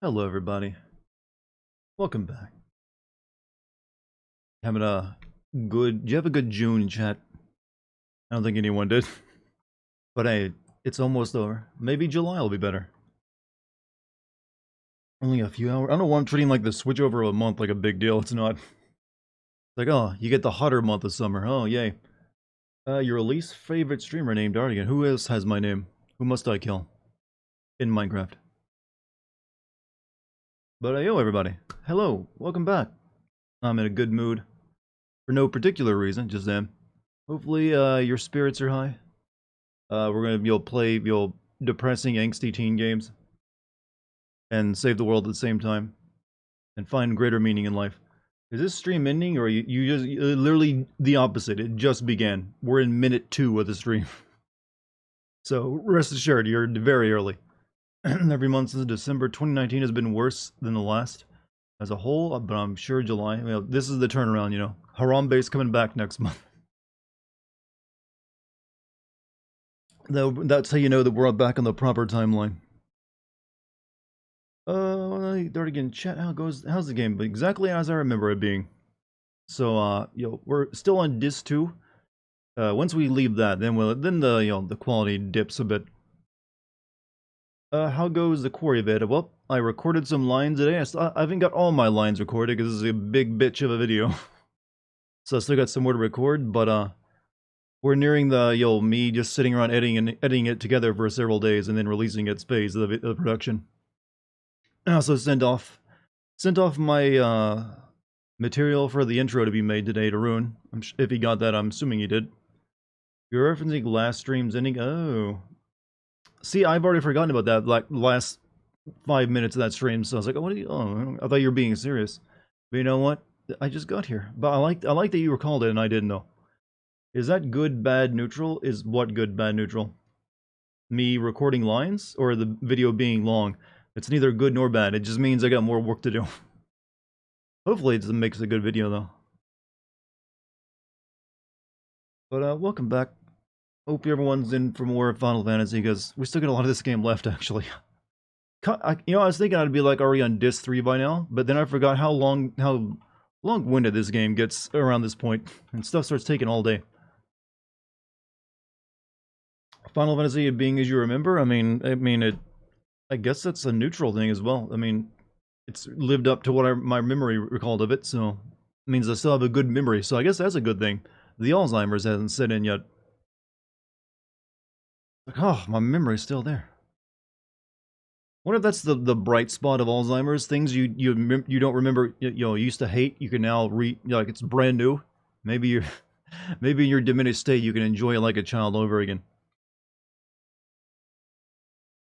Hello, everybody. Welcome back. Having a good. Did you have a good June, chat? I don't think anyone did. But hey, it's almost over. Maybe July will be better. Only a few hours. I don't know why I'm treating like the switch over of a month like a big deal. It's not. It's like, oh, you get the hotter month of summer. Oh, yay. Your least favorite streamer named Dartigan. Who else has my name? Who must I kill? In Minecraft. But yo, everybody. Hello. Welcome back. I'm in a good mood. For no particular reason, just them. Hopefully, your spirits are high. We're gonna play depressing, angsty teen games, and save the world at the same time, and find greater meaning in life. Is this stream ending, or you just literally the opposite? It just began. We're in minute 2 of the stream, so rest assured you're very early. Every month since December 2019 has been worse than the last as a whole, but I'm sure July. This is the turnaround. Harambe's coming back next month. That's how you know that we're back on the proper timeline. Dartigan, chat, how's the game? But exactly as I remember it being. So, we're still on disc 2. Once we leave that, then the quality dips a bit. How goes the quarry bit? Well, I recorded some lines today. I haven't got all my lines recorded because this is a big bitch of a video. So I still got some more to record, but, we're nearing the, me just sitting around editing it together for several days and then releasing its phase of the production. I also sent off my material for the intro to be made today to Rune. If he got that, I'm assuming he did. You're referencing last stream's ending? Oh. See, I've already forgotten about that, like, last 5 minutes of that stream, so I was like, oh, I thought you were being serious. But you know what? I just got here. But I like that you recalled it and I didn't know. Is that good, bad, neutral? Is what good, bad, neutral? Me recording lines, or the video being long? It's neither good nor bad. It just means I got more work to do. Hopefully it makes a good video, though. But, welcome back. Hope everyone's in for more Final Fantasy, because we still got a lot of this game left, actually. I was thinking I'd be, like, already on disc 3 by now, but then I forgot how long-winded this game gets around this point, and stuff starts taking all day. Final Fantasy being as you remember, I guess that's a neutral thing as well. I mean, it's lived up to what my memory recalled of it, so it means I still have a good memory, so I guess that's a good thing. The Alzheimer's hasn't set in yet. Like, oh, my memory's still there. What if that's the bright spot of Alzheimer's? Things you don't remember, used to hate, you can now like it's brand new. Maybe in your diminished state you can enjoy it like a child over again.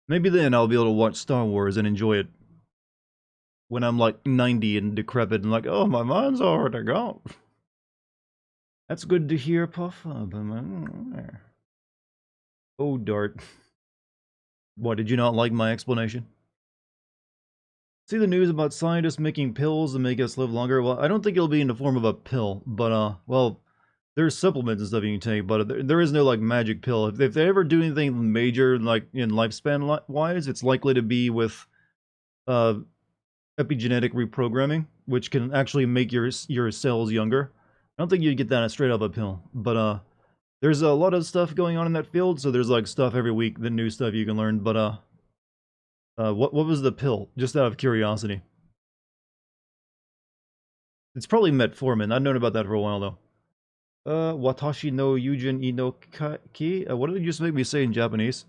Maybe then I'll be able to watch Star Wars and enjoy it. When I'm like 90 and decrepit and like, oh, my mind's already gone. That's good to hear, Puff. Oh, Dart. What, did you not like my explanation? See the news about scientists making pills to make us live longer? Well, I don't think it'll be in the form of a pill, but, well, there's supplements and stuff you can take, but there is no, like, magic pill. If they ever do anything major, like, in lifespan-wise, it's likely to be with, epigenetic reprogramming, which can actually make your cells younger. I don't think you'd get that straight off a pill, but, there's a lot of stuff going on in that field, so there's, like, stuff every week, the new stuff you can learn, but, what was the pill? Just out of curiosity. It's probably metformin. I've known about that for a while, though. Watashi no Yujin Inokaki? What did you just make me say in Japanese?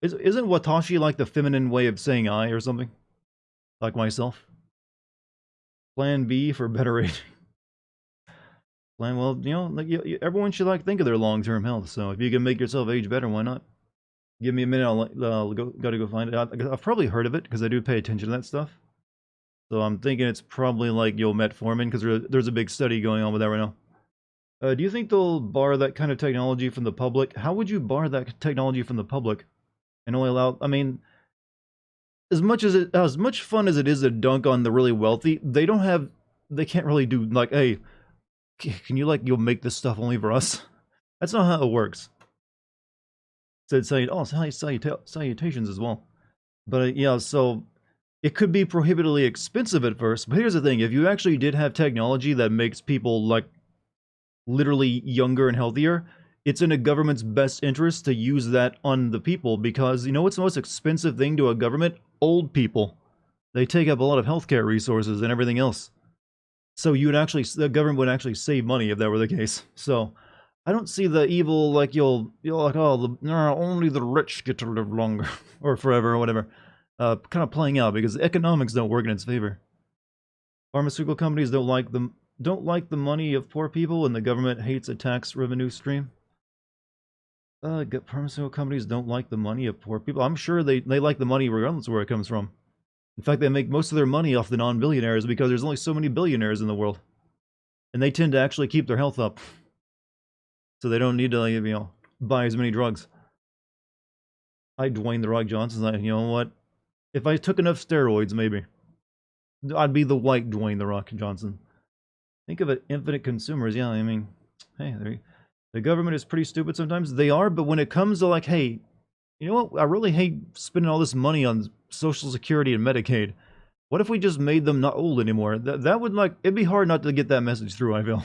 Isn't watashi like the feminine way of saying I or something? Like myself? Plan B for better aging. Well, like everyone should think of their long-term health, so if you can make yourself age better, why not? Give me a minute, I'll gotta go find it out. I've probably heard of it, because I do pay attention to that stuff. So I'm thinking it's probably like, metformin, because there's a big study going on with that right now. Do you think they'll bar that kind of technology from the public? How would you bar that technology from the public? And only allow, as much fun as it is to dunk on the really wealthy, they can't really do, like, hey, can you, make this stuff only for us? That's not how it works. So it's saying, oh, salutations as well. But, yeah, so it could be prohibitively expensive at first, but here's the thing, if you actually did have technology that makes people, like, literally younger and healthier, it's in a government's best interest to use that on the people, because you know what's the most expensive thing to a government? Old people. They take up a lot of healthcare resources and everything else. So you would actually, the government would actually save money if that were the case. So I don't see the evil, like, you'll like, oh, no, only the rich get to live longer or forever or whatever, kind of playing out, because economics don't work in its favor. Pharmaceutical companies don't like the money of poor people, and the government hates a tax revenue stream. Pharmaceutical companies don't like the money of poor people. I'm sure they like the money regardless of where it comes from. In fact, they make most of their money off the non-billionaires because there's only so many billionaires in the world. And they tend to actually keep their health up. So they don't need to, like, buy as many drugs. Dwayne "The Rock" Johnson's like, you know what? If I took enough steroids, maybe. I'd be the white Dwayne "The Rock" Johnson. Think of it, infinite consumers. Yeah, I mean, hey, the government is pretty stupid sometimes. They are, but when it comes to, like, hey, you know what? I really hate spending all this money on Social Security and Medicaid. What if we just made them not old anymore? That would, like, it'd be hard not to get that message through, I feel.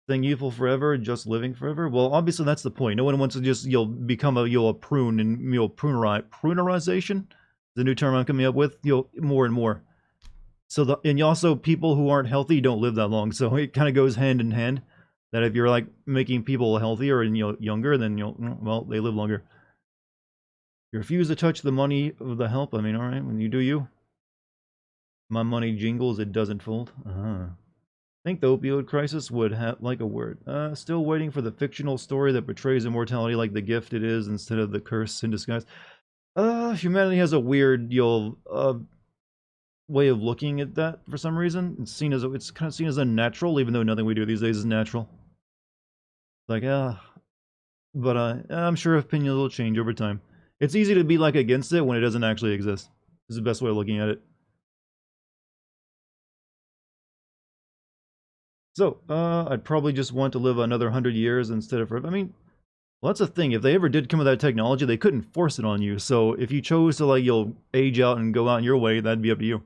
Thing youthful forever, just living forever. Well, obviously that's the point. No one wants to just, become a prune, and, prunerization, the new term I'm coming up with, more and more. So and also people who aren't healthy don't live that long. So it kind of goes hand in hand. That if you're, like, making people healthier and younger, then well, they live longer. You refuse to touch the money of the help. I mean, all right, when you do you. My money jingles, it doesn't fold. I think the opioid crisis would have, like, a word. Still waiting for the fictional story that portrays immortality like the gift it is instead of the curse in disguise. Humanity has a weird, way of looking at that for some reason. It's kind of seen as unnatural, even though nothing we do these days is natural. Like, but I'm sure opinions will change over time. It's easy to be, like, against it when it doesn't actually exist. This is the best way of looking at it. So, I'd probably just want to live another 100 years instead of forever. I mean, well, that's the thing. If they ever did come with that technology, they couldn't force it on you. So if you chose to, like, age out and go out your way, that'd be up to you.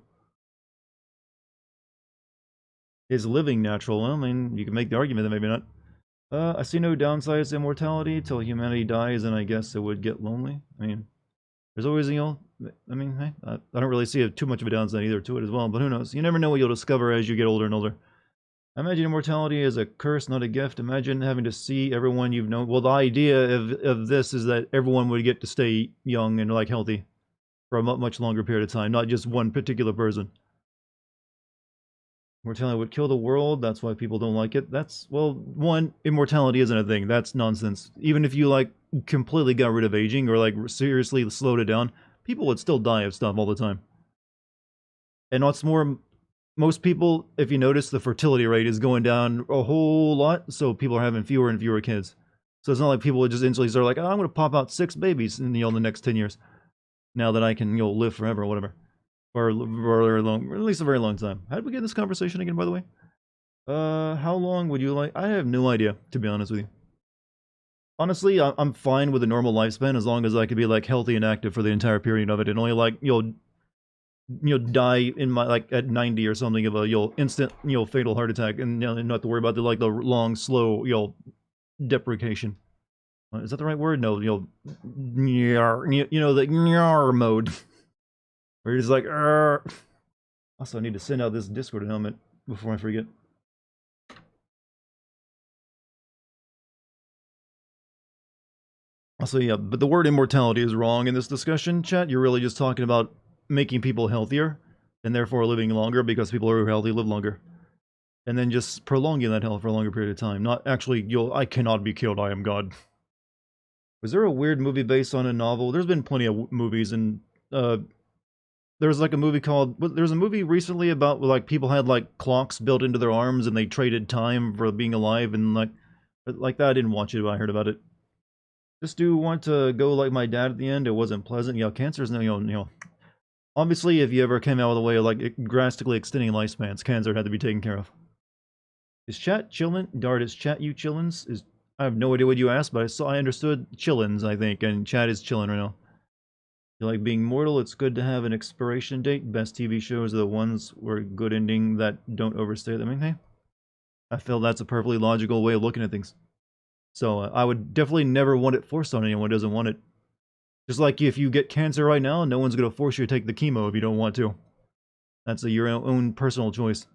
Is living natural? Well, I mean, you can make the argument that maybe not. I see no downsides to immortality till humanity dies, and I guess it would get lonely. I mean, there's always, I mean, hey, I don't really see too much of a downside either to it as well, but who knows? You never know what you'll discover as you get older and older. Imagine immortality is a curse, not a gift. Imagine having to see everyone you've known. Well, the idea of this is that everyone would get to stay young and, like, healthy for a much longer period of time, not just one particular person. Immortality would kill the world. That's why people don't like it. Well, one, immortality isn't a thing. That's nonsense. Even if you, like, completely got rid of aging or, like, seriously slowed it down, people would still die of stuff all the time. And what's more, most people, if you notice, the fertility rate is going down a whole lot, so people are having fewer and fewer kids. So it's not like people would just instantly start like, oh, I'm going to pop out 6 babies in the next 10 years. Now that I can, live forever or whatever. Or at least a very long time. How did we get in this conversation again, by the way? How long would you like? I have no idea, to be honest with you. Honestly, I'm fine with a normal lifespan as long as I could be, like, healthy and active for the entire period of it, and only, like, die in my, like, at 90 or something of a instant fatal heart attack, and not have to worry about the long slow deprecation. Is that the right word? No, the nyar mode where you're just like, arr. Also, I need to send out this Discord helmet before I forget. Also, yeah, but the word immortality is wrong in this discussion, chat. You're really just talking about making people healthier, and therefore living longer, because people who are healthy live longer. And then just prolonging that health for a longer period of time. Not actually, I cannot be killed, I am God. Was there a weird movie based on a novel? There's been plenty of movies, and there's, like, a movie there's a movie recently about, like, people had, like, clocks built into their arms, and they traded time for being alive, and, like that. I didn't watch it, but I heard about it. Just do want to go like my dad at the end. It wasn't pleasant. Cancer's no, obviously, if you ever came out with a way of, like, drastically extending lifespans, cancer had to be taken care of. Is chat chillin'? Dart, is chat you chillins? I have no idea what you asked, but I understood chillins, I think, and chat is chillin' right now. You like being mortal, it's good to have an expiration date. Best TV shows are the ones where good ending that don't overstay them. I mean, hey, I feel that's a perfectly logical way of looking at things. So I would definitely never want it forced on anyone who doesn't want it. Just like if you get cancer right now, no one's going to force you to take the chemo if you don't want to. That's your own personal choice.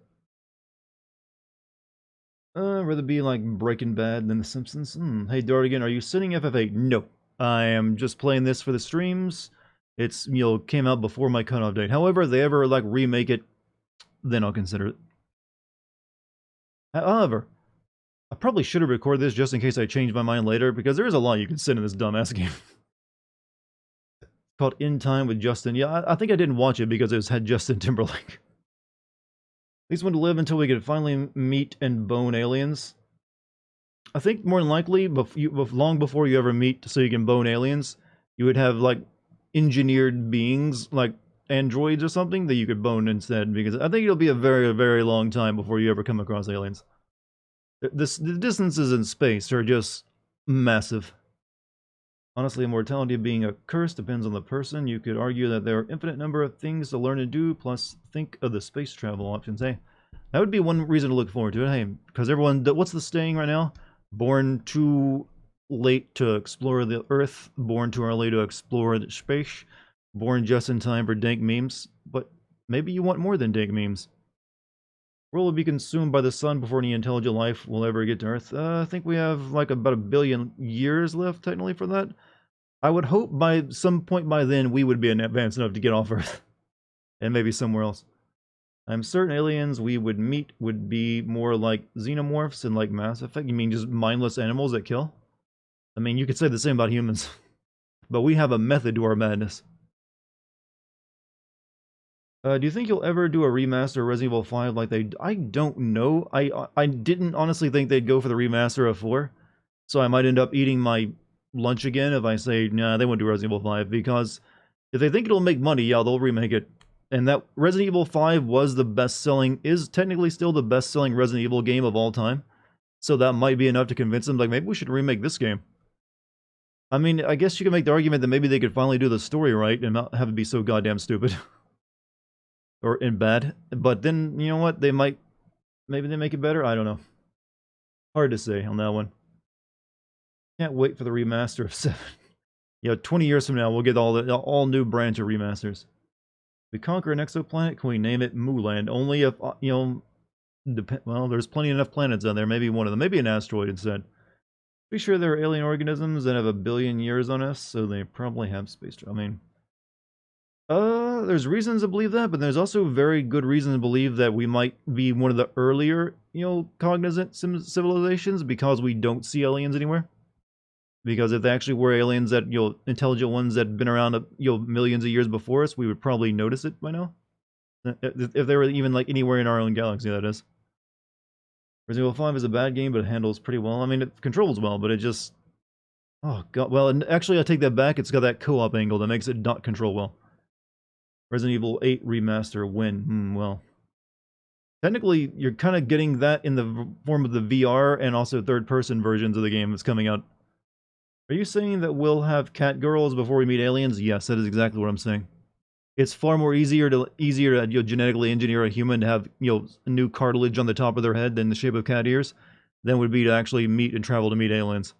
Rather be like Breaking Bad than The Simpsons. Hey, Dartigan, are you sitting FF8? No. I am just playing this for the streams. It's, came out before my cutoff date. However, if they ever, like, remake it, then I'll consider it. However, I probably should have recorded this just in case I change my mind later, because there is a lot you can sit in this dumbass game. Called In Time with Justin. Yeah, I think I didn't watch it because it had Justin Timberlake. At least want to live until we could finally meet and bone aliens. I think more than likely, long before you ever meet so you can bone aliens, you would have, like, engineered beings, like androids or something, that you could bone instead, because I think it'll be a very, very long time before you ever come across aliens. The distances in space are just massive. Honestly, immortality being a curse depends on the person. You could argue that there are infinite number of things to learn and do, plus think of the space travel options. Hey, that would be one reason to look forward to it. Hey, because everyone, what's the saying right now? Born too late to explore the Earth, born too early to explore the space, born just in time for dank memes. But maybe you want more than dank memes. World will be consumed by the sun before any intelligent life will ever get to Earth. I think we have like about 1 billion years left, technically, for that. I would hope by some point by then we would be advanced enough to get off Earth. And maybe somewhere else. I'm certain aliens we would meet would be more like xenomorphs in like Mass Effect. You mean just mindless animals that kill? I mean, you could say the same about humans. But we have a method to our madness. Do you think you'll ever do a remaster of Resident Evil 5 like they... I don't know. I didn't honestly think they'd go for the remaster of 4. So I might end up eating my lunch again if I say, nah, they won't do Resident Evil 5. Because if they think it'll make money, yeah, they'll remake it. And that Resident Evil 5 was the best-selling... is technically still the best-selling Resident Evil game of all time. So that might be enough to convince them, like, maybe we should remake this game. I mean, I guess you could make the argument that maybe they could finally do the story right and not have it be so goddamn stupid. Or in bad. But then, you know what? They might... maybe they make it better? I don't know. Hard to say on that one. Can't wait for the remaster of 7. 20 years from now, we'll get all new branch of remasters. We conquer an exoplanet, can we name it Mooland? Only if, well, there's plenty enough planets out there. Maybe one of them. Maybe an asteroid instead. Be sure there are alien organisms that have 1 billion years on us, so they probably have space travel. I mean... there's reasons to believe that, but there's also very good reason to believe that we might be one of the earlier, cognizant civilizations because we don't see aliens anywhere. Because if they actually were aliens that, intelligent ones that had been around, millions of years before us, we would probably notice it by now. If they were even, like, anywhere in our own galaxy, that is. Resident Evil 5 is a bad game, but it handles pretty well. I mean, it controls well, but it just... oh, God. Well, and actually, I take that back. It's got that co-op angle that makes it not control well. Resident Evil 8 Remaster, when? Well... technically, you're kind of getting that in the form of the VR and also third-person versions of the game that's coming out. Are you saying that we'll have cat girls before we meet aliens? Yes, that is exactly what I'm saying. It's far more easier to genetically engineer a human to have, new cartilage on the top of their head in the shape of cat ears than would be to actually meet and travel to meet aliens.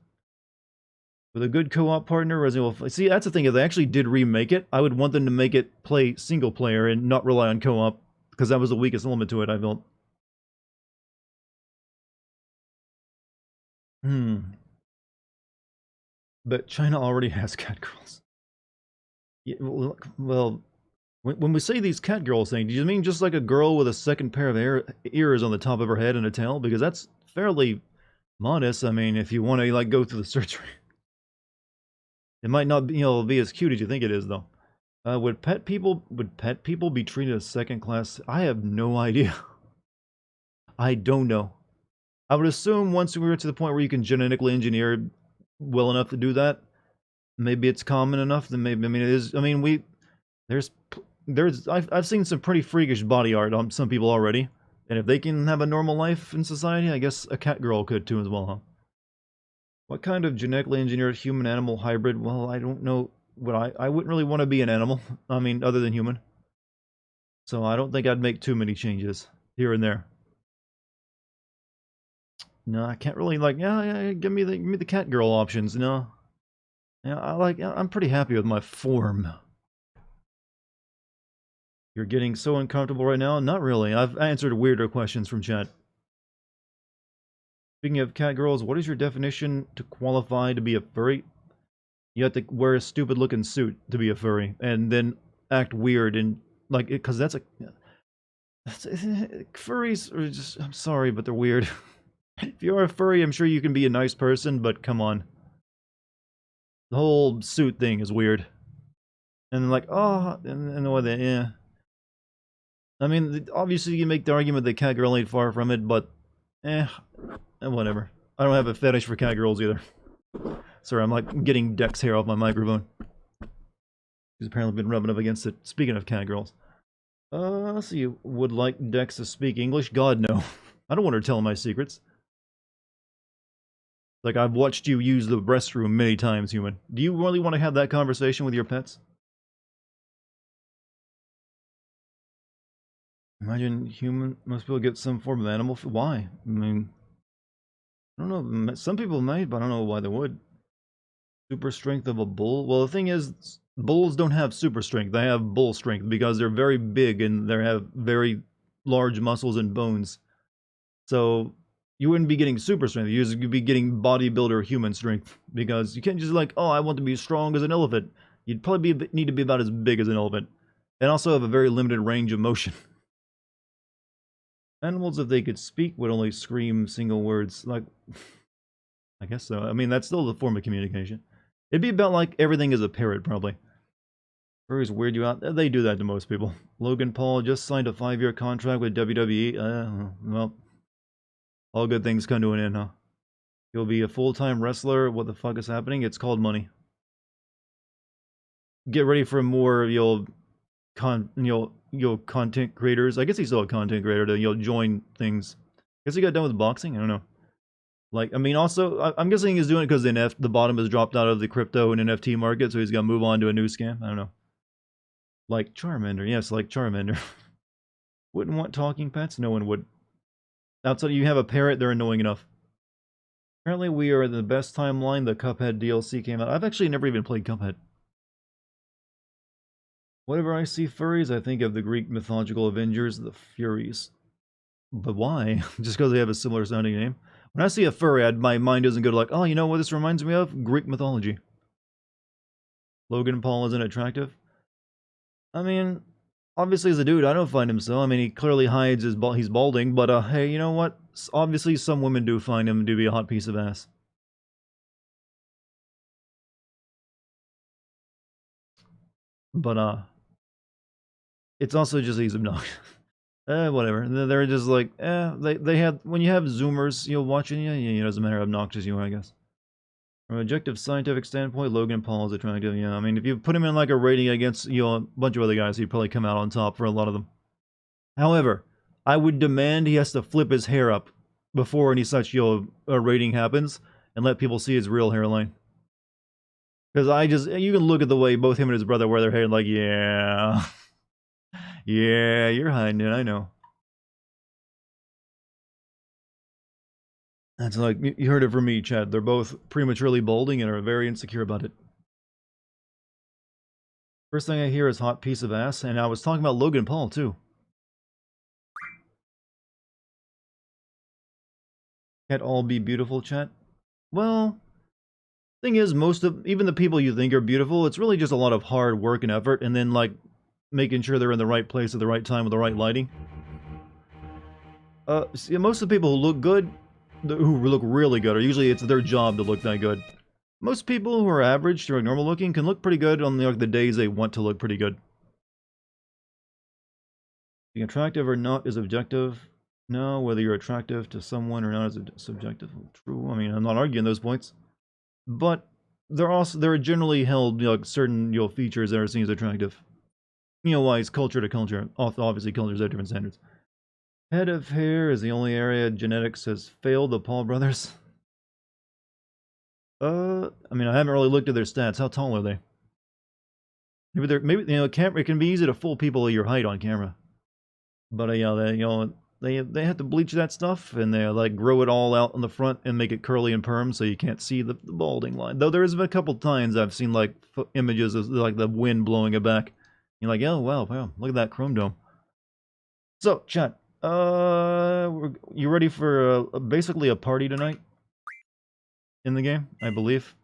With a good co-op partner, Resident Evil... see, that's the thing. If they actually did remake it, I would want them to make it play single player and not rely on co-op, because that was the weakest element to it, I felt. But China already has cat girls. Yeah, well, when we say these cat girls thing, do you mean just like a girl with a second pair of ears on the top of her head and a tail? Because that's fairly modest. I mean, if you want to, like, go through the surgery. It might not be, be as cute as you think it is, though. Would pet people be treated as second class? I have no idea. I don't know. I would assume once we were to the point where you can genetically engineer well enough to do that, maybe it's common enough that maybe, I mean, it is, I mean, I've seen some pretty freakish body art on some people already, and if they can have a normal life in society, I guess a cat girl could too as well, huh? What kind of genetically engineered human-animal hybrid? Well, I don't know. I wouldn't really want to be an animal. I mean, other than human. So I don't think I'd make too many changes here and there. No, I can't really like. Yeah, yeah, give me the cat girl options. No, yeah, I'm pretty happy with my form. You're getting so uncomfortable right now. Not really. I've answered weirder questions from chat. Speaking of cat girls, what is your definition to qualify to be a furry? You have to wear a stupid looking suit to be a furry, and then act weird and like because furries are just. I'm sorry, but they're weird. If you are a furry, I'm sure you can be a nice person, but come on. The whole suit thing is weird. And like, oh, and what the, yeah. I mean, obviously you can make the argument that cat girl ain't far from it, but, whatever. I don't have a fetish for cat girls either. Sorry, I'm like getting Dex hair off my microphone. He's apparently been rubbing up against it. Speaking of cat girls. Let's see, would like Dex to speak English? God, no. I don't want her telling my secrets. Like, I've watched you use the restroom many times, human. Do you really want to have that conversation with your pets? Imagine human, most people get some form of animal. Why? I mean, I don't know. Some people may, but I don't know why they would. Super strength of a bull? Well, the thing is, bulls don't have super strength. They have bull strength because they're very big and they have very large muscles and bones. So, you wouldn't be getting super strength. You'd be getting bodybuilder human strength. Because you can't just like, oh, I want to be strong as an elephant. You'd probably need to be about as big as an elephant. And also have a very limited range of motion. Animals, if they could speak, would only scream single words. Like, I guess so. I mean, that's still a form of communication. It'd be about like everything is a parrot, probably. Furries weird you out. They do that to most people. Logan Paul just signed a 5-year contract with WWE. Well, all good things come to an end, huh? He'll be a full-time wrestler. What the fuck is happening? It's called money. Get ready for more, content creators. I guess he's still a content creator to, join things. Guess he got done with boxing? I don't know. Like, I mean, also, I'm guessing he's doing it because the bottom has dropped out of the crypto and NFT market, so he's got to move on to a new scam. I don't know. Like Charmander. Yes, like Charmander. Wouldn't want talking pets? No one would. Outside, you have a parrot, they're annoying enough. Apparently, we are in the best timeline. The Cuphead DLC came out. I've actually never even played Cuphead. Whenever I see furries, I think of the Greek mythological Avengers, the Furies. But why? Just because they have a similar sounding name? When I see a furry, my mind doesn't go to like, oh, you know what this reminds me of? Greek mythology. Logan Paul isn't attractive? I mean, obviously as a dude, I don't find him so. I mean, he clearly hides he's balding, but hey, you know what? Obviously some women do find him to be a hot piece of ass. But it's also just he's obnoxious. Whatever. They're just like, they have, when you have Zoomers, watching you, it doesn't matter how obnoxious you are, I guess. From an objective scientific standpoint, Logan Paul is attractive, yeah. I mean, if you put him in like a rating against, a bunch of other guys, he'd probably come out on top for a lot of them. However, I would demand he has to flip his hair up before any such, a rating happens and let people see his real hairline. Because you can look at the way both him and his brother wear their hair like, yeah. Yeah, you're hiding it, I know. That's like, you heard it from me, Chad. They're both prematurely balding and are very insecure about it. First thing I hear is hot piece of ass, and I was talking about Logan Paul, too. Can't all be beautiful, chat? Well, thing is, even the people you think are beautiful, it's really just a lot of hard work and effort, and then, like, making sure they're in the right place at the right time with the right lighting. See, most of the people who look good, who look really good, are usually it's their job to look that good. Most people who are average or normal looking can look pretty good on the days they want to look pretty good. Being attractive or not is objective. No, whether you're attractive to someone or not is subjective. True. I mean, I'm not arguing those points, but there are generally held certain features that are seen as attractive. Wise culture to culture. Obviously, cultures have different standards. Head of hair is the only area genetics has failed the Paul brothers. I mean, I haven't really looked at their stats. How tall are they? maybe you know, camera. It can be easy to fool people of your height on camera, but yeah, they have to bleach that stuff and they like grow it all out on the front and make it curly and perm so you can't see the balding line. Though there's been a couple times I've seen like images of like the wind blowing it back. You're like, oh wow, look at that chrome dome. So chat, you ready for basically a party tonight in the game? I believe.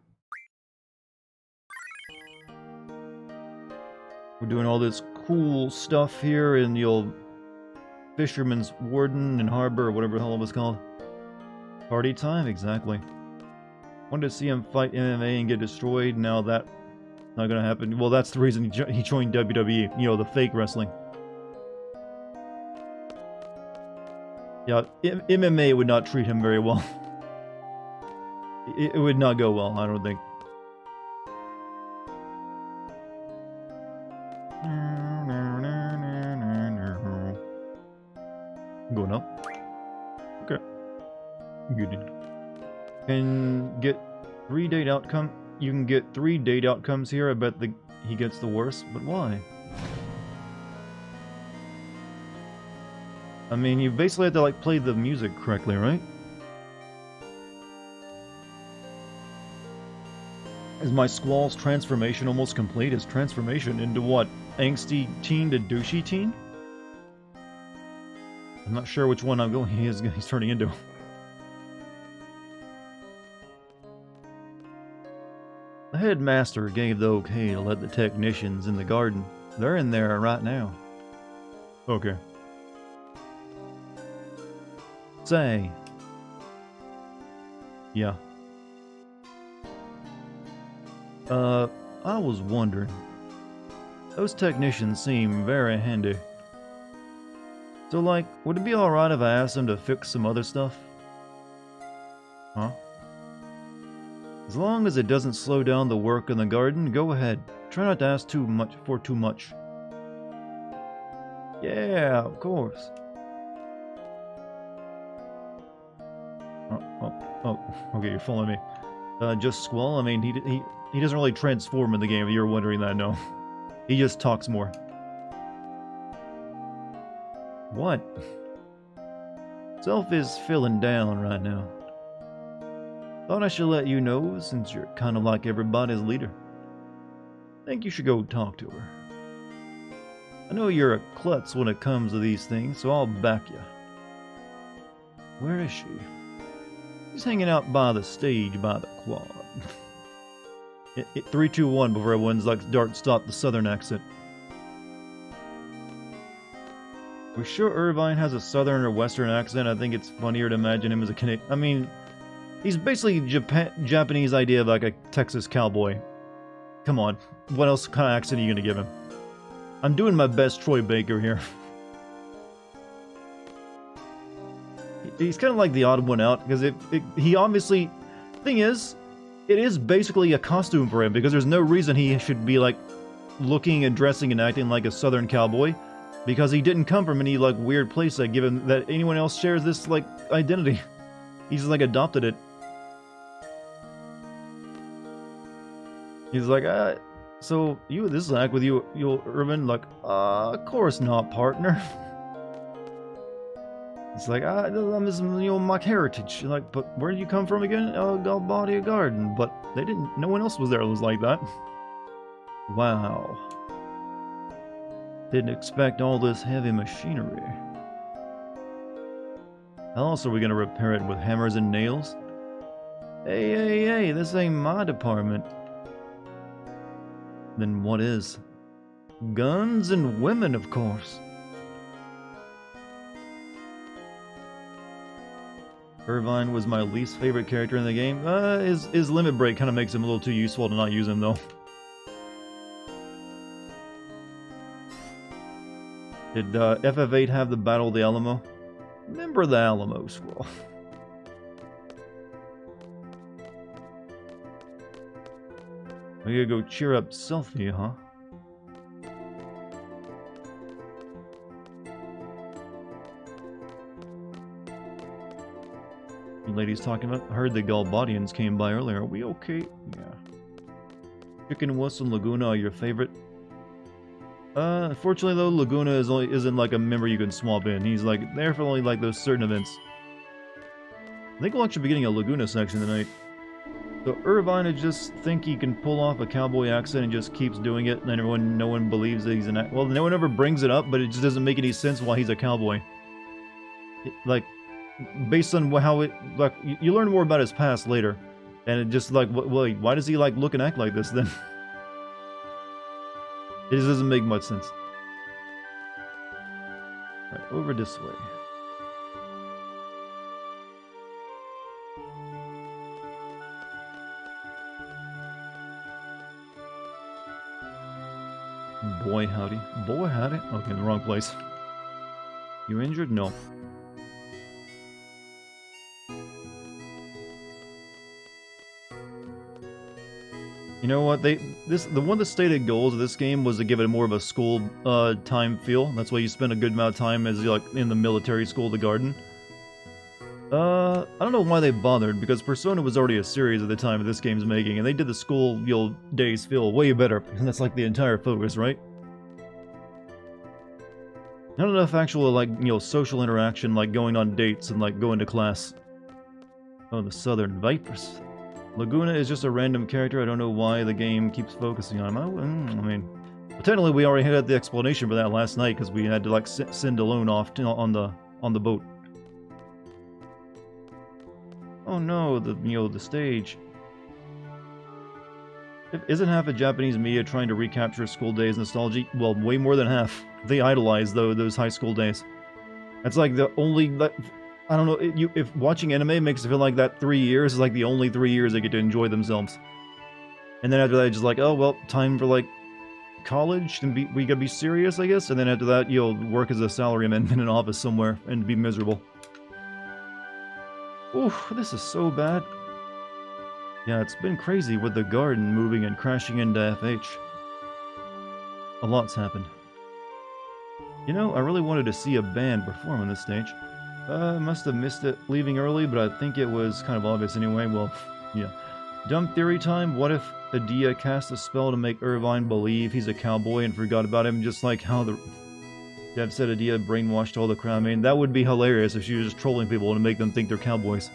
We're doing all this cool stuff here in the old Fisherman's Warden and Harbor, or whatever the hell it was called. Party time, exactly. Wanted to see him fight MMA and get destroyed. Now that's not gonna happen. Well, that's the reason he joined WWE. You know, the fake wrestling. Yeah, MMA would not treat him very well. It would not go well, I don't think. Going up. Okay. Good. Can get 3 date outcome. You can get 3 date outcomes here. I bet he gets the worst, but why? I mean, you basically have to like play the music correctly, right? Is my Squall's transformation almost complete? His transformation into what? Angsty teen to douchey teen? I'm not sure which one he's turning into. The headmaster gave the okay to let the technicians in the garden. They're in there right now. Okay. Say. Yeah. I was wondering. Those technicians seem very handy. So, like, would it be alright if I asked them to fix some other stuff? Huh? As long as it doesn't slow down the work in the garden, go ahead. Try not to ask too much. Yeah, of course. Okay, you're following me. Just Squall? I mean, he doesn't really transform in the game, if you're wondering that, no. He just talks more. What? Self is feeling down right now. Thought I should let you know, since you're kind of like everybody's leader. Think you should go talk to her. I know you're a klutz when it comes to these things, so I'll back you. Where is she? She's hanging out by the stage by the quad. 3, 2, 1 before everyone's like, Dart, stop the southern accent. We're sure Irvine has a southern or western accent. I think it's funnier to imagine him as a Canadian. I mean, he's basically Japanese idea of like a Texas cowboy. Come on, what else kind of accent are you gonna give him? I'm doing my best Troy Baker here. He's kind of like the odd one out because he obviously. Thing is, it is basically a costume for him because there's no reason he should be like looking and dressing and acting like a southern cowboy. Because he didn't come from any, like, weird place that given that anyone else shares this, like, identity. He's, like, adopted it. He's like, so, this is act with you, Irvin? Like, of course not, partner. It's like, I'm just, my heritage. Like, but where did you come from again? Galbadia Garden. But no one else was there that was like that. Wow. Didn't expect all this heavy machinery. How else are we gonna repair it with hammers and nails? Hey, this ain't my department. Then what is? Guns and women, of course. Irvine was my least favorite character in the game. His limit break kind of makes him a little too useful to not use him, though. Did FF8 have the Battle of the Alamo? Remember the Alamo Squall. We gotta go cheer up Selfie, huh? You ladies talking about? I heard the Galbadians came by earlier. Are we okay? Yeah. Chicken Wuss and Laguna are your favorite? Unfortunately though, Laguna isn't like a member you can swap in. He's like there for only like those certain events. I think we'll actually be getting a Laguna section tonight. So Irvine, I just think he can pull off a cowboy accent and just keeps doing it, and no one believes that he's an well, no one ever brings it up, but it just doesn't make any sense why he's a cowboy. Like, based on how it, like, you learn more about his past later, and it just like, wait, why does he like look and act like this then? It just doesn't make much sense. Alright, over this way. Boy howdy. Boy howdy. Okay, in the wrong place. You injured? No. You know what? The one of the stated goals of this game was to give it more of a school time feel. That's why you spend a good amount of time as like in the military school, the garden. I don't know why they bothered, because Persona was already a series at the time of this game's making, and they did the school days feel way better. And that's like the entire focus, right? Not enough actual like social interaction, like going on dates and like going to class. Oh, the Southern Vipers. Laguna is just a random character. I don't know why the game keeps focusing on him. I mean, technically we already had the explanation for that last night because we had to like send Alone off on the boat. Oh no, the stage. Isn't half of Japanese media trying to recapture school days nostalgia? Well, way more than half. They idolize those high school days. That's like the only. I don't know. If watching anime makes it feel like that 3 years is like the only 3 years they get to enjoy themselves. And then after that, just like, oh well, time for like college and we gotta be serious, I guess. And then after that, you'll work as a salaryman in an office somewhere and be miserable. Oof, this is so bad. Yeah, it's been crazy with the garden moving and crashing into FH. A lot's happened. You know, I really wanted to see a band perform on this stage. Must have missed it leaving early, but I think it was kind of obvious anyway. Well, yeah. Dumb theory time. What if Adia cast a spell to make Irvine believe he's a cowboy and forgot about him, just like how the Dev said Adia brainwashed all the crowd? I mean, that would be hilarious if she was just trolling people to make them think they're cowboys.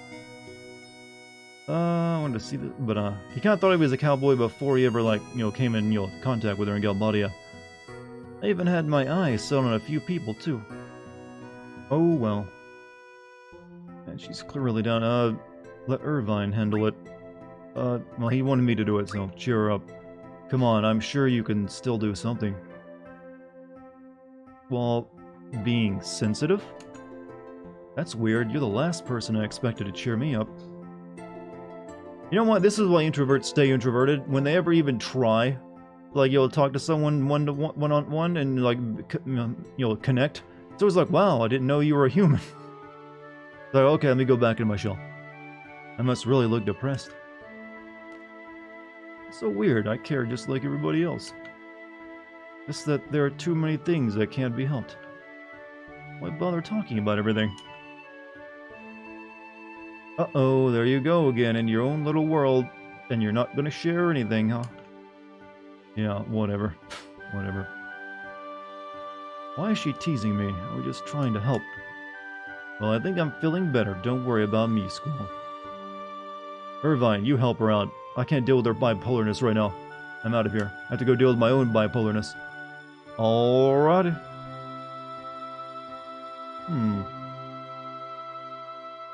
I wanted to see this, but he kind of thought he was a cowboy before he ever like came in contact with her in Galbadia. I even had my eyes set on a few people too. Oh well. And she's clearly down. Let Irvine handle it. Well, he wanted me to do it, so cheer her up. Come on, I'm sure you can still do something. Well, being sensitive? That's weird. You're the last person I expected to cheer me up. You know what? This is why introverts stay introverted. When they ever even try, like you'll talk to someone one on one and like connect. It's always like, wow, I didn't know you were a human. Like, okay, let me go back in my shell. I must really look depressed. It's so weird. I care just like everybody else. Just that there are too many things that can't be helped. Why bother talking about everything? Uh-oh, there you go again in your own little world, and you're not gonna share anything, huh? Yeah, whatever. Whatever. Why is she teasing me? I was just trying to help. Well, I think I'm feeling better. Don't worry about me, Squall. Irvine, you help her out. I can't deal with her bipolarness right now. I'm out of here. I have to go deal with my own bipolarness. Alrighty.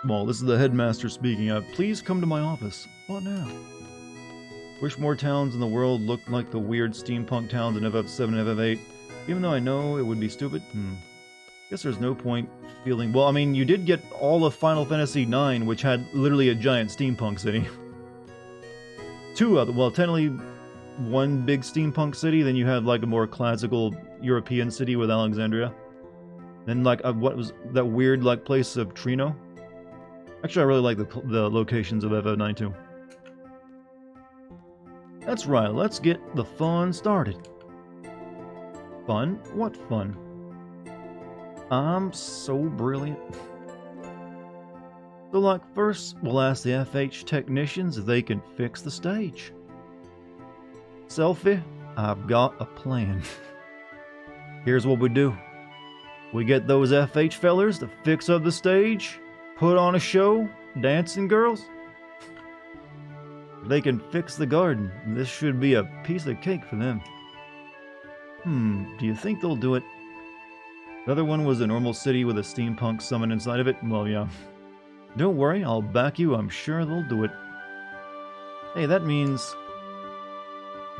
Well, this is the headmaster speaking. Please come to my office. What now? Wish more towns in the world looked like the weird steampunk towns in FF7 and FF8. Even though I know it would be stupid. Guess there's no point feeling... Well, I mean, you did get all of Final Fantasy IX, which had literally a giant steampunk city. Two other... Well, technically, one big steampunk city, then you had, like, a more classical European city with Alexandria. Then, like, what was that weird, like, place of Trino? Actually, I really like the locations of FF9 too. That's right, let's get the fun started. Fun? What fun? I'm so brilliant. So like first, we'll ask the FH technicians if they can fix the stage. Selphie, I've got a plan. Here's what we do. We get those FH fellers to fix up the stage, put on a show, dancing girls. They can fix the garden. This should be a piece of cake for them. Do you think they'll do it? The other one was a normal city with a steampunk summon inside of it? Well, yeah. Don't worry, I'll back you. I'm sure they'll do it. Hey, that means...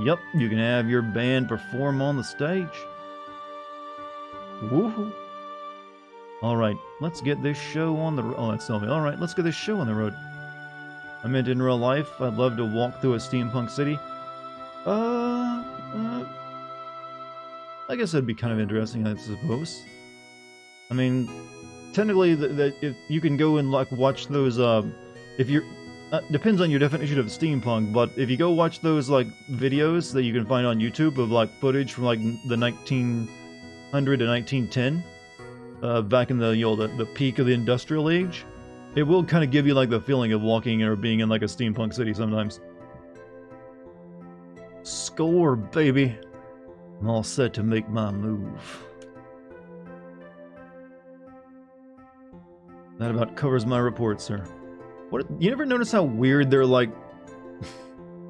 Yep, you can have your band perform on the stage. Woohoo! Alright, let's get this show on the road. Oh, that's Sylvie. Alright, let's get this show on the road. I meant in real life, I'd love to walk through a steampunk city. I guess that'd be kind of interesting, I suppose. I mean, technically, if you can go and like watch those, if you're, depends on your definition of steampunk, but if you go watch those like videos that you can find on YouTube of like footage from like the 1900 to 1910, back in the the peak of the industrial age, it will kind of give you like the feeling of walking or being in like a steampunk city sometimes. Score, baby! I'm all set to make my move. That about covers my report, sir. What? You never notice how weird they're like...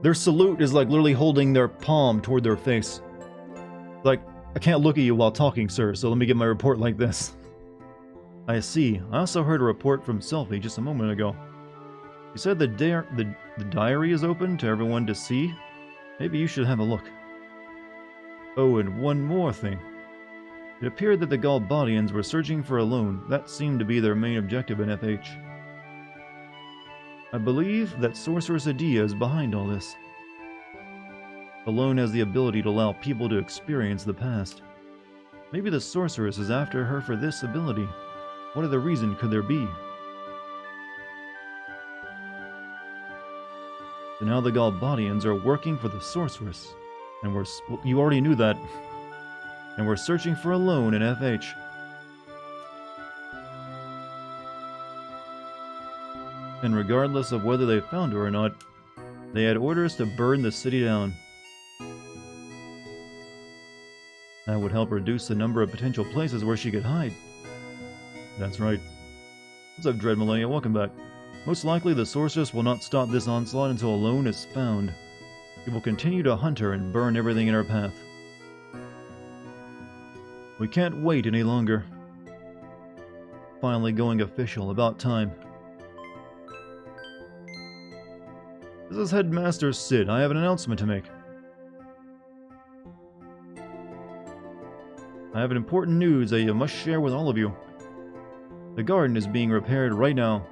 their salute is like literally holding their palm toward their face. Like, I can't look at you while talking, sir, so let me get my report like this. I see. I also heard a report from Selfie just a moment ago. He said the diary is open to everyone to see. Maybe you should have a look. Oh, and one more thing. It appeared that the Galbadians were searching for a loan. That seemed to be their main objective in FH. I believe that Sorceress Adia is behind all this. The loan has the ability to allow people to experience the past. Maybe the Sorceress is after her for this ability. What other reason could there be? So now the Galbadians are working for the Sorceress. And you already knew that. And we're searching for a loan in FH. And regardless of whether they found her or not, they had orders to burn the city down. That would help reduce the number of potential places where she could hide. That's right. What's up, Dread Millennia? Welcome back. Most likely the Sorceress will not stop this onslaught until a loan is found. He will continue to hunt her and burn everything in her path. We can't wait any longer. Finally going official, about time. This is Headmaster Sid. I have an announcement to make. I have an important news that I must share with all of you. The garden is being repaired right now.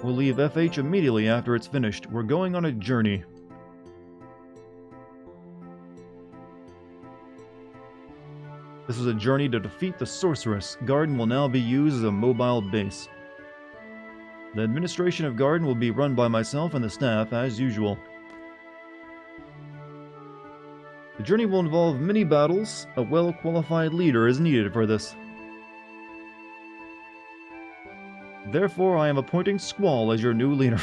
We'll leave FH immediately after it's finished. We're going on a journey. This is a journey to defeat the Sorceress. Garden will now be used as a mobile base. The administration of Garden will be run by myself and the staff as usual. The journey will involve many battles. A well-qualified leader is needed for this. Therefore, I am appointing Squall as your new leader.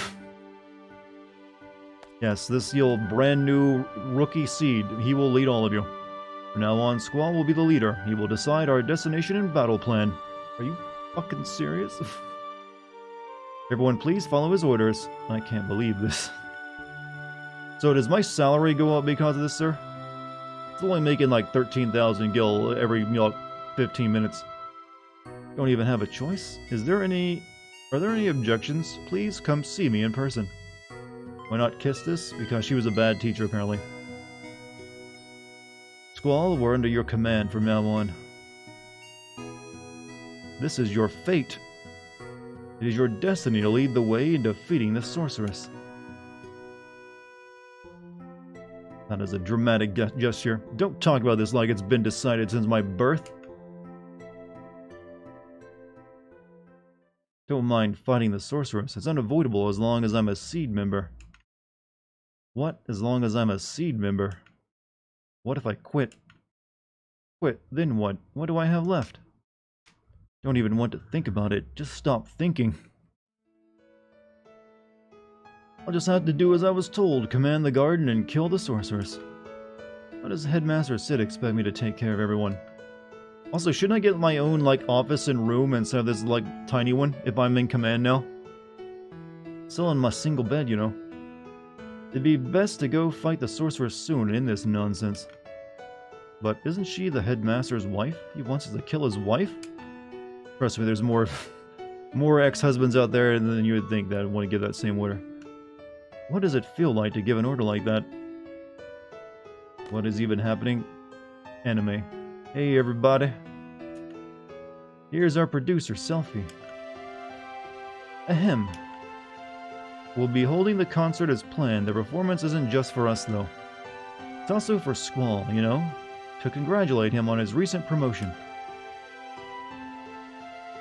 Yes, this brand new rookie seed, he will lead all of you. From now on, Squall will be the leader. He will decide our destination and battle plan. Are you fucking serious? Everyone please follow his orders. I can't believe this. So does my salary go up because of this, sir? It's only making like 13,000 gil every 15 minutes. Don't even have a choice? Are there any objections? Please come see me in person. Why not kiss this? Because she was a bad teacher apparently. Squall, we're under your command from now on. This is your fate. It is your destiny to lead the way in defeating the Sorceress. That is a dramatic gesture. Don't talk about this like it's been decided since my birth. Don't mind fighting the Sorceress. It's unavoidable as long as I'm a seed member. What? As long as I'm a seed member? What if I quit? Quit, then what? What do I have left? Don't even want to think about it. Just stop thinking. I'll just have to do as I was told. Command the garden and kill the Sorceress. How does Headmaster Sid expect me to take care of everyone? Also, shouldn't I get my own, like, office and room instead of this, like, tiny one, if I'm in command now? Still in my single bed, you know. It'd be best to go fight the sorceress soon and end this nonsense. But isn't she the headmaster's wife? He wants us to kill his wife? Trust me, there's more more ex-husbands out there than you would think that want to give that same order. What does it feel like to give an order like that? What is even happening? Anime. Hey everybody. Here's our producer, Selfie. Ahem. We'll be holding the concert as planned. The performance isn't just for us, though. It's also for Squall, you know? To congratulate him on his recent promotion.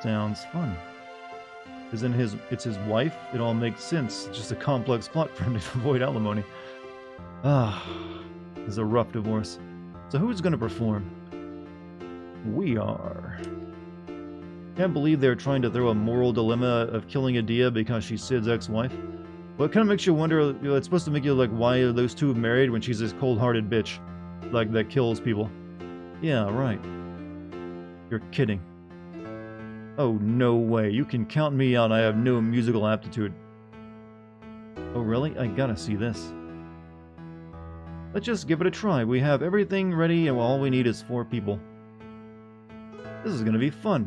Sounds fun. Isn't it's his wife? It all makes sense. It's just a complex plot for him to avoid alimony. Ah, it's a rough divorce. So who's gonna perform? We are. Can't believe they're trying to throw a moral dilemma of killing Adia because she's Sid's ex-wife. Well, it kind of makes you wonder, you know, it's supposed to make you like, why are those two married when she's this cold-hearted bitch? Like, that kills people. Yeah, right. You're kidding. Oh, no way. You can count me out. I have no musical aptitude. Oh, really? I gotta see this. Let's just give it a try. We have everything ready and all we need is 4 people. This is gonna be fun.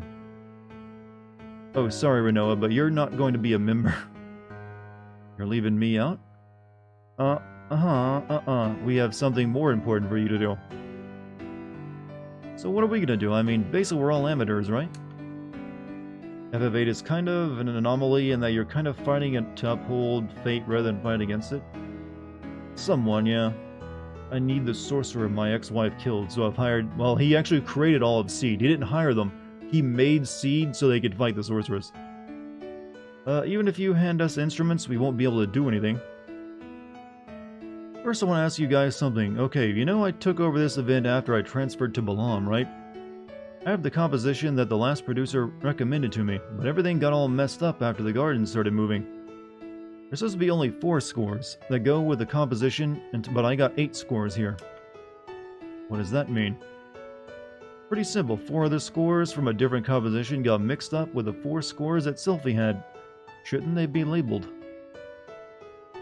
Oh, sorry, Renoa, but you're not going to be a member. You're leaving me out? We have something more important for you to do. So what are we gonna do? I mean, basically we're all amateurs, right? FF8 is kind of an anomaly in that you're kind of fighting it to uphold fate rather than fight against it. Someone, yeah. I need the sorcerer my ex-wife killed, so I've hired... Well, he actually created all of Seed. He didn't hire them. He made Seed so they could fight the sorceress. Even if you hand us instruments, we won't be able to do anything. First, I want to ask you guys something. Okay, you know I took over this event after I transferred to Balam, right? I have the composition that the last producer recommended to me, but everything got all messed up after the garden started moving. There's supposed to be only 4 scores that go with the composition, but I got 8 scores here. What does that mean? Pretty simple. 4 of the scores from a different composition got mixed up with the 4 scores that Sylphie had. Shouldn't they be labeled?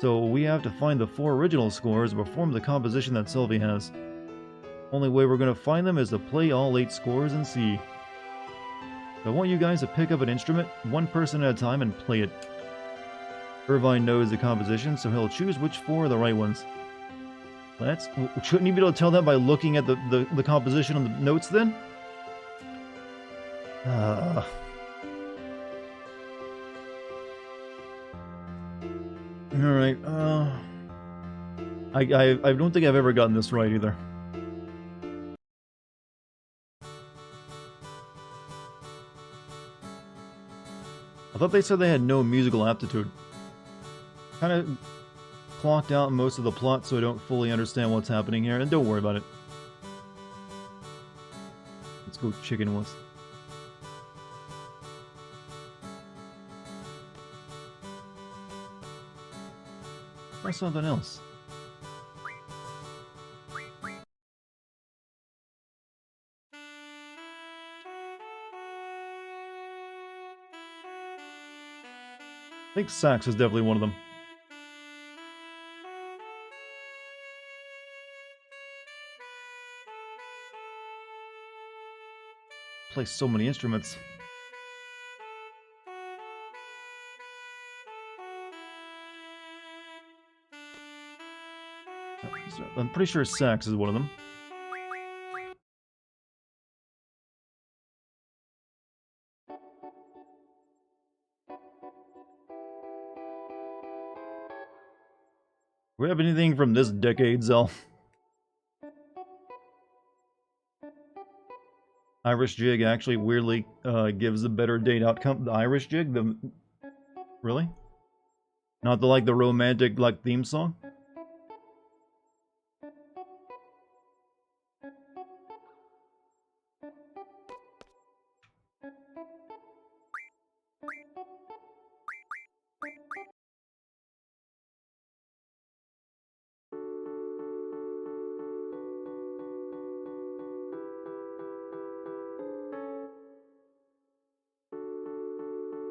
So we have to find the 4 original scores and perform the composition that Sylphie has. Only way we're going to find them is to play all 8 scores and see. So I want you guys to pick up an instrument, 1 person at a time, and play it. Irvine knows the composition, so he'll choose which 4 are the right ones. Shouldn't you be able to tell that by looking at the composition on the notes then? Alright, I don't think I've ever gotten this right either. I thought they said they had no musical aptitude. Kind of clocked out most of the plot so I don't fully understand what's happening here, and don't worry about it. Let's go chicken wings. Try something else. I think sax is definitely one of them. Play so many instruments. I'm pretty sure sax is one of them. Do we have anything from this decade, Zell? Irish Jig actually weirdly gives a better date outcome. The Irish Jig? Really? Not the romantic theme song?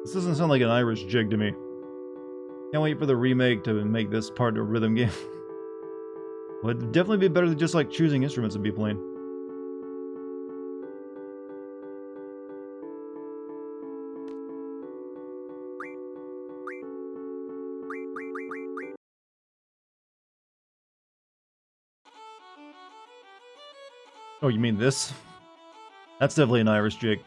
This doesn't sound like an Irish jig to me. Can't wait for the remake to make this part of a rhythm game. Would definitely be better than just like choosing instruments to be playing. Oh, you mean this? That's definitely an Irish jig.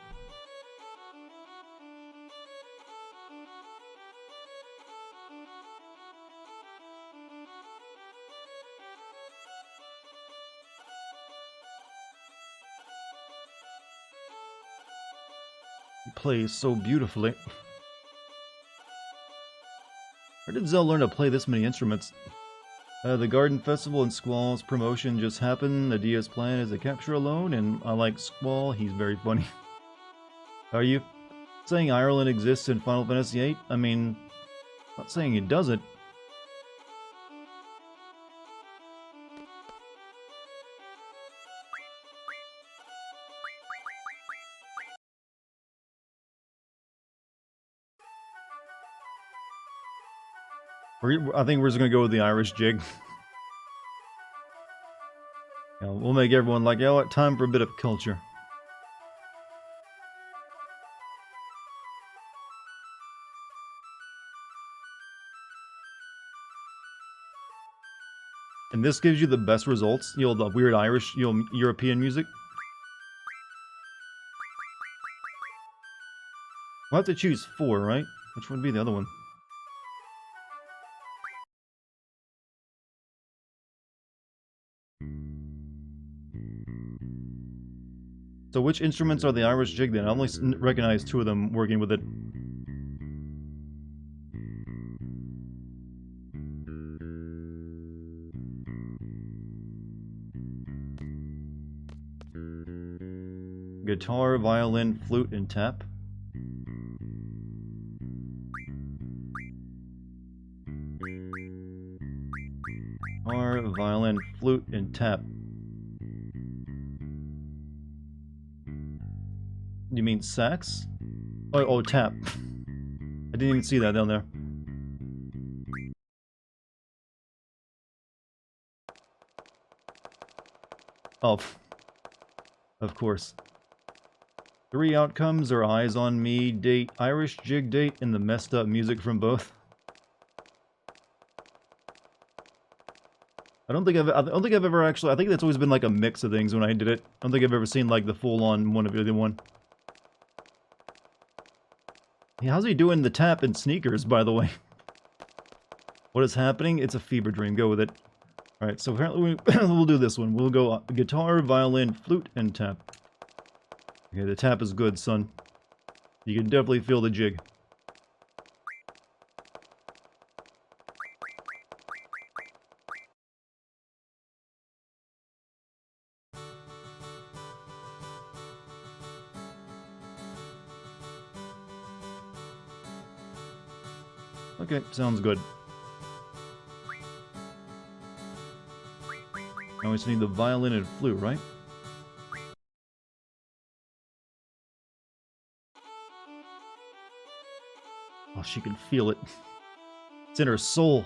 He plays so beautifully. Where did Zell learn to play this many instruments? The Garden Festival and Squall's promotion just happened. Adia's plan is to capture alone, and I like Squall. He's very funny. Are you saying Ireland exists in Final Fantasy VIII? I mean, I'm not saying it doesn't. I think we're just gonna go with the Irish jig. You know, we'll make everyone like, you know what, time for a bit of culture. And this gives you the best results, you know, the weird Irish, you know, European music. We'll have to choose 4, right? Which would be the other one? So which instruments are the Irish jig then? I only recognize 2 of them working with it. Guitar, violin, flute, and tap. Guitar, violin, flute, and tap. You mean sax? Oh, tap. I didn't even see that down there. Oh, of course. 3 outcomes are Eyes on Me, Date, Irish Jig Date, and the messed up music from both. I don't think I've ever actually. I think that's always been like a mix of things when I did it. I don't think I've ever seen like the full-on one of the other one. Hey, how's he doing the tap and sneakers, by the way? What is happening? It's a fever dream. Go with it. Alright, so apparently we'll do this one. We'll go guitar, violin, flute, and tap. Okay, the tap is good, son. You can definitely feel the jig. Okay, sounds good. Now we just need the violin and flute, right? Oh, she can feel it. It's in her soul.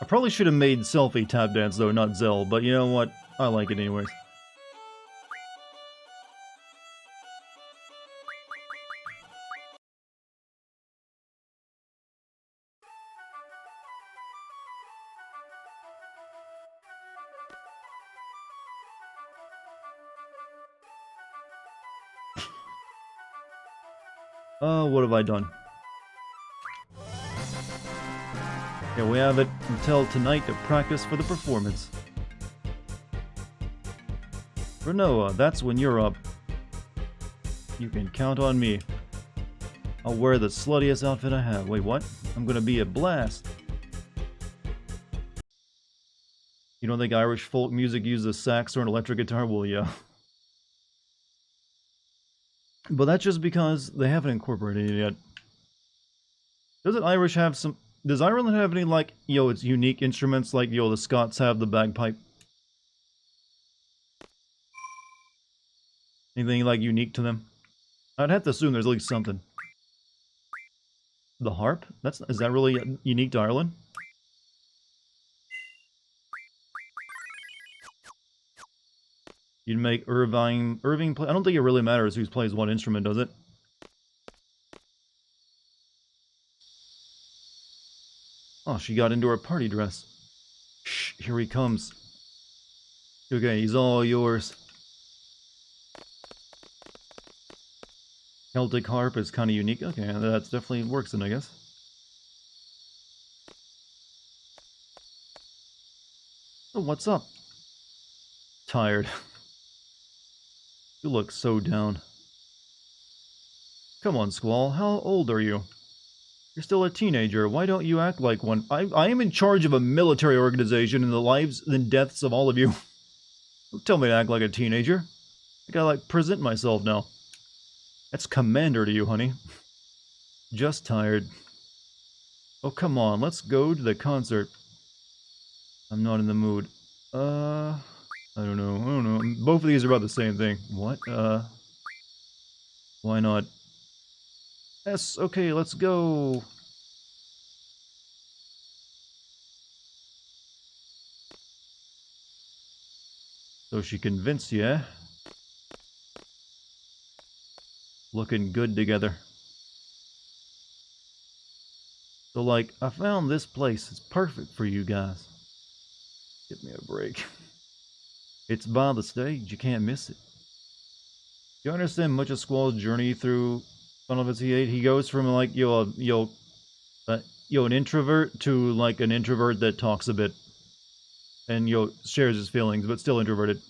I probably should have made Selfie tap dance though, not Zell, but you know what? I like it anyways. What have I done? Yeah, we have it until tonight to practice for the performance. Renoa, that's when you're up. You can count on me. I'll wear the sluttiest outfit I have. Wait, what? I'm gonna be a blast. You don't think Irish folk music uses a sax or an electric guitar? Well, yeah. But that's just because they haven't incorporated it yet. Doesn't Irish have some... Does Ireland have any, like, its unique instruments, like, the Scots have the bagpipe? Anything, like, unique to them? I'd have to assume there's at least something. The harp? Is that really unique to Ireland? You'd make Irving play. I don't think it really matters who plays what instrument, does it? Oh, she got into her party dress. Shh, here he comes. Okay, he's all yours. Celtic harp is kind of unique. Okay, that definitely works then, I guess. Oh, what's up? Tired. You look so down. Come on, Squall. How old are you? You're still a teenager. Why don't you act like one? I am in charge of a military organization and the lives and deaths of all of you. Don't tell me to act like a teenager. I gotta, like, present myself now. That's commander to you, honey. Just tired. Oh, come on. Let's go to the concert. I'm not in the mood. I don't know. Both of these are about the same thing. What? Why not? Yes, okay, let's go. So she convinced you, eh? Looking good together. So, like, I found this place. It's perfect for you guys. Give me a break. It's by the stage. You can't miss it. You understand much of Squall's journey through Final Fantasy VIII? He goes from, like, an introvert to, like, an introvert that talks a bit. And, shares his feelings, but still introverted.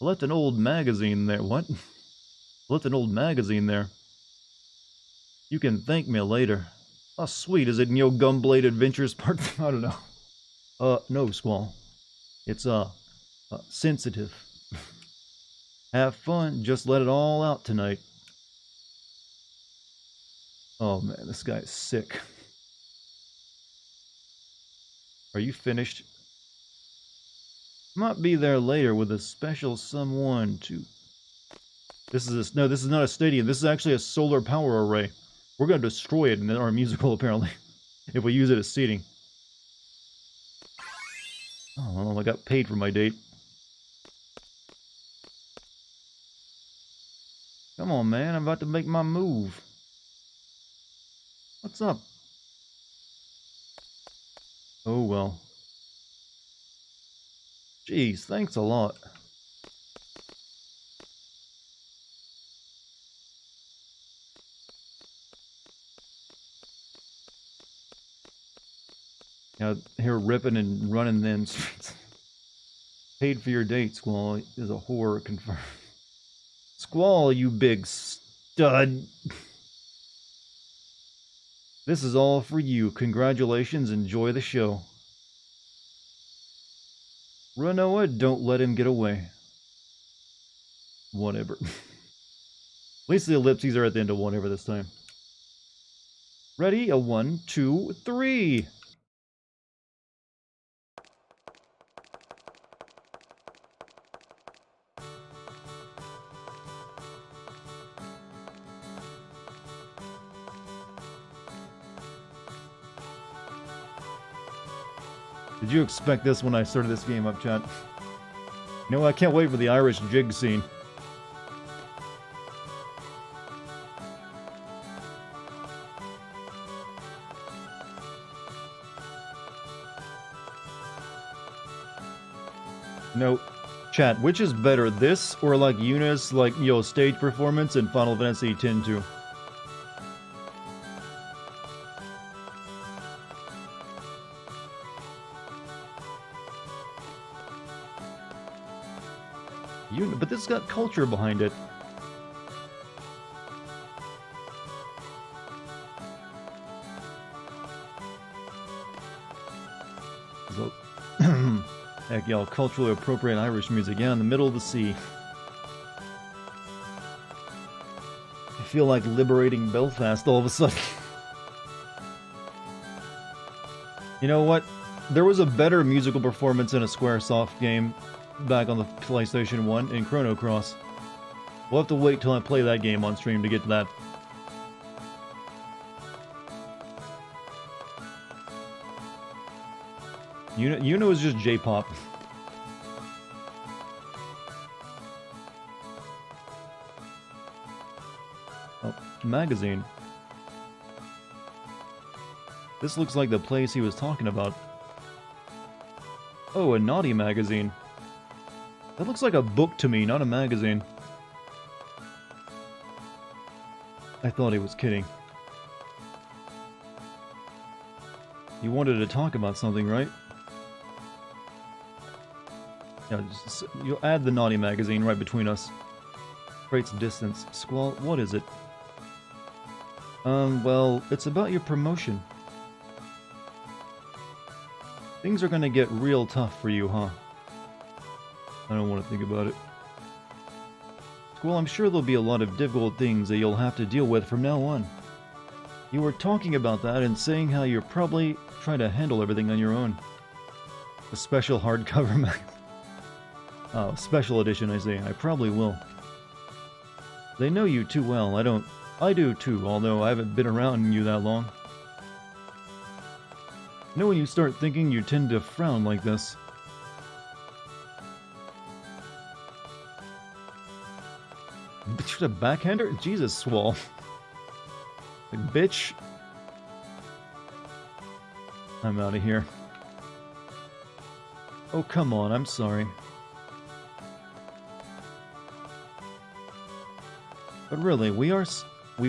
I left an old magazine there. What? I left an old magazine there. You can thank me later. How sweet is it in Gunblade Adventures Part? I don't know. No, Squall. It's, sensitive. Have fun. Just let it all out tonight. Oh, man, this guy's sick. Are you finished? Might be there later with a special someone to... No, this is not a stadium. This is actually a solar power array. We're going to destroy it in our musical, apparently, if we use it as seating. Oh, well, I got paid for my date. Come on, man. I'm about to make my move. What's up? Oh, well. Jeez, thanks a lot. Now, here ripping and running them streets. Paid for your date, Squall. Is a horror confirmed. Squall, you big stud. This is all for you. Congratulations. Enjoy the show. Renoa, don't let him get away. Whatever. At least the ellipses are at the end of whatever this time. Ready? A 1, 2, 3. Did you expect this when I started this game up, chat? No, I can't wait for the Irish jig scene. No, chat, which is better, this or like Eunice, like, stage performance in Final Fantasy X-2? But this got culture behind it. So, heck, y'all, culturally appropriate Irish music, yeah, in the middle of the sea. I feel like liberating Belfast all of a sudden. You know what? There was a better musical performance in a Squaresoft game back on the PlayStation 1 in Chrono Cross. We'll have to wait till I play that game on stream to get to that. You know it's just J-pop. Oh, magazine. This looks like the place he was talking about. Oh, a naughty magazine. That looks like a book to me, not a magazine. I thought he was kidding. You wanted to talk about something, right? Yeah, you'll add the naughty magazine right between us. Creates distance. Squall, what is it? Well, it's about your promotion. Things are gonna get real tough for you, huh? I don't want to think about it. Well, I'm sure there'll be a lot of difficult things that you'll have to deal with from now on. You were talking about that and saying how you're probably trying to handle everything on your own. A special hardcover mag. Oh, special edition, I say. I probably will. They know you too well. I do too, although I haven't been around you that long. You know, when you start thinking, you tend to frown like this. Bitch, a backhander? Jesus, Swall. Like, bitch. I'm out of here. Oh, come on, I'm sorry. But really, we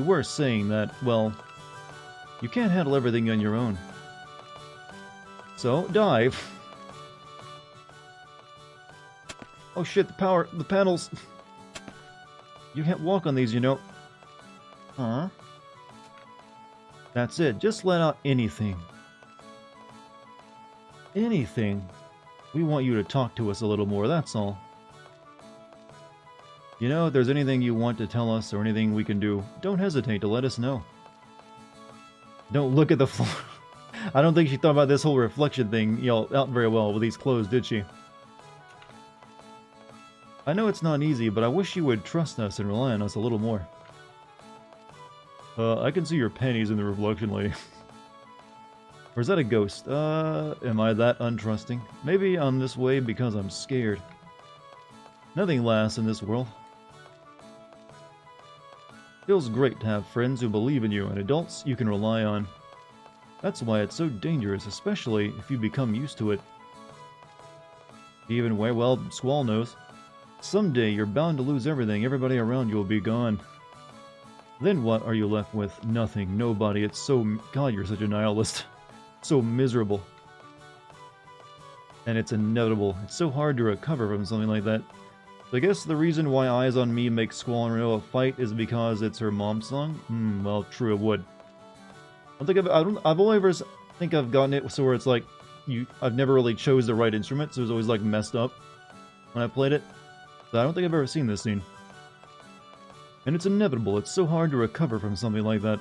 were saying that, well, you can't handle everything on your own. So, dive. Oh shit, the panels. You can't walk on these, you know. Huh? That's it, just let out anything. Anything. We want you to talk to us a little more, that's all. You know, if there's anything you want to tell us or anything we can do, don't hesitate to let us know. Don't look at the floor. I don't think she thought about this whole reflection thing, you know, out very well with these clothes, did she? I know it's not easy, but I wish you would trust us and rely on us a little more. I can see your panties in the reflection, lady. Or is that a ghost? Am I that untrusting? Maybe I'm this way because I'm scared. Nothing lasts in this world. Feels great to have friends who believe in you and adults you can rely on. That's why it's so dangerous, especially if you become used to it. Even way well, Squall knows. Someday you're bound to lose everything, everybody around you will be gone. Then what are you left with? Nothing, nobody, it's so... God, you're such a nihilist. So miserable. And it's inevitable. It's so hard to recover from something like that. So I guess the reason why Eyes on Me makes Squall and Renoa fight is because it's her mom's song? Well, true, it would. I've only ever think I've gotten it so where it's like, I've never really chose the right instrument, so it was always like messed up when I played it. So I don't think I've ever seen this scene. And it's inevitable, it's so hard to recover from something like that.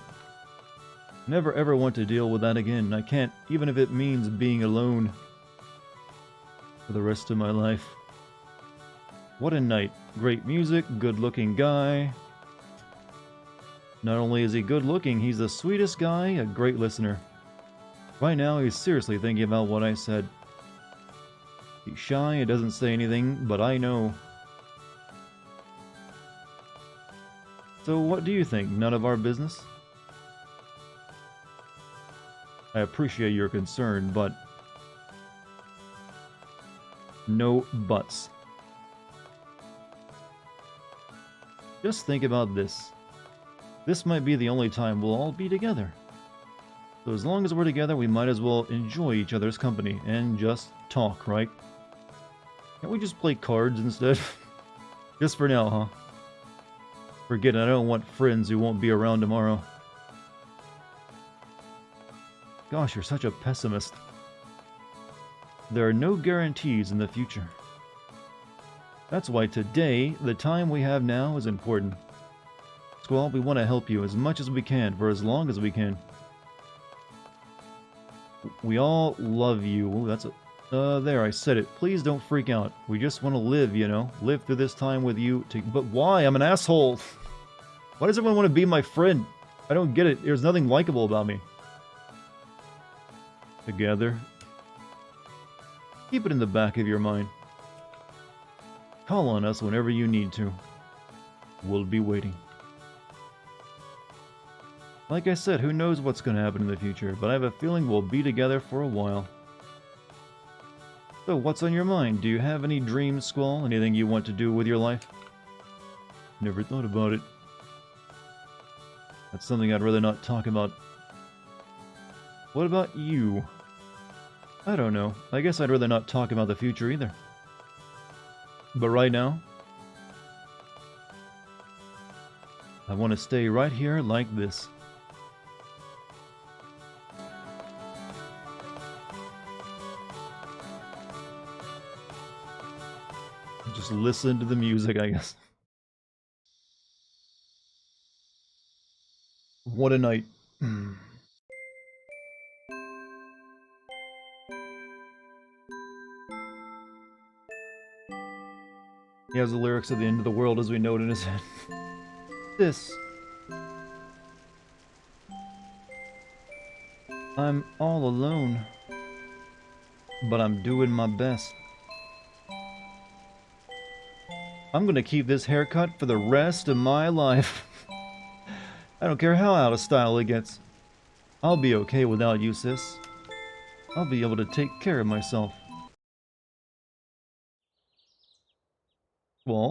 Never ever want to deal with that again. I can't, even if it means being alone for the rest of my life. What a night. Great music, good-looking guy. Not only is he good-looking, he's the sweetest guy, a great listener. Right now, he's seriously thinking about what I said. He's shy and doesn't say anything, but I know. So what do you think? None of our business? I appreciate your concern, but... no buts. Just think about this. This might be the only time we'll all be together. So as long as we're together, we might as well enjoy each other's company and just talk, right? Can't we just play cards instead? Just for now, huh? Forget it, I don't want friends who won't be around tomorrow. Gosh, you're such a pessimist. There are no guarantees in the future. That's why today, the time we have now, is important. Squall, we want to help you as much as we can for as long as we can. We all love you. Ooh, that's a... there, I said it. Please don't freak out. We just want to live, you know? Live through this time with you. But why? I'm an asshole. Why does everyone want to be my friend? I don't get it. There's nothing likable about me. Together. Keep it in the back of your mind. Call on us whenever you need to. We'll be waiting. Like I said, who knows what's going to happen in the future, but I have a feeling we'll be together for a while. So, what's on your mind? Do you have any dreams, Squall? Anything you want to do with your life? Never thought about it. That's something I'd rather not talk about. What about you? I don't know. I guess I'd rather not talk about the future either. But right now, I want to stay right here like this. Just listen to the music, I guess. What a night. He has the lyrics of the end of the world as we know it in his head. This. I'm all alone. But I'm doing my best. I'm gonna keep this haircut for the rest of my life. I don't care how out of style it gets. I'll be okay without you, sis. I'll be able to take care of myself.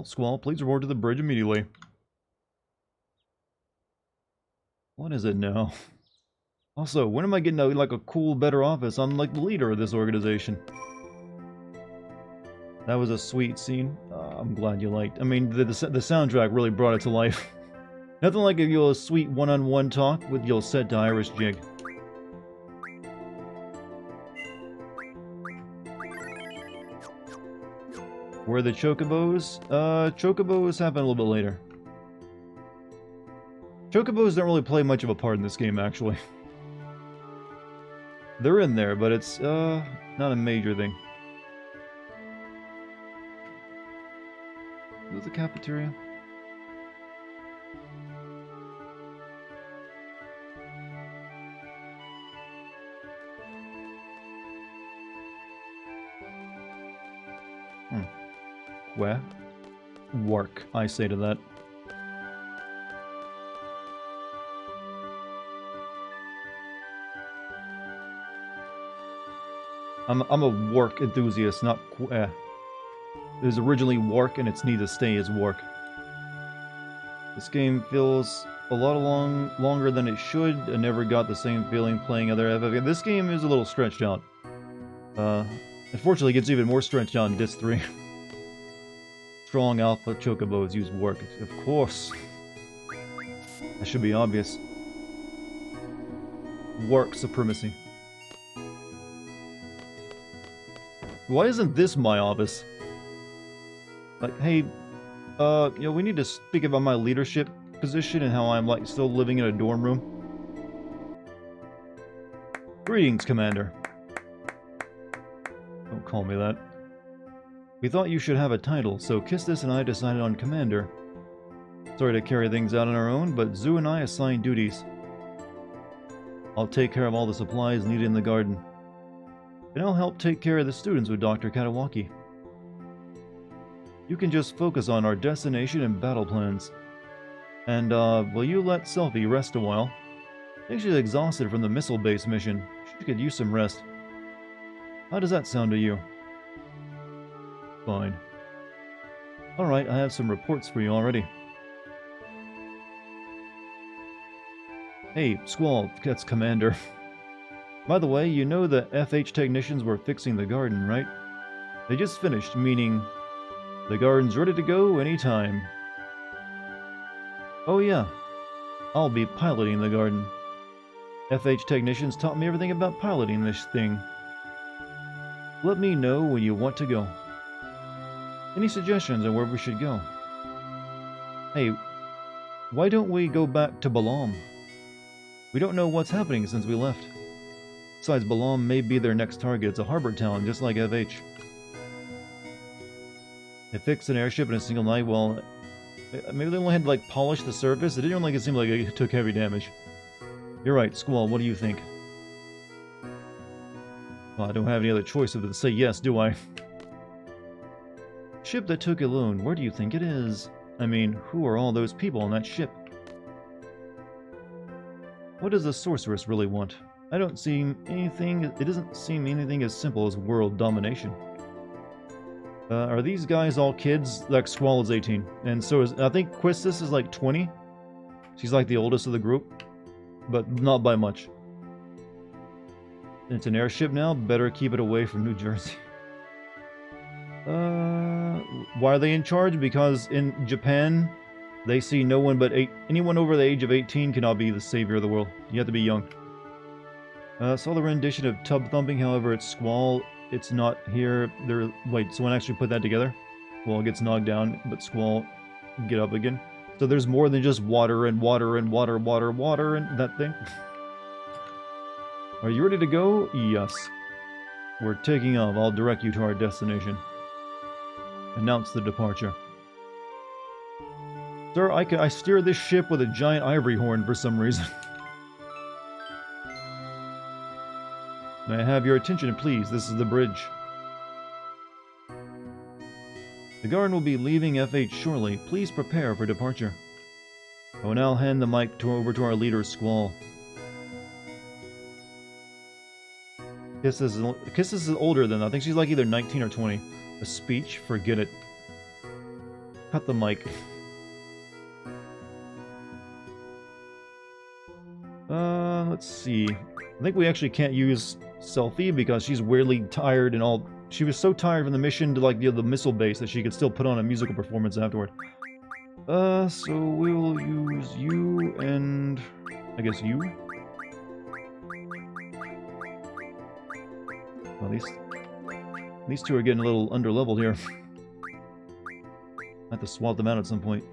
Squall, please report to the bridge immediately. What is it now? Also, when am I getting like a cool, better office? I'm like the leader of this organization. That was a sweet scene. I'm glad you liked. I mean, the soundtrack really brought it to life. Nothing like a sweet one-on-one talk with your set to Irish jig. Where are the chocobos? Chocobos happen a little bit later. Chocobos don't really play much of a part in this game, actually. They're in there, but it's, not a major thing. Is this the cafeteria? Where? Work, I say to that. I'm a work enthusiast, not It was originally work and it's need to stay as work. This game feels a lot longer than it should. I never got the same feeling playing other FF. This game is a little stretched out. Unfortunately, it gets even more stretched out in Disc 3. Strong alpha chocobos use work. Of course. That should be obvious. Work supremacy. Why isn't this my office? Like, hey, we need to speak about my leadership position and how I'm, like, still living in a dorm room. Greetings, Commander. Don't call me that. We thought you should have a title, so Kistis and I decided on Commander. Sorry to carry things out on our own, but Zoo and I assigned duties. I'll take care of all the supplies needed in the garden. And I'll help take care of the students with Dr. Katawaki. You can just focus on our destination and battle plans. And, will you let Selphie rest a while? I think she's exhausted from the missile-based mission. She could use some rest. How does that sound to you? Fine. Alright, I have some reports for you already. Hey, Squall, that's Commander. By the way, you know the FH technicians were fixing the garden, right? They just finished, meaning the garden's ready to go anytime. Oh yeah, I'll be piloting the garden. FH technicians taught me everything about piloting this thing. Let me know when you want to go. Any suggestions on where we should go? Hey, why don't we go back to Balam? We don't know what's happening since we left. Besides, Balam may be their next target. It's a harbor town, just like FH. They fixed an airship in a single night. Well, maybe they only had to, like, polish the surface. It didn't like it seemed like it took heavy damage. You're right, Squall. What do you think? Well, I don't have any other choice other than to say yes, do I? Ship that took it alone. Where do you think it is? I mean, who are all those people on that ship? What does the sorceress really want? I don't see anything. It doesn't seem anything as simple as world domination. Are these guys all kids? Like, Squall is 18. And so is, I think Quistis is like 20. She's like the oldest of the group. But not by much. It's an airship now. Better keep it away from New Jersey. Why are they in charge? Because in Japan, they see no one but anyone over the age of 18 cannot be the savior of the world. You have to be young. Saw the rendition of Tub Thumping, however, it's Squall. It's not here. Wait, someone actually put that together? Squall gets knocked down, but Squall get up again. So there's more than just water and water and water, water, water, and that thing. Are you ready to go? Yes. We're taking off. I'll direct you to our destination. Announce the departure. Sir, I steer this ship with a giant ivory horn for some reason. May I have your attention, please? This is the bridge. The Garden will be leaving FH shortly. Please prepare for departure. I will now hand the mic over to our leader, Squall. Kisses is older than, I think she's like either 19 or 20. A speech? Forget it. Cut the mic. Let's see. I think we actually can't use Selfie because she's weirdly tired and all. She was so tired from the mission to like the missile base that she could still put on a musical performance afterward. So we'll use you and I guess you. Well, these two are getting a little underleveled here. I have to swap them out at some point.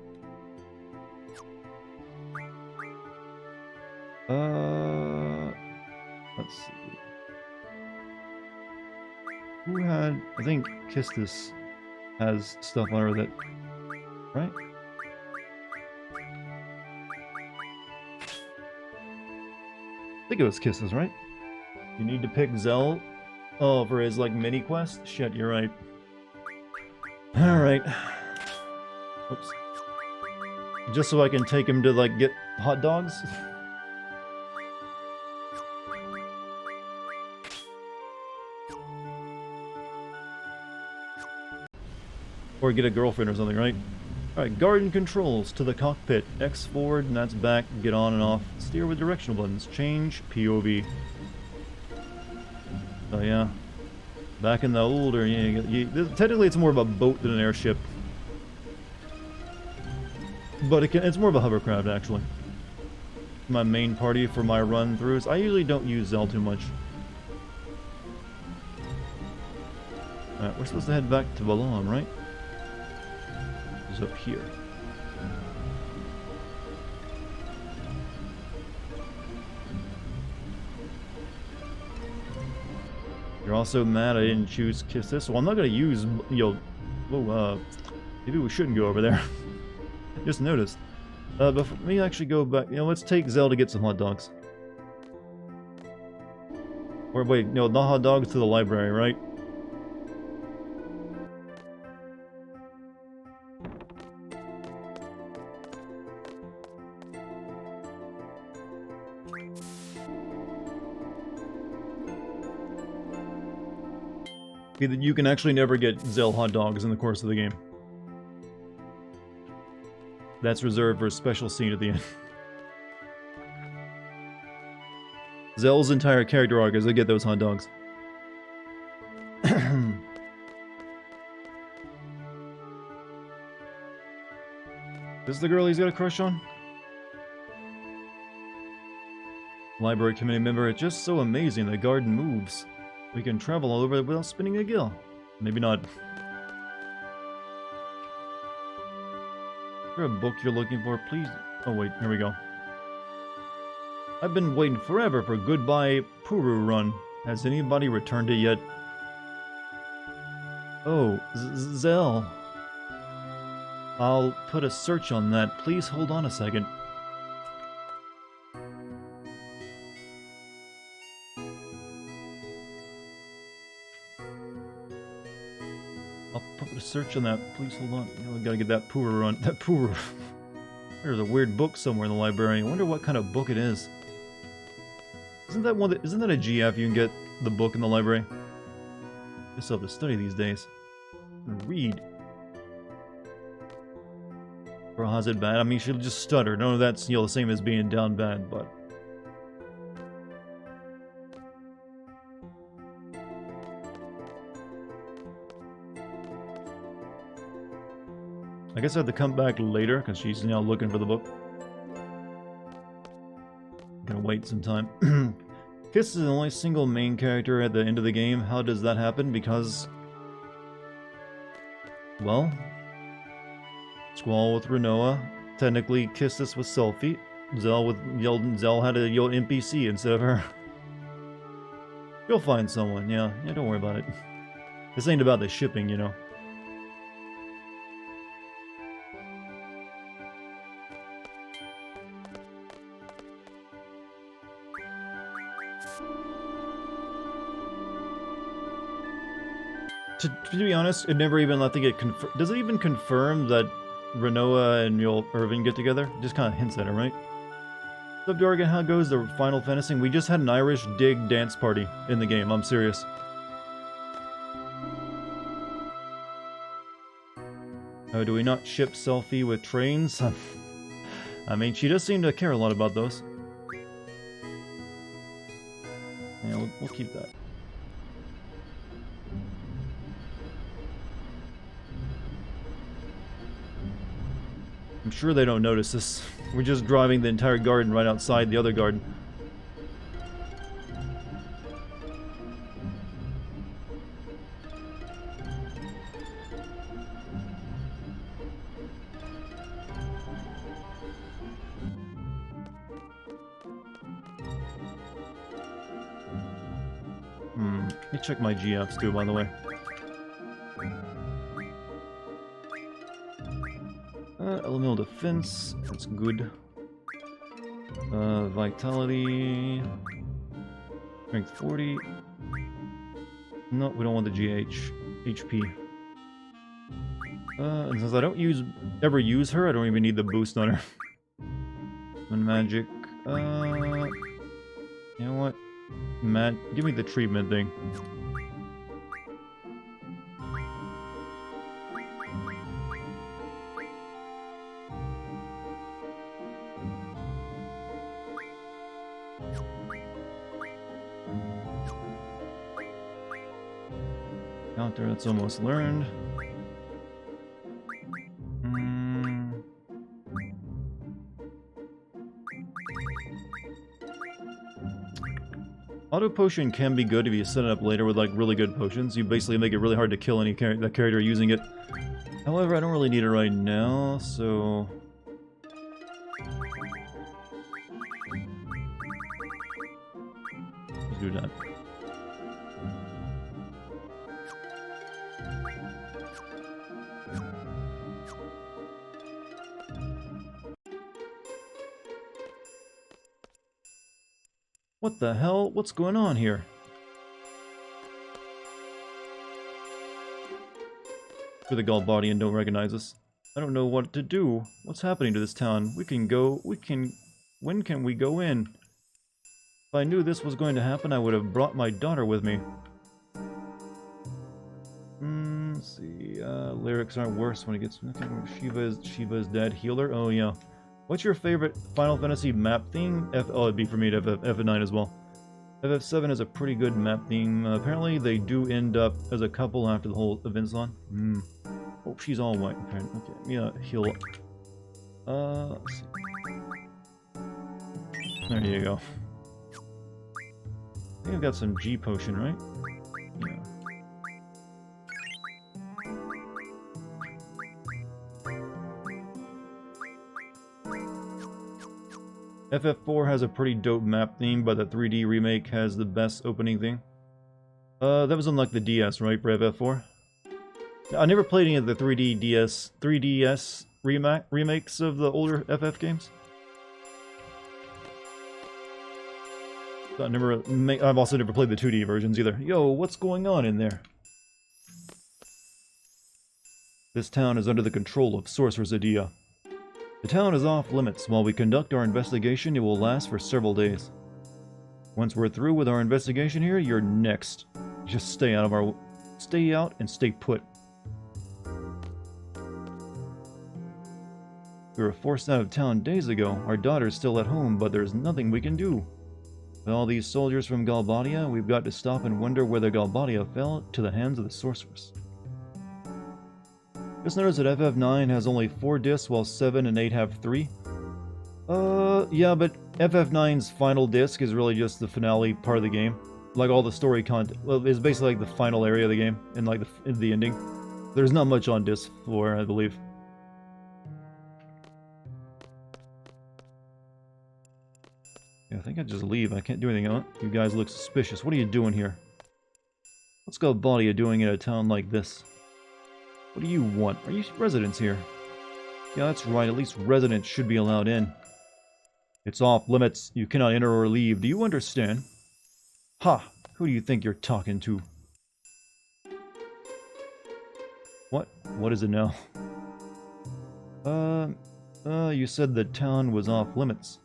Let's see. Who had... I think Kistis has stuff on her that... Right? I think it was Kistis, right? You need to pick Zell. Oh, for his, like, mini-quest? Shit, you're right. Alright. Oops. Just so I can take him to, like, get hot dogs? Or get a girlfriend or something, right? Alright, garden controls to the cockpit. X forward, and that's back. Get on and off. Steer with directional buttons. Change POV. So yeah. Back in the older... technically it's more of a boat than an airship. But it's more of a hovercraft, actually. My main party for my run-throughs. I usually don't use Zell too much. Alright, we're supposed to head back to Balam, right? It's up here. You're also mad I didn't choose Kistis. Well, I'm not gonna use, maybe we shouldn't go over there. Just noticed. But for me, actually go back. Let's take Zell to get some hot dogs. Or wait, no, not hot dogs, to the library, right? You can actually never get Zell hot dogs in the course of the game. That's reserved for a special scene at the end. Zell's entire character arc is to get those hot dogs. This is the girl he's got a crush on? Library committee member, it's just so amazing the garden moves. We can travel all over without spinning a gill. Maybe not. Is there a book you're looking for? Please. Oh wait, here we go. I've been waiting forever for Goodbye Puru Run. Has anybody returned it yet? Oh, Zell. I'll put a search on that. Please hold on a second. I'll put a search on that. Please hold on. You know, I gotta get that Puru Run. That Puru. There's a weird book somewhere in the library. I wonder what kind of book it is. Isn't that one? Isn't that a GF? You can get the book in the library. I still have to study these days. Read. Girl, how's it bad? I mean, she'll just stutter. No, that's, you know, the same as being down bad, but... I guess I have to come back later, because she's now looking for the book. Gonna wait some time. Kiss is the only single main character at the end of the game. How does that happen? Because... well... Squall with Renoa. Technically, Kisses with Selfie. Zell had a yelled NPC instead of her. You'll find someone, yeah. Yeah, don't worry about it. This ain't about the shipping, you know. To be honest, it never even let the get confirmed. Does it even confirm that Renoa and Irving get together? Just kind of hints at it, right? What's up, Dartigan? How goes the Final Fantasy? We just had an Irish dig dance party in the game. I'm serious. Oh, do we not ship Selfie with trains? I mean, she does seem to care a lot about those. Yeah, we'll keep that. I'm sure they don't notice this. We're just driving the entire garden right outside the other garden. Let me check my GFs too, by the way. Elemental defense, that's good. Vitality, strength 40. No, we don't want the GH, HP. And since I don't ever use her, I don't even need the boost on her. And magic, you know what? Give me the treatment thing. Counter, that's almost learned. Auto potion can be good if you set it up later with like really good potions. You basically make it really hard to kill any character using it. However, I don't really need it right now, so... let's do that. What the hell? What's going on here? For the Galbadian don't recognize us. I don't know what to do. What's happening to this town? When can we go in? If I knew this was going to happen, I would have brought my daughter with me. Let's see, lyrics aren't worse when it gets... Shiva's dead. Healer? Oh yeah. What's your favorite Final Fantasy map theme? Oh, it'd be for me to FF9 as well. FF7 is a pretty good map theme. Apparently, they do end up as a couple after the whole event's on. Oh, she's all white. Apparently. Okay, let me heal up. Let's see. There you go. I think I've got some G potion, right? Yeah. FF4 has a pretty dope map theme, but the 3D remake has the best opening theme. That was on like the DS, right, for FF4? I never played any of the 3DS remakes of the older FF games. I've also never played the 2D versions either. Yo, what's going on in there? This town is under the control of Sorceress Adia. The town is off limits. While we conduct our investigation, it will last for several days. Once we're through with our investigation here, you're next. Just stay out and stay put. We were forced out of town days ago. Our daughter's still at home, but there's nothing we can do. With all these soldiers from Galbadia, we've got to stop and wonder whether Galbadia fell to the hands of the sorceress. Just notice that FF9 has only 4 discs, while 7 and 8 have 3. Yeah, but FF9's final disc is really just the finale part of the game. Like all the story content, well, it's basically like the final area of the game, and like the ending. There's not much on disc 4, I believe. Yeah, I think I just leave. I can't do anything else. You guys look suspicious. What are you doing here? What's Galbadia doing in a town like this? What do you want? Are you residents here? Yeah, that's right. At least residents should be allowed in. It's off limits. You cannot enter or leave. Do you understand? Ha! Who do you think you're talking to? What? What is it now? You said the town was off limits.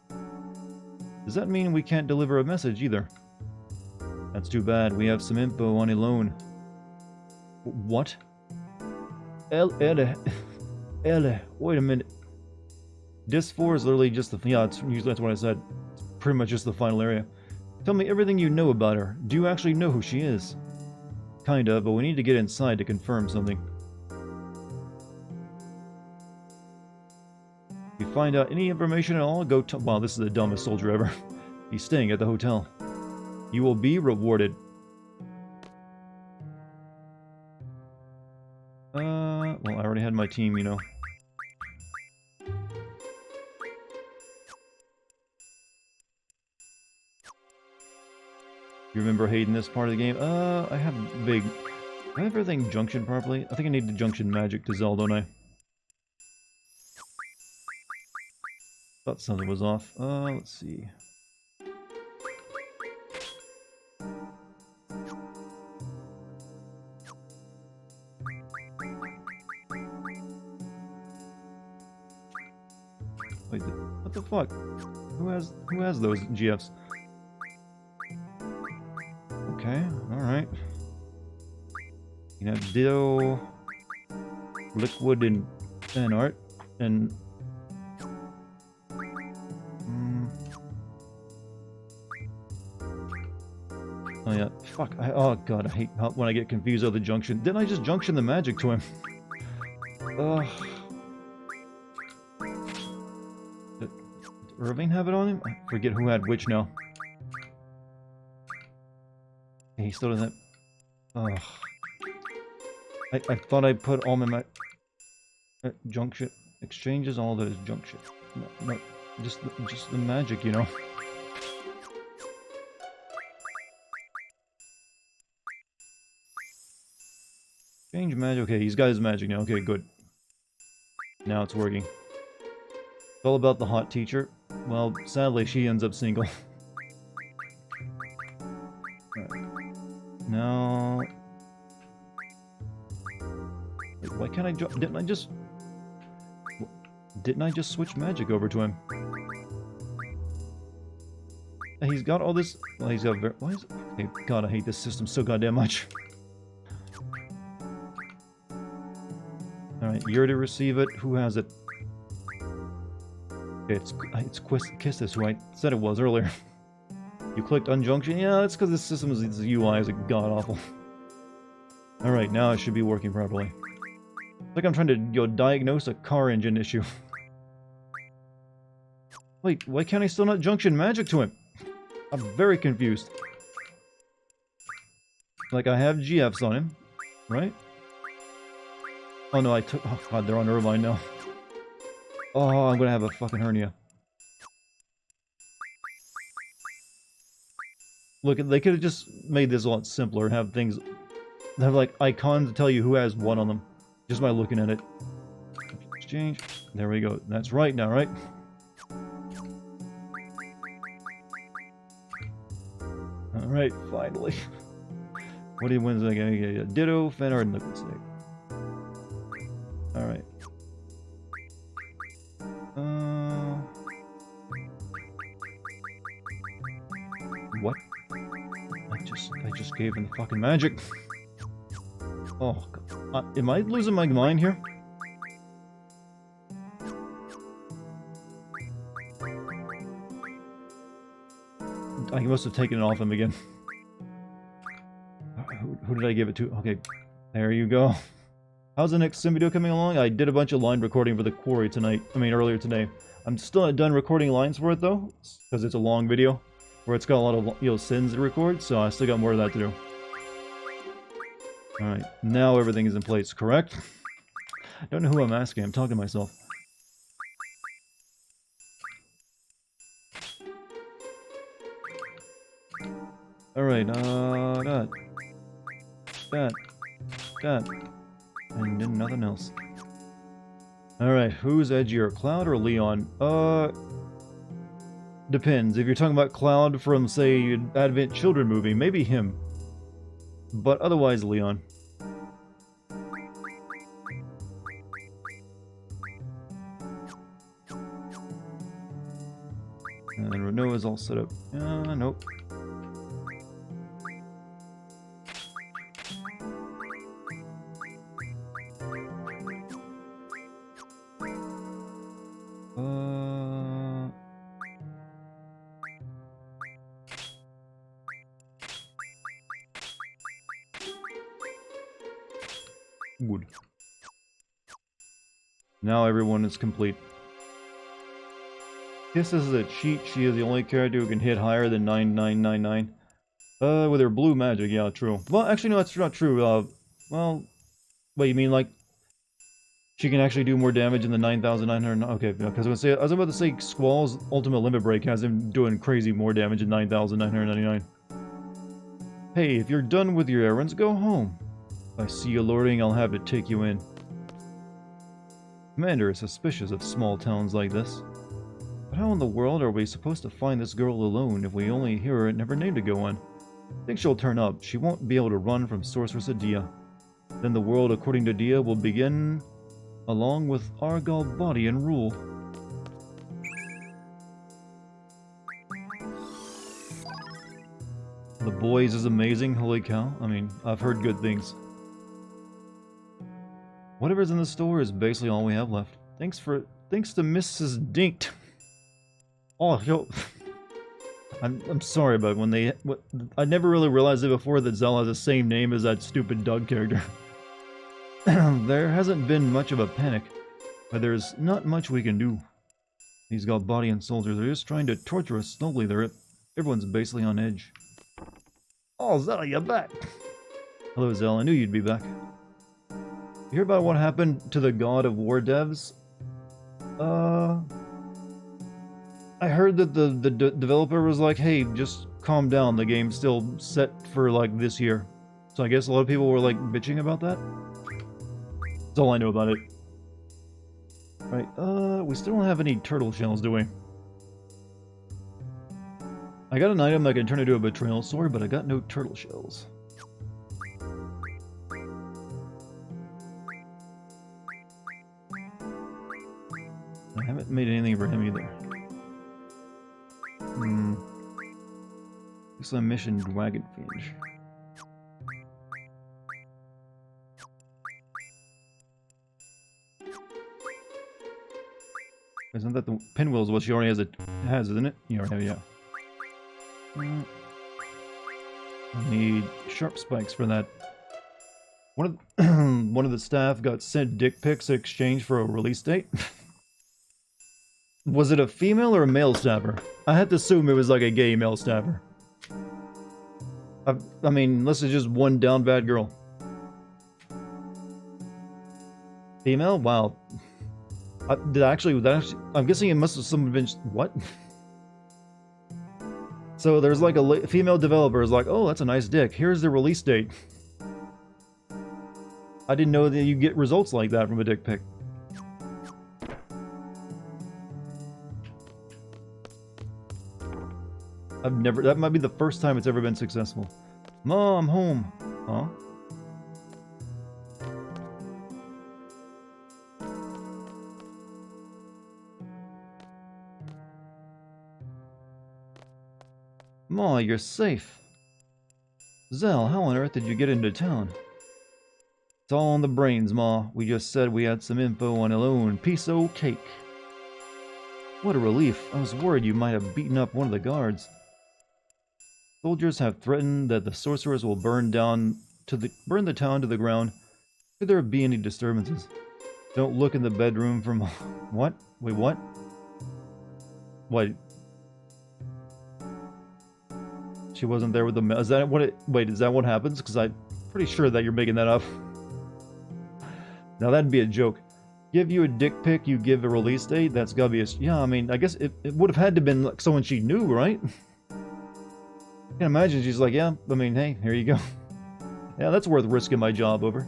Does that mean we can't deliver a message either? That's too bad. We have some info on Elone. What? Ele, wait a minute. Disc 4 is literally just the... Yeah, that's what I said. It's pretty much just the final area. Tell me everything you know about her. Do you actually know who she is? Kinda, but we need to get inside to confirm something. If you find out any information at all, go to... Wow, this is the dumbest soldier ever. He's staying at the hotel. You will be rewarded. Well, I already had my team, you know. You remember hating this part of the game? I have vague... Do I have everything junctioned properly? I think I need the junction magic to Zell, don't I? Thought something was off. Let's see. Wait, what the fuck? Who has those GFs? Okay, alright. You have Ditto, Liquid, and Fan Art, and... Oh yeah, fuck, oh god, I hate when I get confused over the junction. Didn't I just junction the magic to him? Ugh. Did Irving have it on him? I forget who had which now. He still doesn't... Ugh. I thought I put all my junction exchanges, all those junction. No, just the magic, you know. Change magic. Okay, he's got his magic now. Okay, good. Now it's working. It's all about the hot teacher. Well, sadly, she ends up single. Right. Now... Wait, why can't I didn't I just switch magic over to him? He's got all this... Well, he's got... Why is... Okay, God, I hate this system so goddamn much. Alright, you're to receive it. Who has it? Okay, it's Kisses, who I said it was earlier. You clicked unjunction? Yeah, that's because this system's UI is god-awful. Alright, now it should be working properly. It's like I'm trying to diagnose a car engine issue. Wait, why can't I still not junction magic to him? I'm very confused. Like, I have GFs on him, right? Oh no, I took... Oh god, they're on Irvine now. Oh, I'm gonna have a fucking hernia. Look, they could have just made this a lot simpler. Have things, have like icons to tell you who has what on them, just by looking at it. Exchange. There we go. That's right now, right? All right, finally. What do you win again? Ditto, Fanart, and Liquid Snake. All right. What? I just gave him the fucking magic. Oh, God. Am I losing my mind here? I must have taken it off him again. Who did I give it to? Okay, there you go. How's the next sim video coming along? I did a bunch of line recording for the quarry tonight. I mean, earlier today. I'm still not done recording lines for it though, because it's a long video where it's got a lot of sins to record. So I still got more of that to do. All right, now everything is in place. Correct? I don't know who I'm asking. I'm talking to myself. All right, that, and then nothing else. All right, who's edgier, Cloud or Leon? Depends. If you're talking about Cloud from, say, Advent Children movie, maybe him. But otherwise, Leon. And Renault is all set up. Nope. Good. Now everyone is complete. This is a cheat. She is the only character who can hit higher than 9999. With her blue magic, yeah, true. Well, actually, no, that's not true. Well, wait, you mean like she can actually do more damage in the 9,900? Okay, because I was about to say Squall's ultimate limit break has him doing crazy more damage in 9,999. Hey, if you're done with your errands, go home. If I see you loitering, I'll have to take you in. Commander is suspicious of small towns like this. But how in the world are we supposed to find this girl alone if we only hear her and never name to go on? I think she'll turn up. She won't be able to run from Sorceress Dia. Then the world, according to Dia, will begin along with Argal body and rule. The Boys is amazing, holy cow. I mean, I've heard good things. Whatever's in the store is basically all we have left. Thanks to Mrs. Dinked. Oh, yo. I'm sorry, but when I never really realized it before that Zell has the same name as that stupid Doug character. There hasn't been much of a panic, but there's not much we can do. These got body and soldiers are just trying to torture us slowly. Everyone's basically on edge. Oh, Zell, you're back. Hello, Zell. I knew you'd be back. You hear about what happened to the God of War devs? I heard that the developer was like, hey, just calm down, the game's still set for like this year. So I guess a lot of people were like bitching about that. That's all I know about it. Right, we still don't have any turtle shells, do we? I got an item that can turn into a betrayal sword, but I got no turtle shells. I haven't made anything for him either. Looks like mission Dragonfinge. Isn't that the pinwheels? What she already has, isn't it? You already have, yeah. I need sharp spikes for that. One of the staff got sent dick pics in exchange for a release date. Was it a female or a male staffer? I had to assume it was like a gay male staffer. I mean, unless it's just one down bad girl. Female? Wow. I'm guessing it must have someone been... What? So there's like a female developer is like, oh, that's a nice dick. Here's the release date. I didn't know that you get results like that from a dick pic. That might be the first time it's ever been successful. Mom, home. Huh? Ma, you're safe. Zell, how on earth did you get into town? It's all on the brains, Ma. We just said we had some info on Alone. Piece o' cake. What a relief. I was worried you might have beaten up one of the guards. Soldiers have threatened that the sorcerers will burn the town to the ground should there be any disturbances. Don't look in the bedroom from... What? Wait, what? Wait. She wasn't there with the... Is that what it... Wait, is that what happens? Because I'm pretty sure that you're making that up. Now that'd be a joke. Give you a dick pic, you give a release date? That's gotta be a... Yeah, I mean, I guess it would have had to have been like someone she knew, right? I can imagine she's like, yeah, I mean, hey, here you go. Yeah, that's worth risking my job over.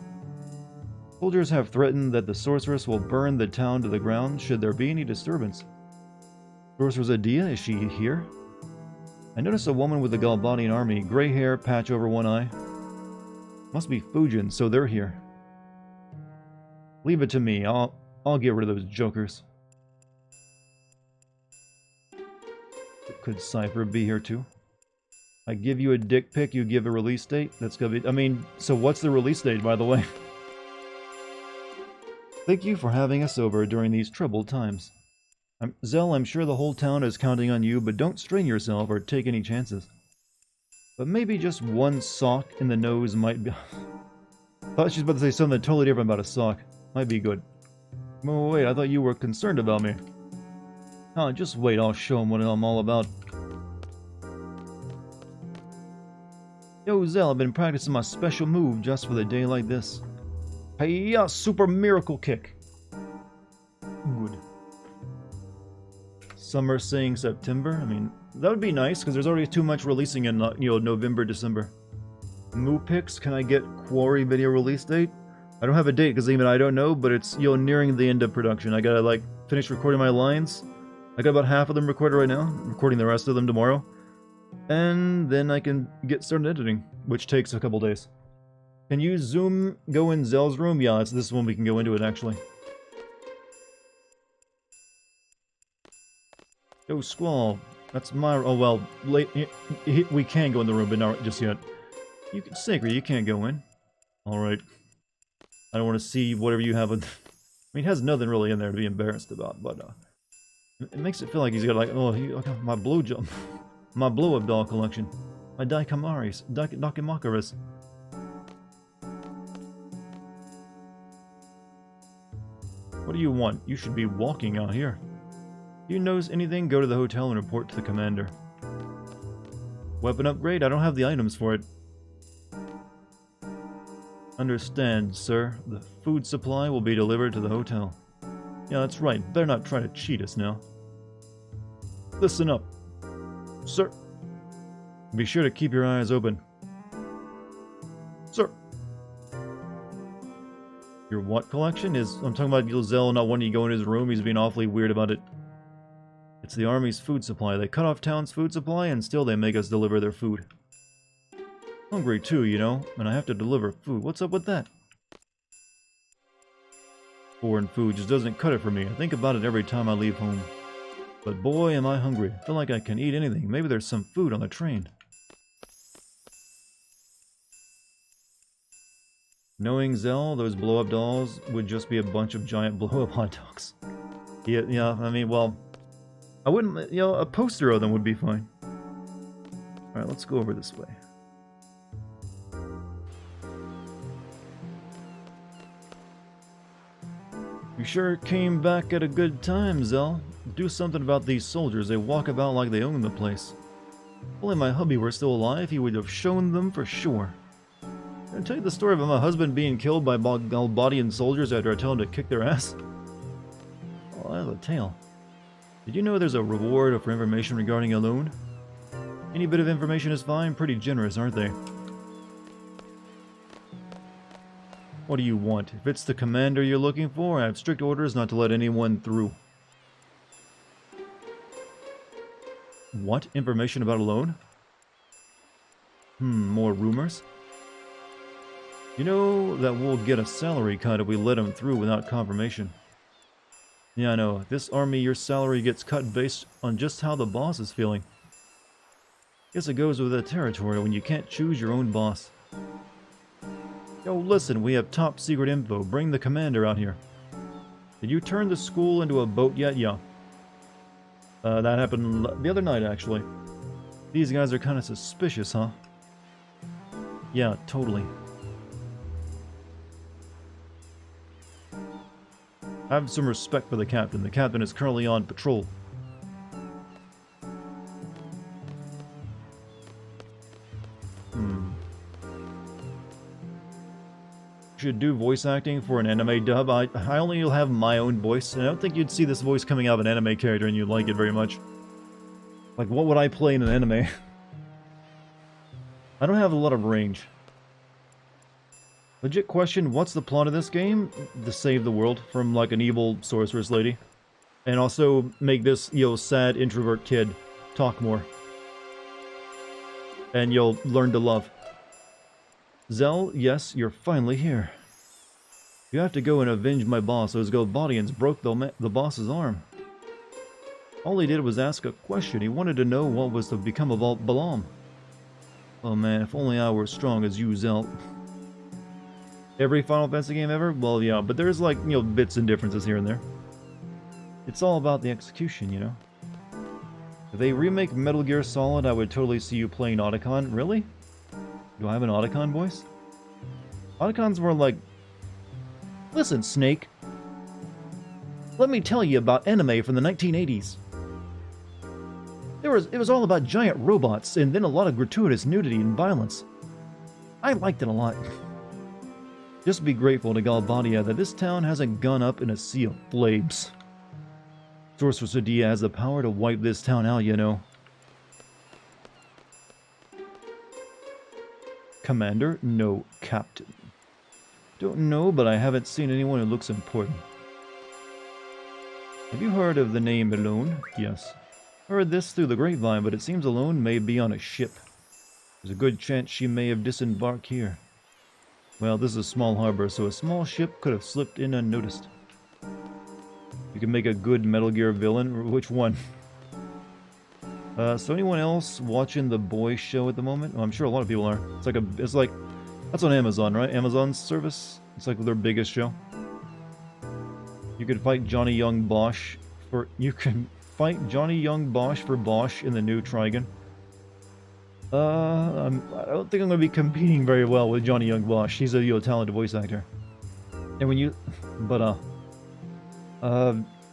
Soldiers have threatened that the sorceress will burn the town to the ground should there be any disturbance. Sorceress Adia, is she here? I noticed a woman with the Galbadian army, gray hair, patch over one eye. Must be Fujin, so they're here. Leave it to me, I'll get rid of those jokers. Could Cypher be here too? I give you a dick pic, you give a release date? That's gonna be... I mean, so what's the release date, by the way? Thank you for having us over during these troubled times. Zell, I'm sure the whole town is counting on you, but don't strain yourself or take any chances. But maybe just one sock in the nose might be... Thought she was about to say something totally different about a sock. Might be good. Oh, wait, I thought you were concerned about me. Oh, just wait, I'll show him what I'm all about. Yo, Zell, I've been practicing my special move just for the day like this. Hey-ya, super miracle kick. Good. Summer saying September? I mean, that would be nice, because there's already too much releasing in, November, December. Moo pics, can I get Quarry video release date? I don't have a date, because even I don't know, but it's, nearing the end of production. I gotta, finish recording my lines. I got about half of them recorded right now. I'm recording the rest of them tomorrow. And then I can get started editing, which takes a couple days. Can you go in Zell's room? Yeah, it's this one we can go into it, actually. Yo, Squall. That's my... Oh, well, we can go in the room, but not just yet. You can... Sacred, you can't go in. Alright. I don't want to see whatever you have with... I mean, he has nothing really in there to be embarrassed about, but, it makes it feel like he's got, okay, my blue jump. My blow-up doll collection. My Daikamaris. Daikimakaris. What do you want? You should be walking out here. Do you notice anything? Go to the hotel and report to the commander. Weapon upgrade? I don't have the items for it. Understand, sir. The food supply will be delivered to the hotel. Yeah, that's right. Better not try to cheat us now. Listen up. Sir. Be sure to keep your eyes open. Sir. Your what collection? I'm talking about Zell not wanting to go in his room. He's being awfully weird about it. It's the army's food supply. They cut off town's food supply and still they make us deliver their food. Hungry too, and I have to deliver food. What's up with that? Foreign food just doesn't cut it for me. I think about it every time I leave home. But boy, am I hungry. I feel like I can eat anything. Maybe there's some food on the train. Knowing Zell, those blow-up dolls would just be a bunch of giant blow-up hot dogs. Yeah, I mean, well... I wouldn't... a poster of them would be fine. Alright, let's go over this way. You sure came back at a good time, Zell. Do something about these soldiers. They walk about like they own the place. If only my hubby were still alive, he would have shown them for sure. Can I tell you the story of my husband being killed by Galbadian soldiers after I told him to kick their ass? Oh, that's a tale. Did you know there's a reward for information regarding Alone? Any bit of information is fine. Pretty generous, aren't they? What do you want? If it's the commander you're looking for, I have strict orders not to let anyone through. What? Information about a loan? More rumors? You know that we'll get a salary cut if we let him through without confirmation. Yeah, I know. This army, your salary gets cut based on just how the boss is feeling. Guess it goes with the territory when you can't choose your own boss. Yo, listen, we have top secret info. Bring the commander out here. Did you turn the school into a boat yet? Yeah. That happened the other night, actually. These guys are kind of suspicious, huh? Yeah, totally. Have some respect for the captain. The captain is currently on patrol. Should do voice acting for an anime dub. I only have my own voice, and I don't think you'd see this voice coming out of an anime character and you'd like it very much. Like, what would I play in an anime? I don't have a lot of range. Legit question, what's the plot of this game? To save the world from, like, an evil sorceress lady. And also make this, sad introvert kid talk more. And you'll learn to love. Zell, yes, you're finally here. You have to go and avenge my boss. Those Gobodians broke the boss's arm. All he did was ask a question. He wanted to know what was to become of Balam. Oh man, if only I were as strong as you, Zell. Every Final Fantasy game ever? Well, yeah, but there's like, bits and differences here and there. It's all about the execution, you know? If they remake Metal Gear Solid, I would totally see you playing Otacon. Really? Do I have an Otacon voice? Otacons were like... Listen, Snake. Let me tell you about anime from the 1980s. It was all about giant robots, and then a lot of gratuitous nudity and violence. I liked it a lot. Just be grateful to Galbadia that this town hasn't gone up in a sea of flames. Sorceress Adia has the power to wipe this town out, you know. Commander? No, Captain. Don't know, but I haven't seen anyone who looks important. Have you heard of the name Elone? Yes. Heard this through the grapevine, but it seems Elone may be on a ship. There's a good chance she may have disembarked here. Well, this is a small harbor, so a small ship could have slipped in unnoticed. You can make a good Metal Gear villain. Which one? So anyone else watching the Boy show at the moment? Oh, I'm sure a lot of people are. It's like, that's on Amazon, right? Amazon's service? It's like their biggest show. You could fight Johnny Young Bosch for Bosch in the new Trigun. I don't think I'm going to be competing very well with Johnny Young Bosch. He's a talented voice actor. And when you... But,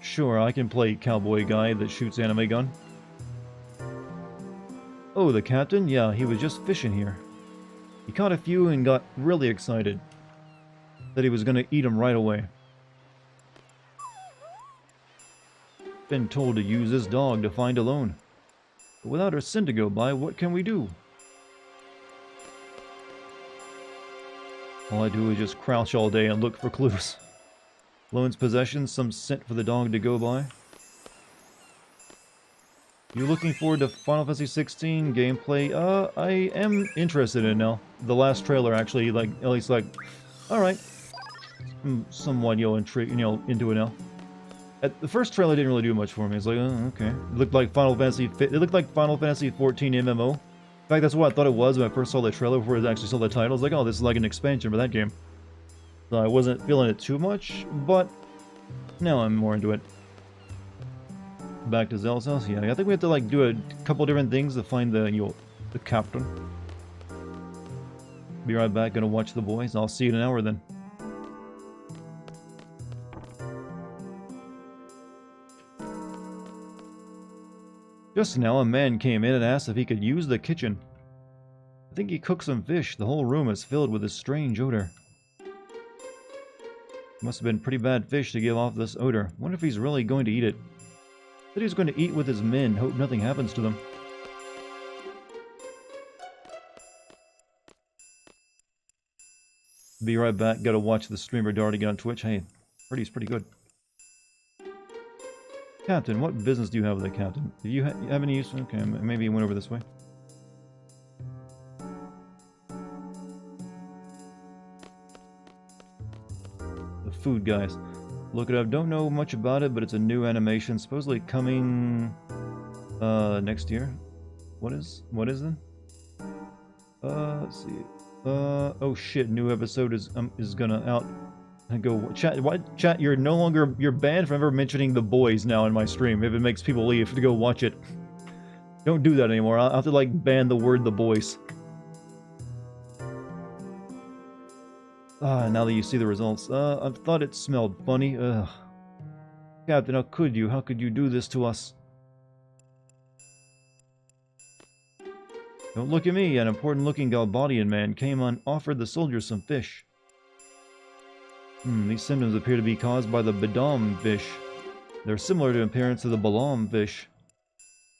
sure, I can play cowboy guy that shoots anime gun. Oh, the captain? Yeah, he was just fishing here. He caught a few and got really excited. That he was going to eat them right away. Been told to use this dog to find Elone. But without her sin to go by, what can we do? All I do is just crouch all day and look for clues. Elone's possessions, some scent for the dog to go by. You looking forward to Final Fantasy 16 gameplay? I am interested in it now. The last trailer actually, at least alright. I'm somewhat, intrigued, into it now. The first trailer didn't really do much for me. It's like, oh, okay. It looked like Final Fantasy 14 MMO. In fact, that's what I thought it was when I first saw the trailer before I actually saw the title. I was like, oh, this is like an expansion for that game. So I wasn't feeling it too much, but now I'm more into it. Back to Zell's house. Yeah, I think we have to do a couple different things to find the captain. Be right back. Gonna watch the boys. I'll see you in an hour then. Just now, a man came in and asked if he could use the kitchen. I think he cooked some fish. The whole room is filled with a strange odor. Must have been pretty bad fish to give off this odor. Wonder if he's really going to eat it. Said he's going to eat with his men. Hope nothing happens to them. Be right back. Gotta watch the streamer Dartigan on Twitch. Hey, he's pretty good. Captain, what business do you have with the captain? Do you have any use? Okay, maybe he went over this way. The food, guys. Look it up. Don't know much about it, but it's a new animation. Supposedly coming next year. What is it? Let's see. Oh shit! New episode is gonna out. And go chat. What chat? You're no longer banned from ever mentioning The Boys now in my stream. If it makes people leave to go watch it, don't do that anymore. I'll have to like ban the word The Boys. Now that you see the results, I thought it smelled funny. Ugh. Captain, how could you? How could you do this to us? Don't look at me. An important-looking Galbadian man came and offered the soldiers some fish. These symptoms appear to be caused by the Bedam fish. They're similar to appearance to the Balam fish.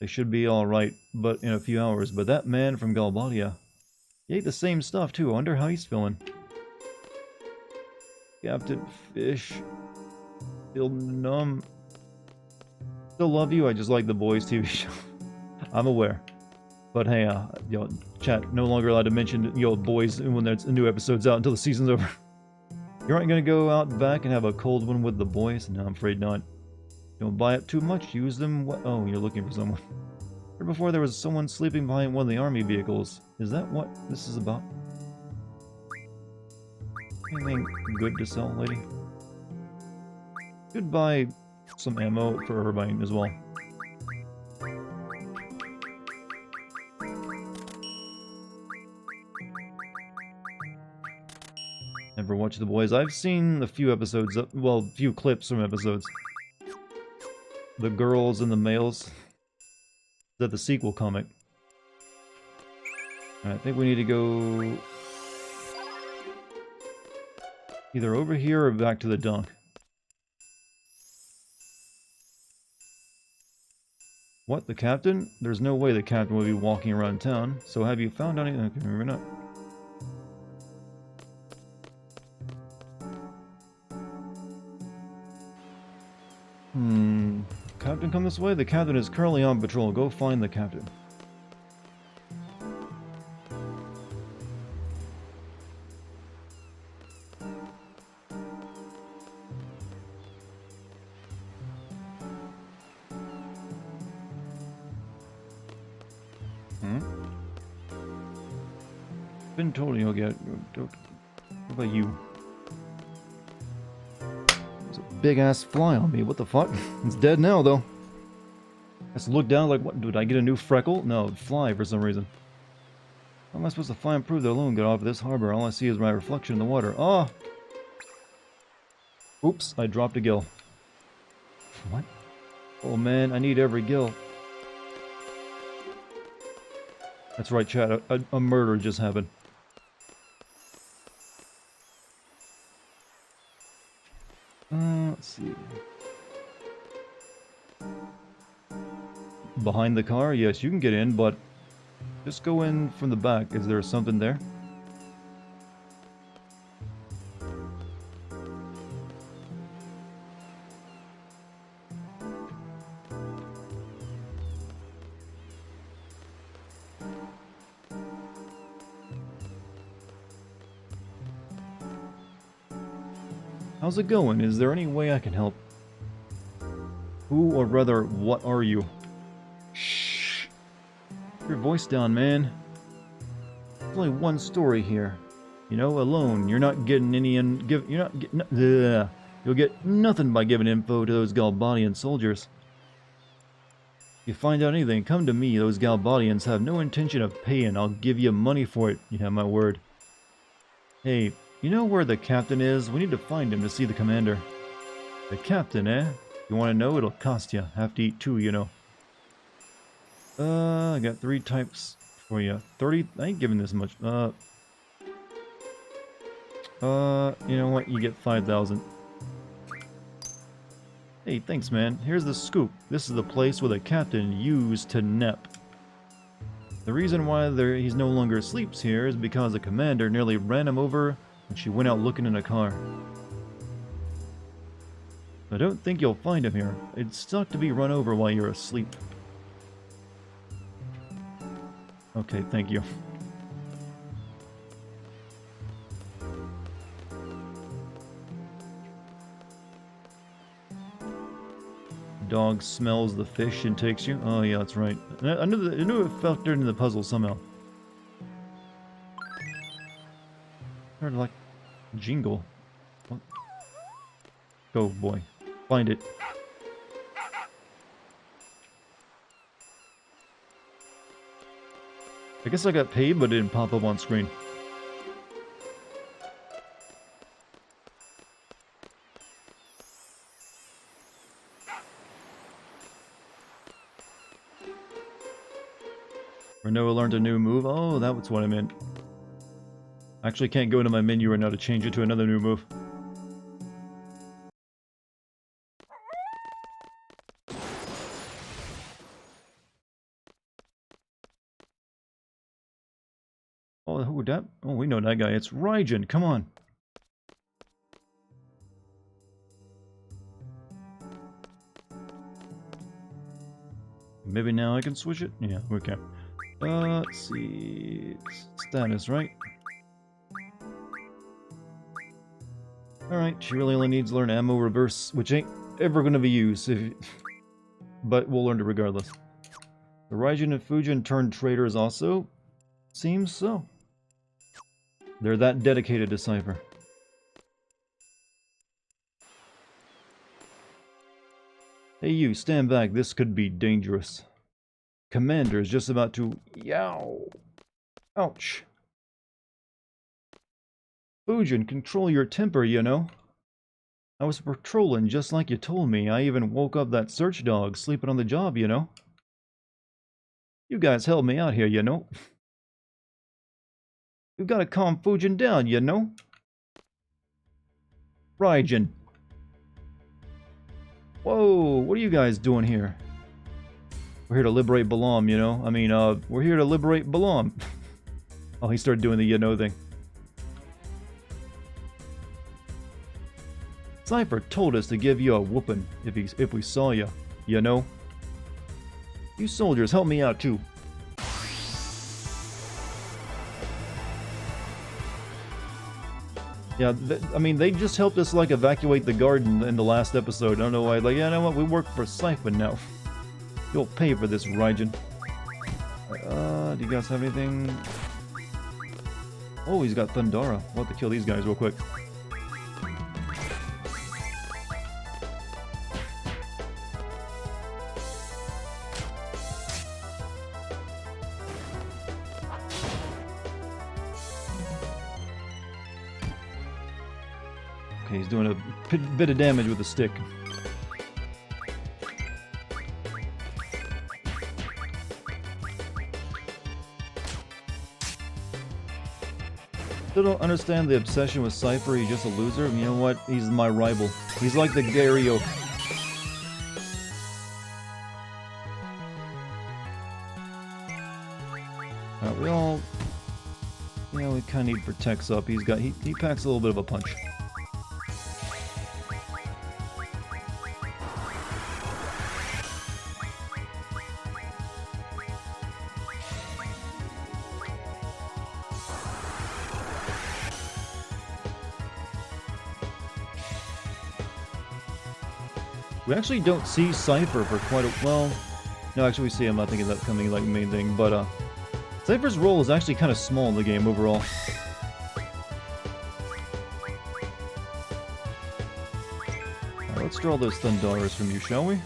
They should be alright, but in a few hours. But that man from Galbadia, he ate the same stuff too. I wonder how he's feeling. Captain Fish. Still numb. Still love you, I just like The Boys TV show. I'm aware. But hey, yo, chat, no longer allowed to mention, yo, Boys when there's new episodes out until the season's over. You aren't gonna go out back and have a cold one with The Boys? No, I'm afraid not. Don't buy up too much, use them. Oh, you're looking for someone. Heard before there was someone sleeping behind one of the army vehicles. Is that what this is about? Anything good to sell, lady? Could buy some ammo for Herbine as well. Never watched The Boys. I've seen a few episodes, well, a few clips from episodes. The girls and the males. Is that the sequel comic? I think we need to go either over here or back to the dock. What, the captain? There's no way the captain would be walking around town. So have you found anything? Okay, maybe not. Captain, come this way? The captain is currently on patrol. Go find the captain. Been told you'll get. What about you? Big ass fly on me. What the fuck? It's dead now though. I just look down like, what? Did I get a new freckle? No, fly for some reason. How am I supposed to fly and prove that alone got off this harbor? All I see is my reflection in the water. Oh! Oops, I dropped a gill. What? Oh man, I need every gill. That's right, chat. A murder just happened. Let's see. Behind the car? Yes, you can get in, but just go in from the back. Is there something there? How's it going? Is there any way I can help? Who, or rather, what are you? Shh. Keep your voice down, man. There's only one story here. You know, alone. You're not getting any you're not getting. You'll get nothing by giving info to those Galbadian soldiers. If you find out anything, come to me. Those Galbadians have no intention of paying. I'll give you money for it. You have my word. Hey. You know where the captain is? We need to find him to see the commander. The captain, eh? You want to know? It'll cost you. Have to eat too, you know. I got 3 types for you. 30? I ain't giving this much. You know what? You get 5,000. Hey, thanks, man. Here's the scoop. This is the place where the captain used to nap. The reason why he's no longer sleeps here is because the commander nearly ran him over And she went out looking in a car. I don't think you'll find him here. It sucked to be run over while you're asleep. Okay, thank you. Dog smells the fish and takes you. Oh yeah, that's right. I knew it factored into the puzzle somehow. Heard like jingle. What? Go boy, find it. I guess I got paid, but it didn't pop up on screen. Renault learned a new move. Oh, that was what I meant. I actually can't go into my menu right now to change it to another new move. Oh, who that? Oh, we know that guy. It's Raijin. Come on. Maybe now I can switch it? Yeah, okay. Let's see... Status, right? Alright, she really only needs to learn ammo reverse, which ain't ever gonna be used, but we'll learn it regardless. The Raijin and Fujin turned traitors also? Seems so. They're that dedicated to Cypher. Hey you, stand back, this could be dangerous. Commander is just about to... Yow! Ouch. Fujin, control your temper, you know. I was patrolling just like you told me. I even woke up that search dog sleeping on the job, you know. You guys held me out here, you know. We've got to calm Fujin down, you know. Raijin. Whoa, what are you guys doing here? We're here to liberate Balam, you know? I mean, we're here to liberate Balam. Oh, he started doing the you know thing. Cypher told us to give you a whooping if we saw you, you know? You soldiers, help me out too. Yeah, I mean, they just helped us, like, evacuate the garden in the last episode. I don't know why. Like, yeah, you know what? We work for Cypher now. You'll pay for this, Raijin. Do you guys have anything? Oh, he's got Thundara. We'll have to kill these guys real quick. Okay, he's doing a bit of damage with the stick. Still don't understand the obsession with Cypher. He's just a loser. You know what? He's my rival. He's like the Gary Oak. We all... You know, we kind of need protects up. He packs a little bit of a punch. We actually don't see Cypher for quite a... Well, no, actually we see him. I think that's coming like main thing. But, Cypher's role is actually kind of small in the game overall. Right, let's draw those Thundaras from you, shall we? I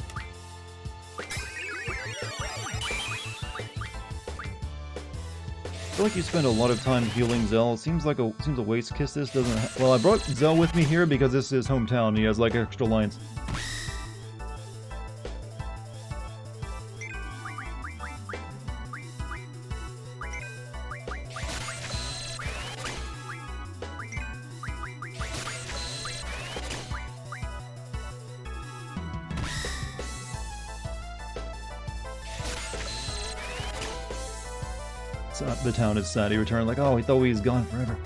feel like you spend a lot of time healing Zell. Seems a waste. Kiss this doesn't... Well, I brought Zell with me here because this is his hometown. He has, like, extra lines. The town is sad. He returned like, oh, he thought he was gone forever.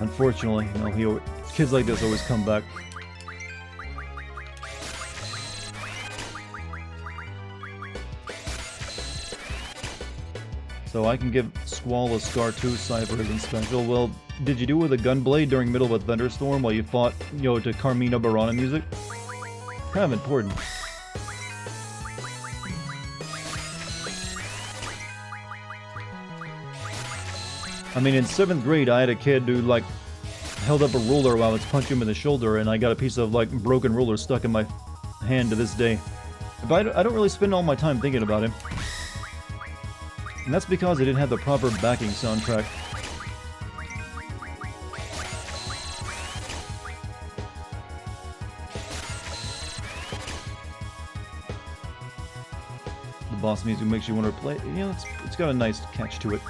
Unfortunately, you know, kids like this always come back. So I can give Squall a Scar 2 Cypher and special. Well, did you do it with a gunblade during middle of a thunderstorm while you fought, you know, to Carmina Burana music? Kind of important. I mean, in 7th grade, I had a kid who, like, held up a ruler while I was punching him in the shoulder, and I got a piece of, like, broken ruler stuck in my hand to this day. But I don't really spend all my time thinking about him. And that's because I didn't have the proper backing soundtrack. The boss music makes you want to play. You know, it's got a nice catch to it.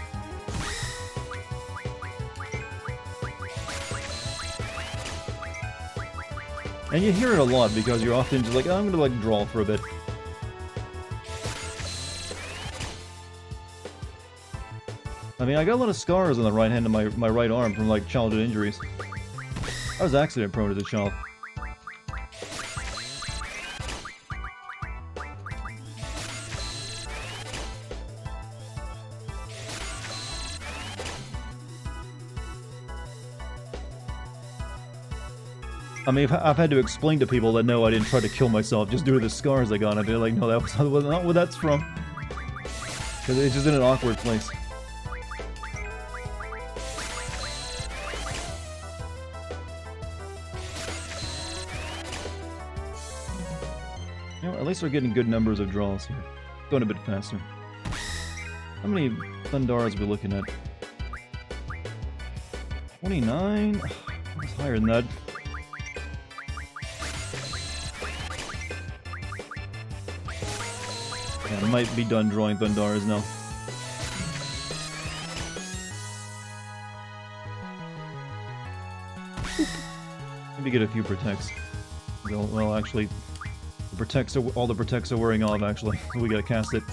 And you hear it a lot because you're often just like, oh, I'm gonna like draw for a bit. I mean, I got a lot of scars on the right hand of my right arm from like childhood injuries. I was accident prone as a child. I mean, I've had to explain to people that no, I didn't try to kill myself just due to the scars I got. And they're like, no, that was not where that's from. Because it's just in an awkward place. You know, at least we're getting good numbers of draws here. Going a bit faster. How many Thundaras are we looking at? 29? It's higher than that. Yeah, I might be done drawing Thundaras now. Maybe get a few protects. Well, actually, all the protects are wearing off, actually. We gotta cast it.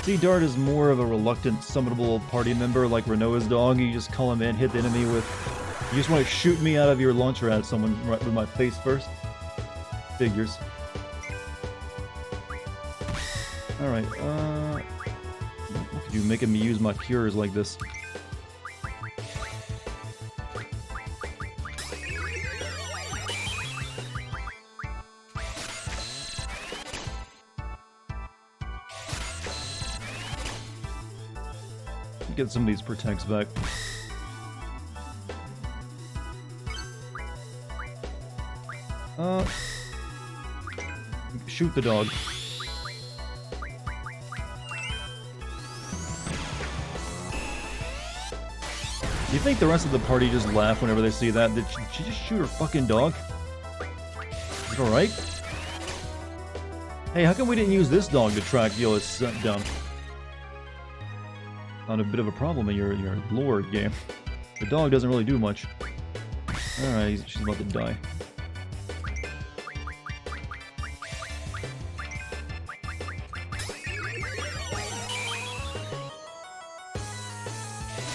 See, Dart is more of a reluctant, summonable party member like Renoa's dog. You just call him in, hit the enemy with... You just want to shoot me out of your launcher at someone right with my face first. Figures. Alright, what could you making me use my cures like this? Get some of these protects back. Shoot the dog. Do you think the rest of the party just laugh whenever they see that? Did she just shoot her fucking dog? Is it alright? Hey, how come we didn't use this dog to track Yoa's down? Found a bit of a problem in your lore game. The dog doesn't really do much. Alright, she's about to die.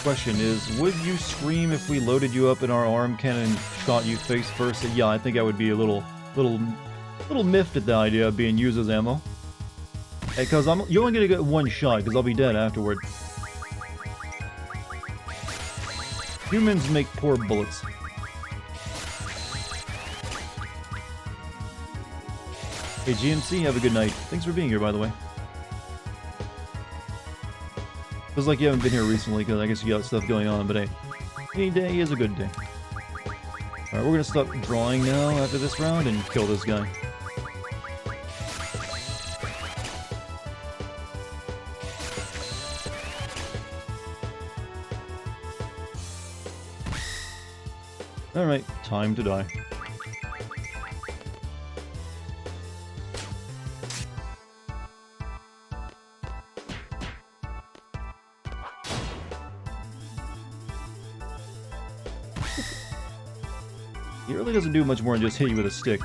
Question is, would you scream if we loaded you up in our arm cannon and shot you face first? Yeah, I think I would be a little miffed at the idea of being used as ammo. Hey, cause you're only gonna get one shot, cause I'll be dead afterward. Humans make poor bullets. Hey GMC, have a good night. Thanks for being here, by the way. Feels like you haven't been here recently, because I guess you got stuff going on, but hey, any day is a good day. Alright, we're gonna stop drawing now after this round and kill this guy. Alright, time to die. He really doesn't do much more than just hit you with a stick.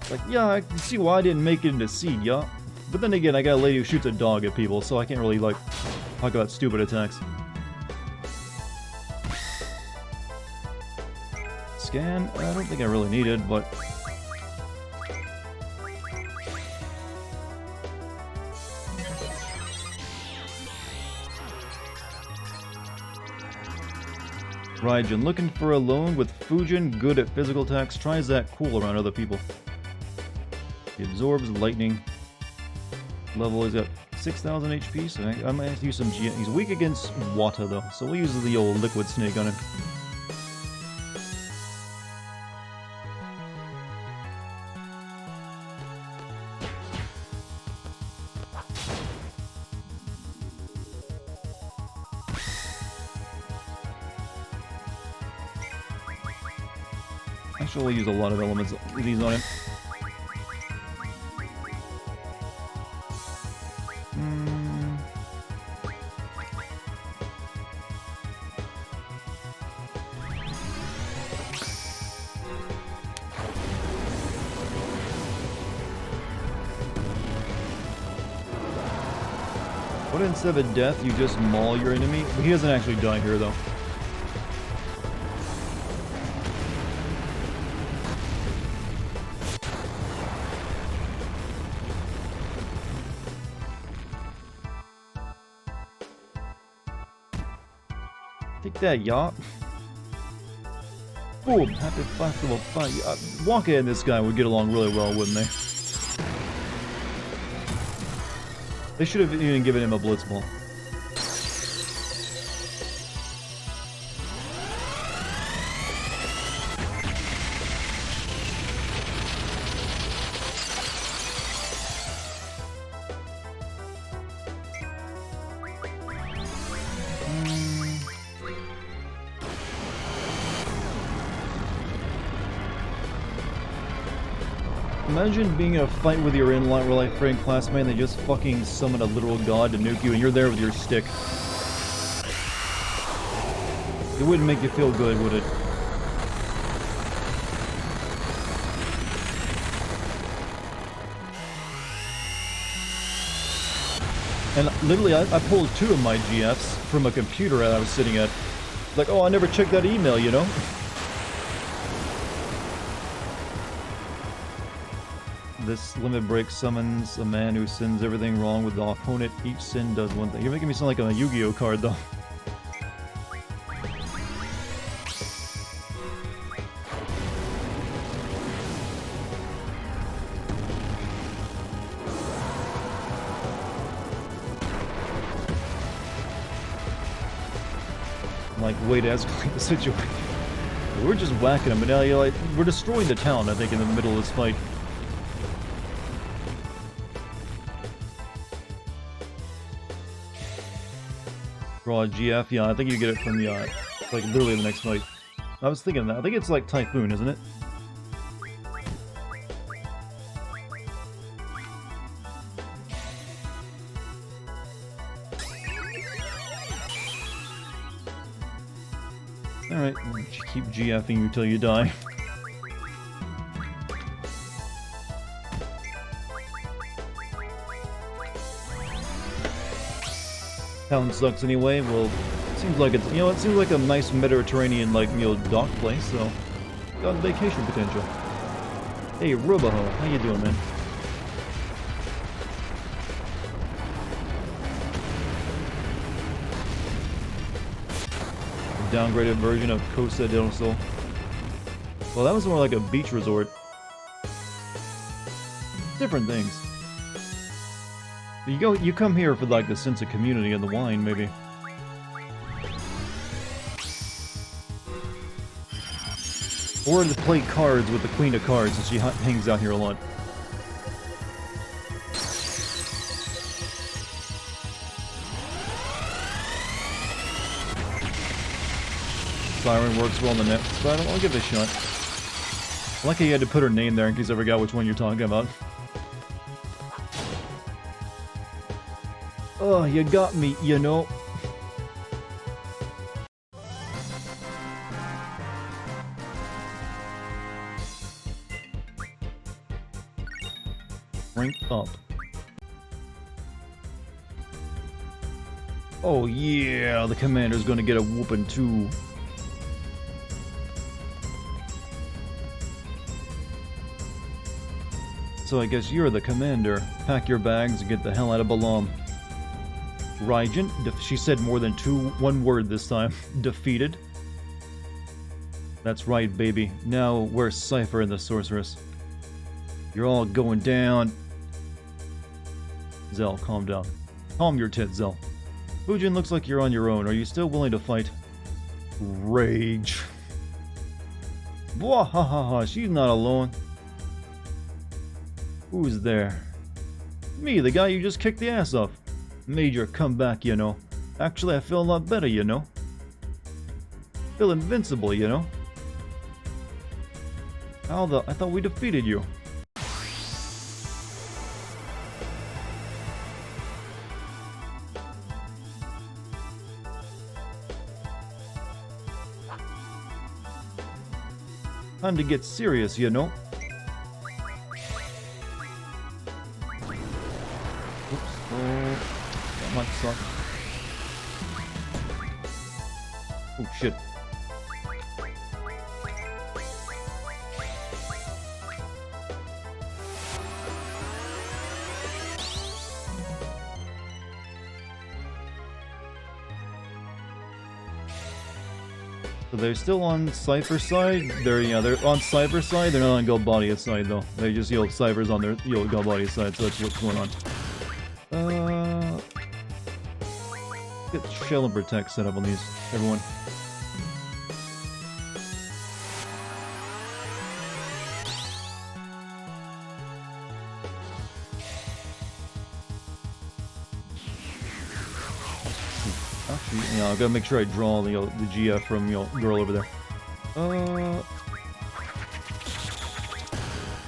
Like, yeah, I can see why I didn't make it into seed, yeah. But then again, I got a lady who shoots a dog at people, so I can't really, like, talk about stupid attacks. Scan? I don't think I really need it, but... Raijin, looking for a loan with Fujin, good at physical attacks, tries that cool around other people. He absorbs lightning. Level is at 6,000 HP, so I might have to use some GM. He's weak against water though, so we'll use the old liquid snake on him. Actually, we'll use a lot of elements of these on him. What instead of a death, you just maul your enemy? He doesn't actually die here though. Take that, yacht. Boom! Happy festival fight. Wonka and this guy would get along really well, wouldn't they? They should have even given him a blitz ball. Imagine being in a fight with your in-line real life friend classmate and they just fucking summon a literal god to nuke you and you're there with your stick. It wouldn't make you feel good, would it? And literally, I pulled 2 of my GFs from a computer that I was sitting at. Like, oh, I never checked that email, you know? This limit break summons a man who sins everything wrong with the opponent. Each sin does one thing. You're making me sound like a Yu-Gi-Oh card, though. Like, way to escalate the situation. We're just whacking them, but now you're like, we're destroying the town, I think, in the middle of this fight. Raw GF, yeah, I think you get it from the, like, literally the next fight. I was thinking that. I think it's like Typhoon, isn't it? Alright, keep GFing you till you die. Town sucks anyway. Well, it seems like it's, you know, it seems like a nice Mediterranean, like, you know, dock place, so got vacation potential. Hey, Rubaho, how you doing, man? A downgraded version of Costa del Sol. Well, that was more like a beach resort. Different things. You come here for like the sense of community and the wine, maybe. Or to play cards with the Queen of Cards, since she hangs out here a lot. Siren works well on the net, but I'll give it a shot. I like how you had to put her name there in case I forgot which one you're talking about. Oh, you got me, you know. Rank up. Oh yeah, the commander's gonna get a whooping too. So I guess you're the commander. Pack your bags and get the hell out of Balam. Raijin, she said more than one word this time. Defeated. That's right, baby. Now where's Cypher and the Sorceress? You're all going down. Zell, calm down. Calm your tits, Zell. Fujin, looks like you're on your own. Are you still willing to fight? Rage. Bwahahaha, she's not alone. Who's there? Me, the guy you just kicked the ass off. Made your comeback, you know. Actually, I feel a lot better, you know. Feel invincible, you know. How the... I thought we defeated you. Time to get serious, you know. Oops. Oh, that might suck. Oh, shit. So they're still on Cypher's side. They're on Cypher's side. They're not on Galbadia's side though. They just Cypher's on their Galbadia's side. So that's what's going on. Get Shell and Protect set up on these, everyone. Actually, yeah, I gotta make sure I draw the GF from girl over there.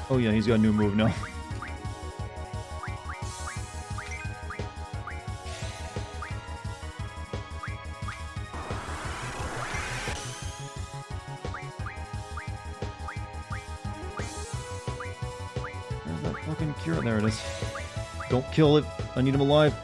Oh yeah, he's got a new move now. There's that fucking cure. There it is. Don't kill it. I need him alive.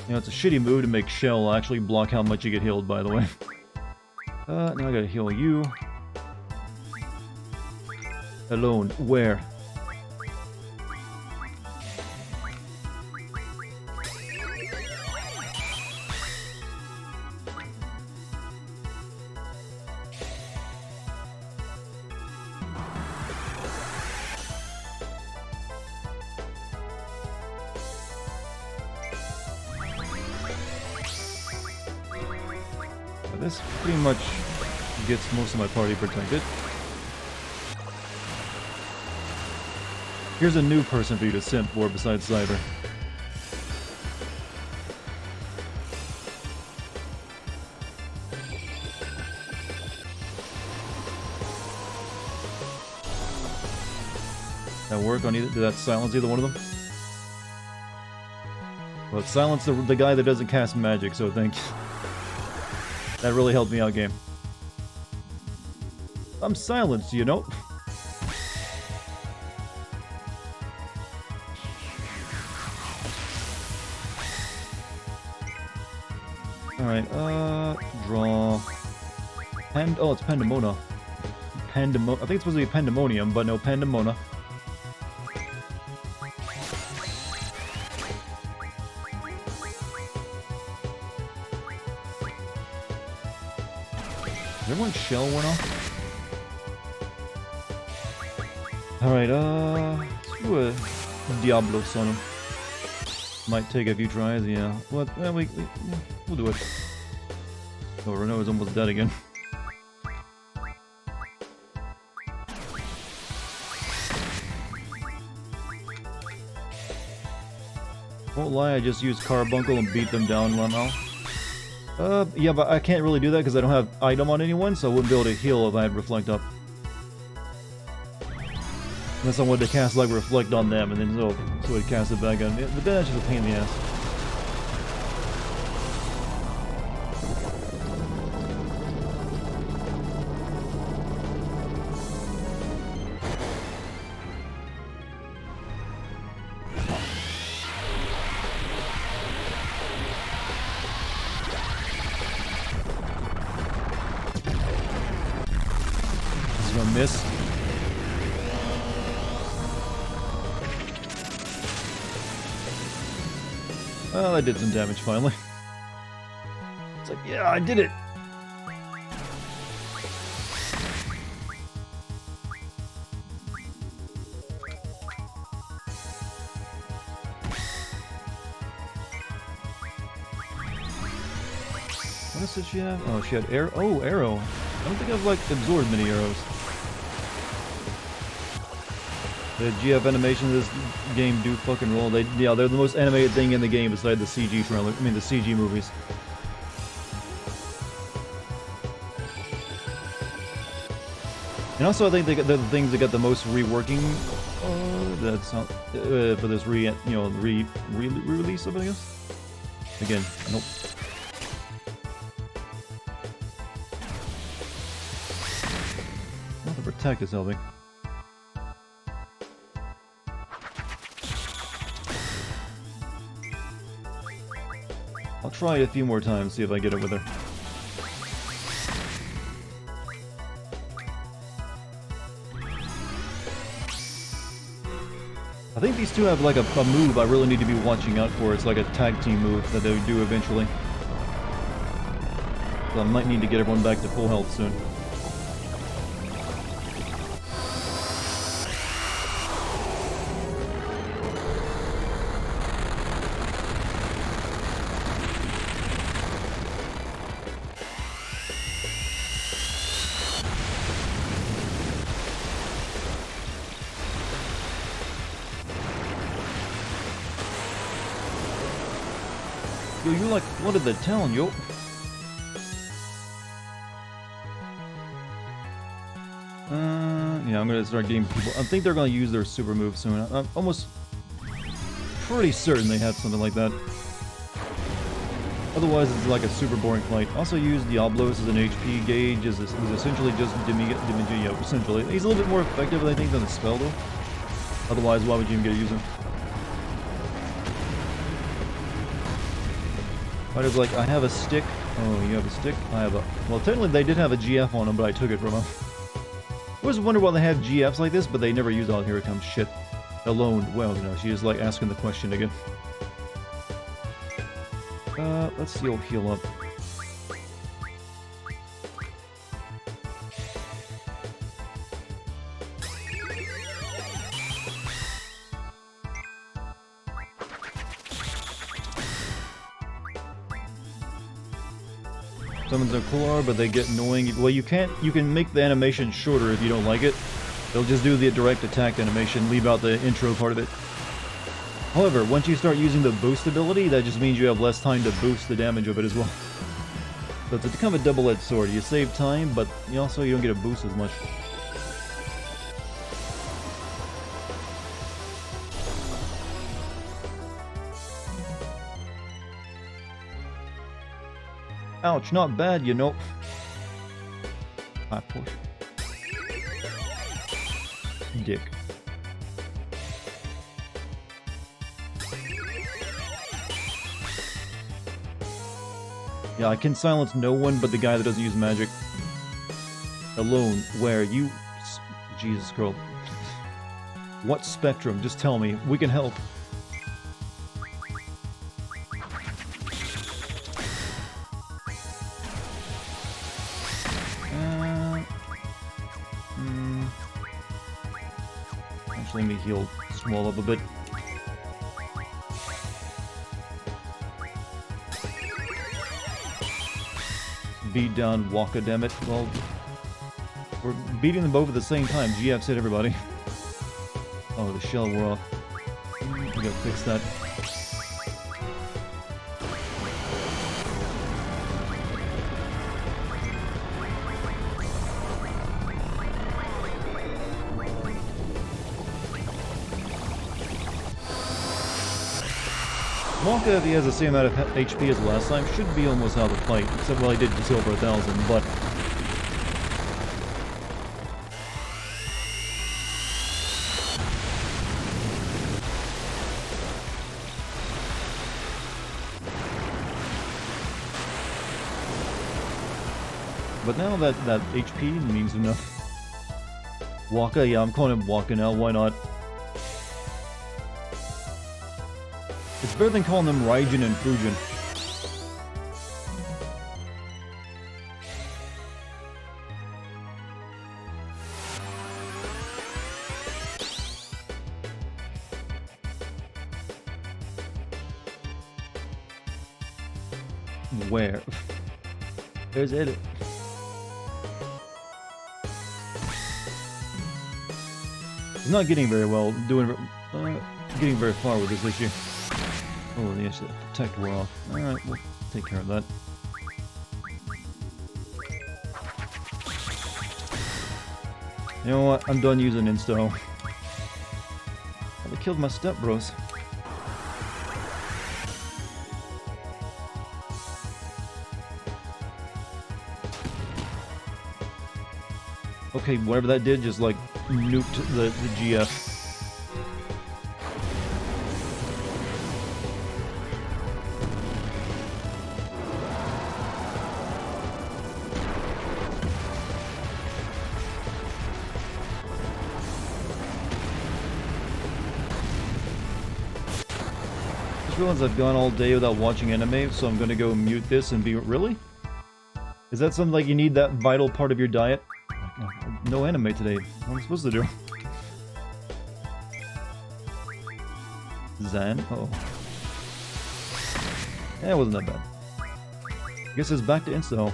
You know, it's a shitty move to make Shell actually block how much you get healed, by the way. Now I gotta heal you. Alone. Where? This pretty much gets most of my party protected. Here's a new person for you to simp for besides Cyber. That work on either? Did that silence either one of them? Well, it silenced the guy that doesn't cast magic, so thank you. That really helped me out, game. I'm silenced, you know? Alright, draw... Oh, it's Pandemona. I think it's supposed to be Pandemonium, but no, Pandemona. Everyone's shell went off? Alright, let's do a Diablos on him. Might take a few tries, yeah. What? We'll do it. Oh, Renault is almost dead again. Won't lie, I just used Carbuncle and beat them down somehow. Yeah, but I can't really do that because I don't have item on anyone, so I wouldn't be able to heal if I had Reflect up. Unless I wanted to cast like Reflect on them, and then so it'd cast it back on me. But that's just a pain in the ass. miss. Well, I did some damage finally. It's like, yeah, I did it! What else did she have? Oh, she had arrow. Oh, arrow. I don't think I've, like, absorbed many arrows. The GF animations in this game do fucking roll. Yeah, they're the most animated thing in the game beside the CG trailer. I mean, the CG movies. And also, I think they're the things that got the most reworking. That's not for this re-release of it, I guess. Again, nope. Well, the protect is helping. I'll try it a few more times, see if I get it with her. I think these two have like a move I really need to be watching out for. It's like a tag team move that they do eventually. So I might need to get everyone back to full health soon. Yo, you like flooded the town, yo. Yeah, I'm gonna start getting people. I think they're gonna use their super move soon. I'm almost pretty certain they have something like that. Otherwise, it's like a super boring fight. Also, use Diablos as an HP gauge. Is essentially just yeah, essentially. He's a little bit more effective, I think, than the spell, though. Otherwise, why would you even get to use him? Fighter's like, I have a stick. Oh, you have a stick? I have a... Well, technically they did have a GF on them, but I took it from them. I always wonder why they have GFs like this, but they never use... Oh, here it comes. Shit. Alone. Well, you know, she is like asking the question again. Let's see, I'll heal up. Summons are cooler, but they get annoying. Well, you can make the animation shorter if you don't like it. They'll just do the direct attack animation, leave out the intro part of it. However, once you start using the boost ability, that just means you have less time to boost the damage of it as well. So it's kind of a double-edged sword. You save time, but you don't get a boost as much. Ouch, not bad, you know. I push. Dick. Yeah, I can silence no one but the guy that doesn't use magic. Alone, where you... Jesus, girl. What spectrum? Just tell me. We can help. Actually, let me heal Small up a bit. Beat down Waka, damn it. Well, we're beating them both at the same time. GF's hit everybody. Oh, the shell wore off. We gotta fix that. Wonka, if he has the same amount of HP as last time, should be almost out of the fight. Except, well, he did just over 1,000, but... But now that HP means enough. Waka? Yeah, I'm calling him Waka now. Why not? It's better than calling them Raijin and Fujin. Where? There's it. He's not getting very well, getting very far with this issue. Oh, yes, the protect wore off. Alright, we'll take care of that. You know what? I'm done using Insta. They killed my stepbros. Okay, whatever that did, just like nuked the GF. Just realized I've gone all day without watching anime, so I'm gonna go mute this and be... Really? Is that something like you need that vital part of your diet? No anime today. What am I supposed to do? Zan? Uh-oh. Yeah, it wasn't that bad. I guess it's back to Insta.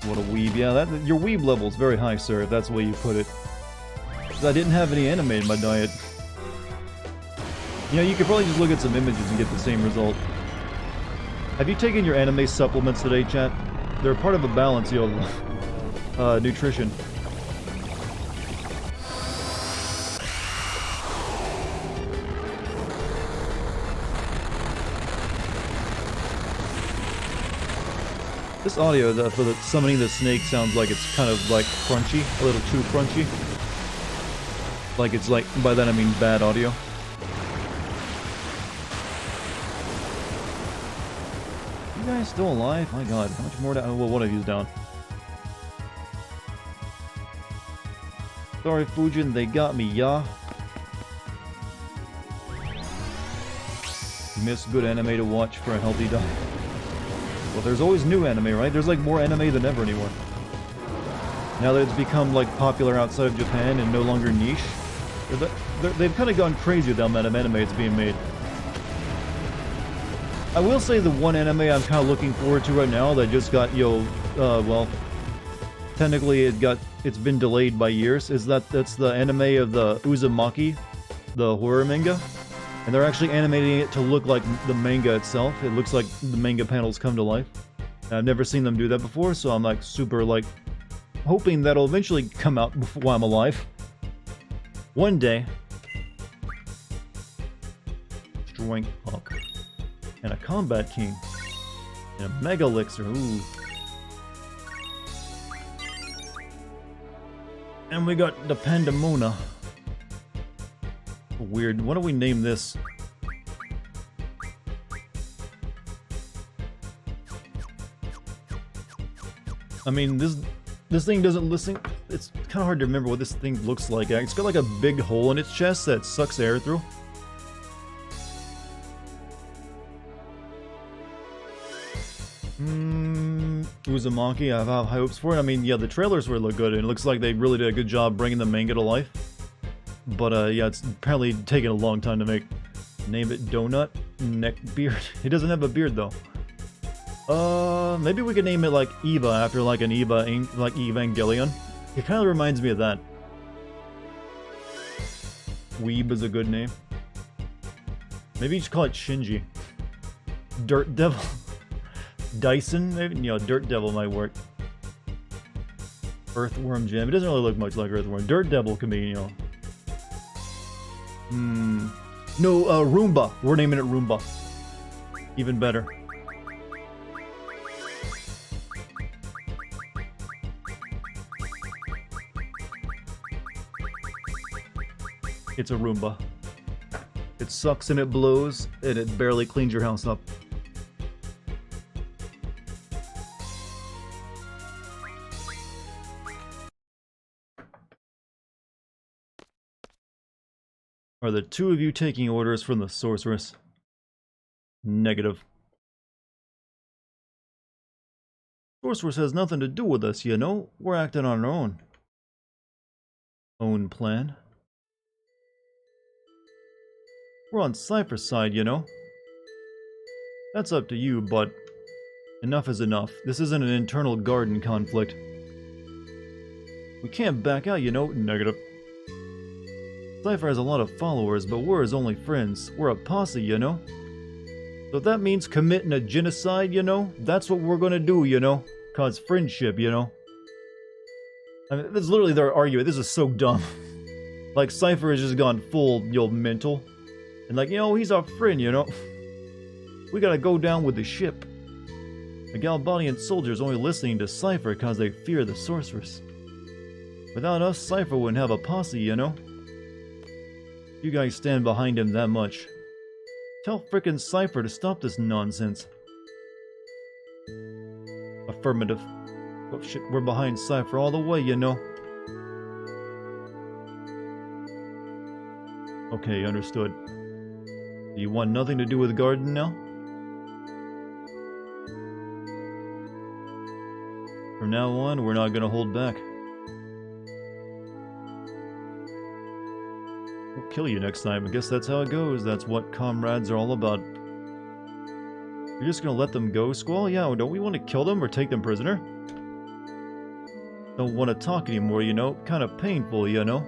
What a weeb. Yeah, that your weeb level's very high, sir, if that's the way you put it. Because I didn't have any anime in my diet. You know, you could probably just look at some images and get the same result. Have you taken your anime supplements today, chat? They're part of a balance, you know, nutrition. This audio for the summoning the snake sounds like it's kind of like crunchy, a little too crunchy. Like it's like, by that I mean bad audio. You guys still alive? My god, how much more to... Oh, well, one of you's down. Sorry, Fujin, they got me, yeah? Miss good anime to watch for a healthy diet. Well, there's always new anime, right? There's like more anime than ever anymore. Now that it's become like popular outside of Japan and no longer niche, they've kind of gone crazy with the amount of anime it's being made. I will say the one anime I'm kind of looking forward to right now that just got, well, technically it's been delayed by years, is that's the anime of the Uzumaki, the horror manga. And they're actually animating it to look like the manga itself. It looks like the manga panels come to life. And I've never seen them do that before, so I'm like super like hoping that'll eventually come out while I'm alive. One day. Strength Puck. And a Combat King. And a Mega Elixir. Ooh. And we got the Pandemona. Weird. What do we name this? I mean, this thing doesn't listen. It's kind of hard to remember what this thing looks like. It's got like a big hole in its chest that sucks air through. Uzumaki, I have high hopes for it. I mean, yeah, the trailers were look good, and it looks like they really did a good job bringing the manga to life. But, yeah, it's apparently taken a long time to make. Name it Donut Neckbeard. He doesn't have a beard, though. Maybe we could name it, like, Eva, after, like, an Eva, like, Evangelion. It kind of reminds me of that. Weeb is a good name. Maybe you just call it Shinji. Dirt Devil. Dyson, maybe? You know, Dirt Devil might work. Earthworm Gem. It doesn't really look much like Earthworm. Dirt Devil can be, you know... No, Roomba. We're naming it Roomba. Even better. It's a Roomba. It sucks and it blows, and it barely cleans your house up. Are the two of you taking orders from the sorceress? Negative. Sorceress has nothing to do with us, you know. We're acting on our own. Own plan. We're on Cypher's side, you know. That's up to you, but enough is enough. This isn't an internal garden conflict. We can't back out, you know. Negative. Cypher has a lot of followers, but we're his only friends. We're a posse, you know. So if that means committing a genocide, you know, that's what we're gonna do, you know. Cause friendship, you know. I mean, this is literally their argument. This is so dumb. Like, Cypher has just gone full, mental. And like, you know, he's our friend, you know. We gotta go down with the ship. The Galbadian soldiers only listening to Cypher cause they fear the sorceress. Without us, Cypher wouldn't have a posse, you know. You guys stand behind him that much. Tell frickin' Cypher to stop this nonsense. Affirmative. Oh shit, we're behind Cypher all the way, you know. Okay, understood. Do you want nothing to do with Garden now? From now on, we're not gonna hold back. We'll kill you next time. I guess that's how it goes. That's what comrades are all about. You're just gonna let them go, Squall? Yeah, don't we want to kill them or take them prisoner? Don't want to talk anymore, you know? Kind of painful, you know?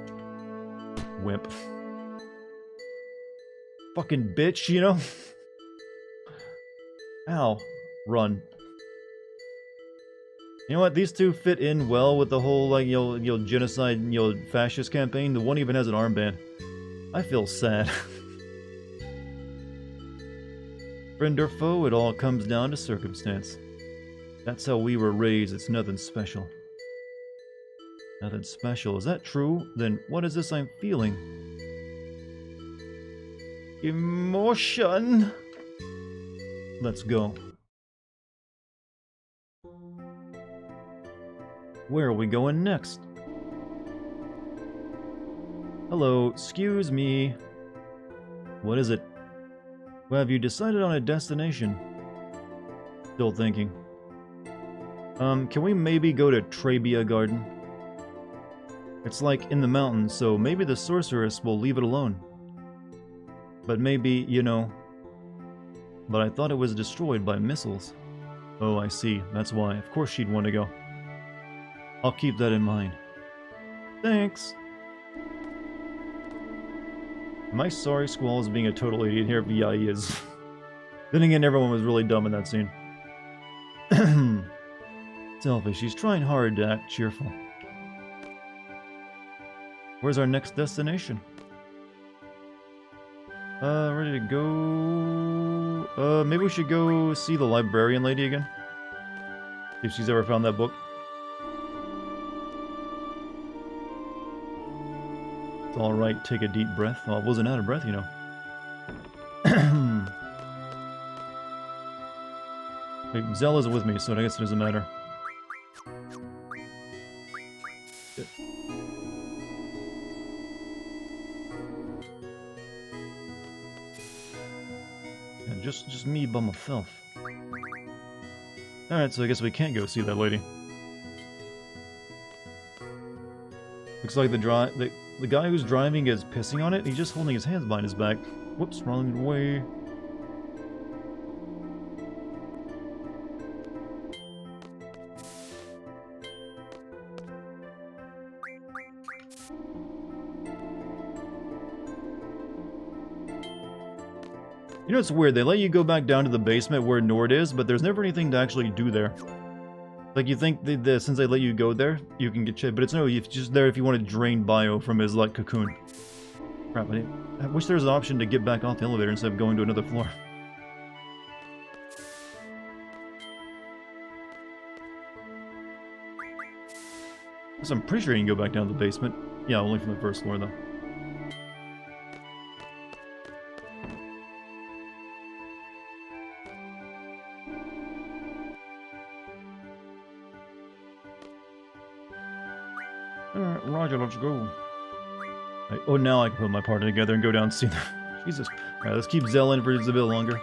Wimp. Fucking bitch, you know? Ow. Run. You know what? These two fit in well with the whole, like, genocide, fascist campaign. The one even has an armband. I feel sad. Friend or foe, it all comes down to circumstance. That's how we were raised. It's nothing special. Nothing special. Is that true? Then what is this I'm feeling? Emotion! Let's go. Where are we going next? Hello, excuse me. What is it? Well, have you decided on a destination? Still thinking. Can we maybe go to Trabia Garden? It's like in the mountains, so maybe the sorceress will leave it alone. But maybe, you know... But I thought it was destroyed by missiles. Oh, I see. That's why. Of course she'd want to go. I'll keep that in mind. Thanks! Am I sorry Squall is being a total idiot here? Yeah, he is. Then again, everyone was really dumb in that scene. Selfish. He's trying hard to act cheerful. Where's our next destination? Ready to go... maybe we should go see the librarian lady again? See if she's ever found that book. It's alright, take a deep breath. Oh, I wasn't out of breath, you know. Wait, Zella's with me, so I guess it doesn't matter. Yeah, just me by myself. Alright, so I guess we can't go see that lady. Looks like the guy who's driving is pissing on it. He's just holding his hands behind his back. Whoops, wrong way. You know, it's weird. They let you go back down to the basement where Nord is, but there's never anything to actually do there. Like, you think since they let you go there, you can get shit, but it's no, it's just there if you want to drain Bio from his, like, cocoon. Crap, I wish there was an option to get back off the elevator instead of going to another floor. So I'm pretty sure you can go back down to the basement. Yeah, only from the first floor, though. Alright, Roger, let's go. Oh, now I can put my party together and go down and see them. Jesus. Alright, let's keep Zell in for just a bit longer.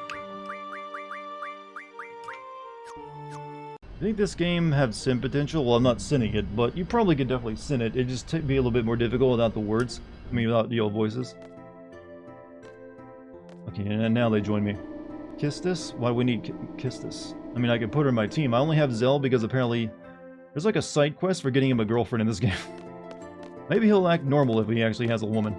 I think this game has sin potential. Well, I'm not sinning it, but you probably could definitely sin it. It'd just be a little bit more difficult without the words. I mean, without the old voices. Okay, and now they join me. Kiss this? Why do we need kiss this? I mean, I can put her in my team. I only have Zell because apparently there's like a side quest for getting him a girlfriend in this game. Maybe he'll act normal if he actually has a woman.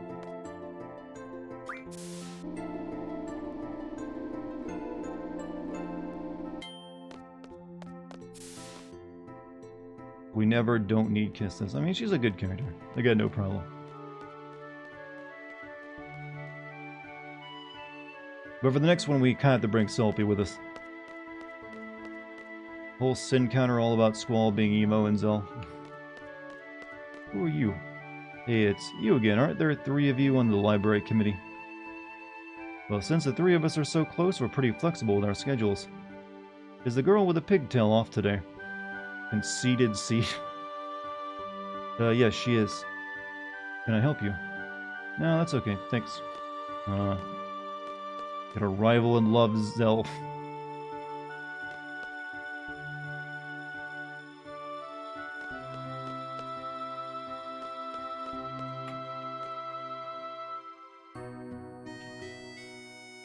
We never don't need kiss this. I mean, she's a good character. I got no problem. But for the next one, we kind of have to bring Selfie with us. Whole sin counter all about Squall being emo and Zell. Who are you? Hey, it's you again. Aren't there 3 of you on the library committee? Well, since the 3 of us are so close, we're pretty flexible with our schedules. Is the girl with the pigtail off today? Conceited seed. Yes, she is. Can I help you? No, that's okay. Thanks. Got a rival in love, Zell.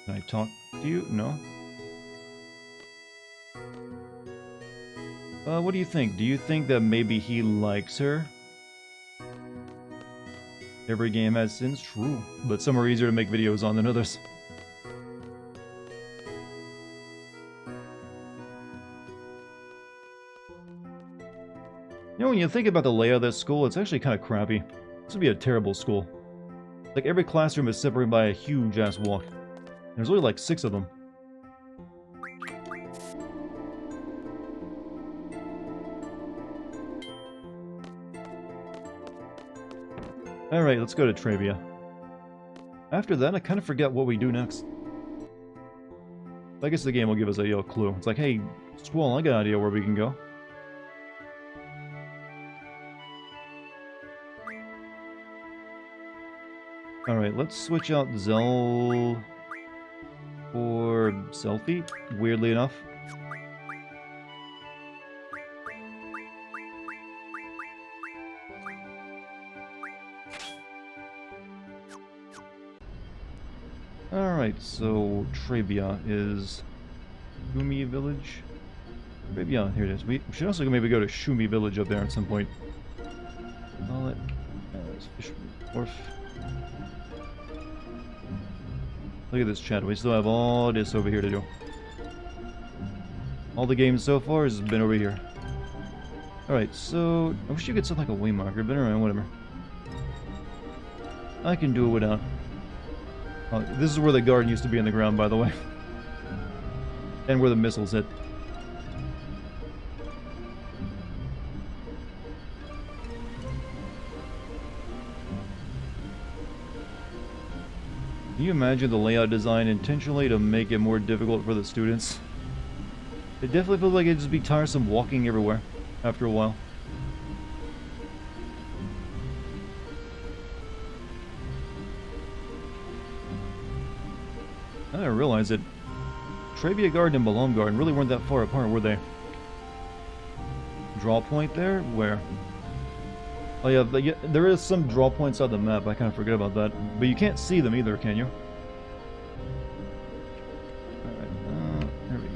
Can I talk to you? No? What do you think? Do you think that maybe he likes her? Every game has sins, true, but some are easier to make videos on than others. You know, when you think about the layout of this school, it's actually kind of crappy. This would be a terrible school. Like, every classroom is separated by a huge-ass walk. There's only like 6 of them. Alright, let's go to Trivia. After that, I kind of forget what we do next. I guess the game will give us a clue. It's like, hey, Squall, I got an idea where we can go. Alright, let's switch out Zell for Selfie, weirdly enough. Alright, so Trivia is Shumi Village. Maybe, yeah, here it is. We should also maybe go to Shumi Village up there at some point. Wharf. Look at this chat. We still have all this over here to do. All the games so far has been over here. Alright, so I wish you could set like a way marker, but alright, whatever. I can do it without. This is where the garden used to be in the ground, by the way. And where the missiles hit. Can you imagine the layout design intentionally to make it more difficult for the students? It definitely feels like it'd just be tiresome walking everywhere after a while. I didn't realize it. Trivia Garden and Malone Garden really weren't that far apart, were they? Draw point there? Where? Oh yeah, there is some draw points on the map. I kind of forget about that. But you can't see them either, can you? Alright, there we go.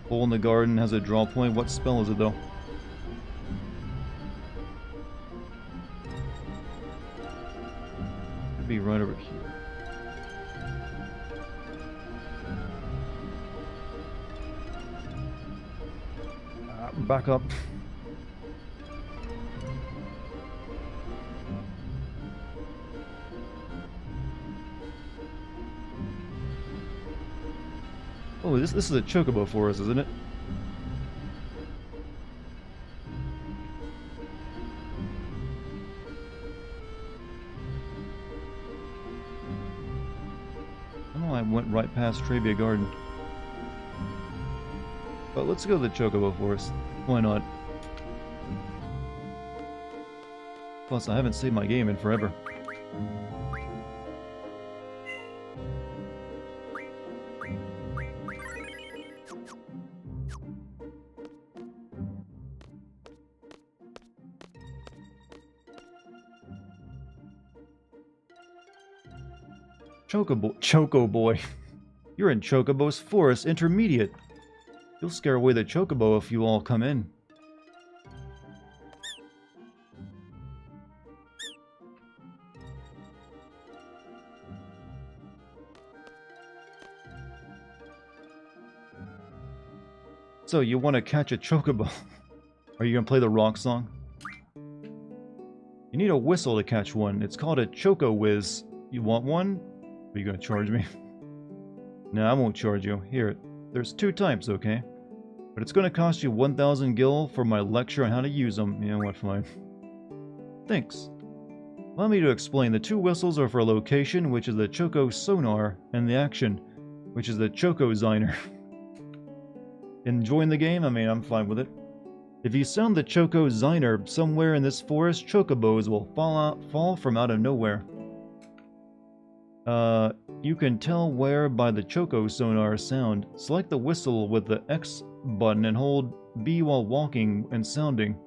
Hole in the garden has a draw point. What spell is it though? It'd be right over here. Back up. Oh, this is a chocobo for us, isn't it? went right past Trabia Garden. But let's go to the Chocobo Forest. Why not? Plus, I haven't saved my game in forever. Choco Boy. You're in Chocobo's Forest Intermediate. You'll scare away the Chocobo if you all come in. So, you want to catch a Chocobo. Are you going to play the rock song? You need a whistle to catch one. It's called a Choco Whiz. You want one? Are you going to charge me? No, I won't charge you. Here, there's 2 types, okay? But it's going to cost you 1,000 gil for my lecture on how to use them. Yeah, what, fine. Thanks. Allow me to explain. The 2 whistles are for location, which is the Choco Sonar, and the action, which is the Choco Ziner. Enjoying the game? I mean, I'm fine with it. If you sound the Choco Ziner somewhere in this forest, Chocobos will fall from out of nowhere. You can tell where by the Choco Sonar sound. Select the whistle with the X button and hold B while walking and sounding.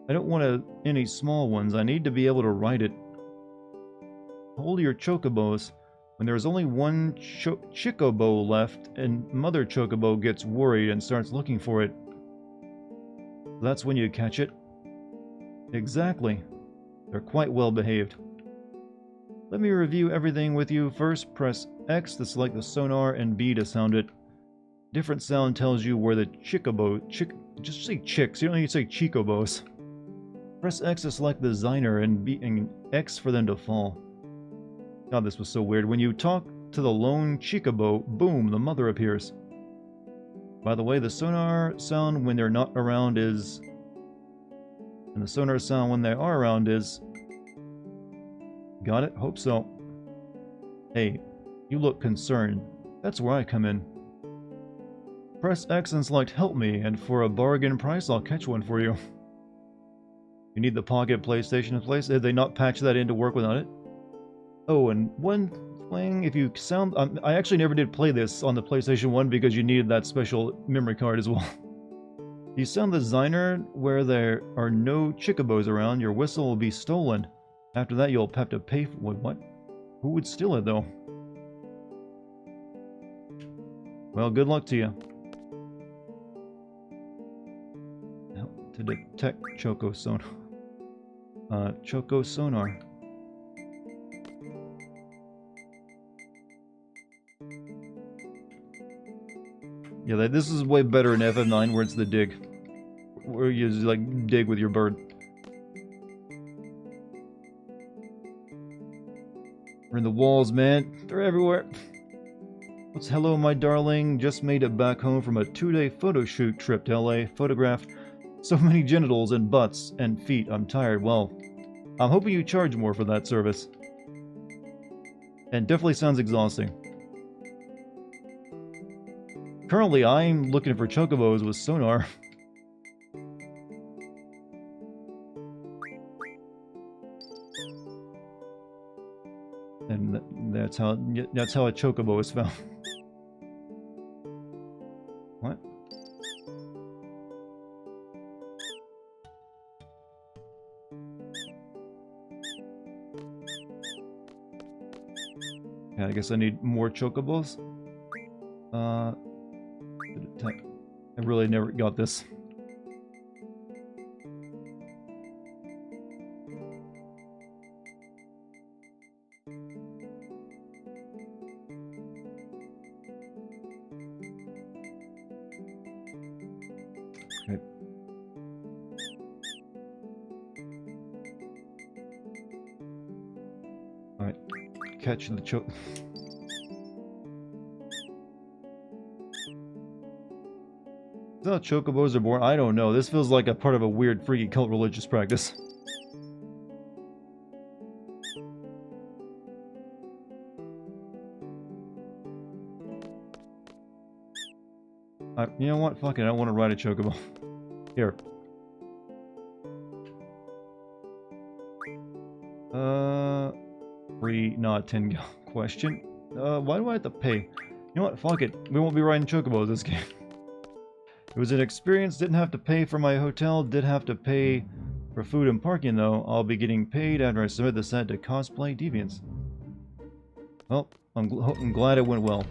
I don't want any small ones. I need to be able to write it. Hold your Chocobos. When there's only one Chocobo left and Mother Chocobo gets worried and starts looking for it. That's when you catch it. Exactly. They're quite well behaved. Let me review everything with you. First, press X to select the sonar and B to sound it. Different sound tells you where the just say chicks, you don't need to say Chicobos. Press X to select the Ziner and X for them to fall. God, this was so weird. When you talk to the lone Chocobo, boom, the mother appears. By the way, the sonar sound when they're not around is... And the sonar sound when they are around is... Got it? Hope so. Hey, you look concerned. That's where I come in. Press X and select Help Me, and for a bargain price, I'll catch one for you. You need the Pocket PlayStation in place? Did they not patch that in to work without it? Oh, and one thing, if you sound... I actually never did play this on the PlayStation 1 because you needed that special memory card as well. You sound the Ziner where there are no Chocobos around, your whistle will be stolen. After that, you'll have to pay for... What? Who would steal it, though? Well, good luck to you. Help to detect Choco Sonar. Choco Sonar. Yeah, this is way better in FF9 where it's the dig. Where you just, like, dig with your bird. We're in the walls, man. They're everywhere. What's hello, my darling? Just made it back home from a 2-day photo shoot trip to LA. Photographed so many genitals and butts and feet. I'm tired. Well, I'm hoping you charge more for that service. And definitely sounds exhausting. Currently, I'm looking for Chocobos with sonar. And that's how a Chocobo is found. What? Yeah, I guess I need more Chocobos. I really never got this. Okay. Alright. Catch the choke. Is that how Chocobos are born? I don't know. This feels like a part of a weird, freaky cult religious practice. You know what? Fuck it, I don't want to ride a chocobo. Here. Free, not 10 question. Why do I have to pay? You know what? Fuck it. We won't be riding chocobos this game. It was an experience, didn't have to pay for my hotel, did have to pay for food and parking though. I'll be getting paid after I submit the set to Cosplay Deviants. Well, I'm glad it went well.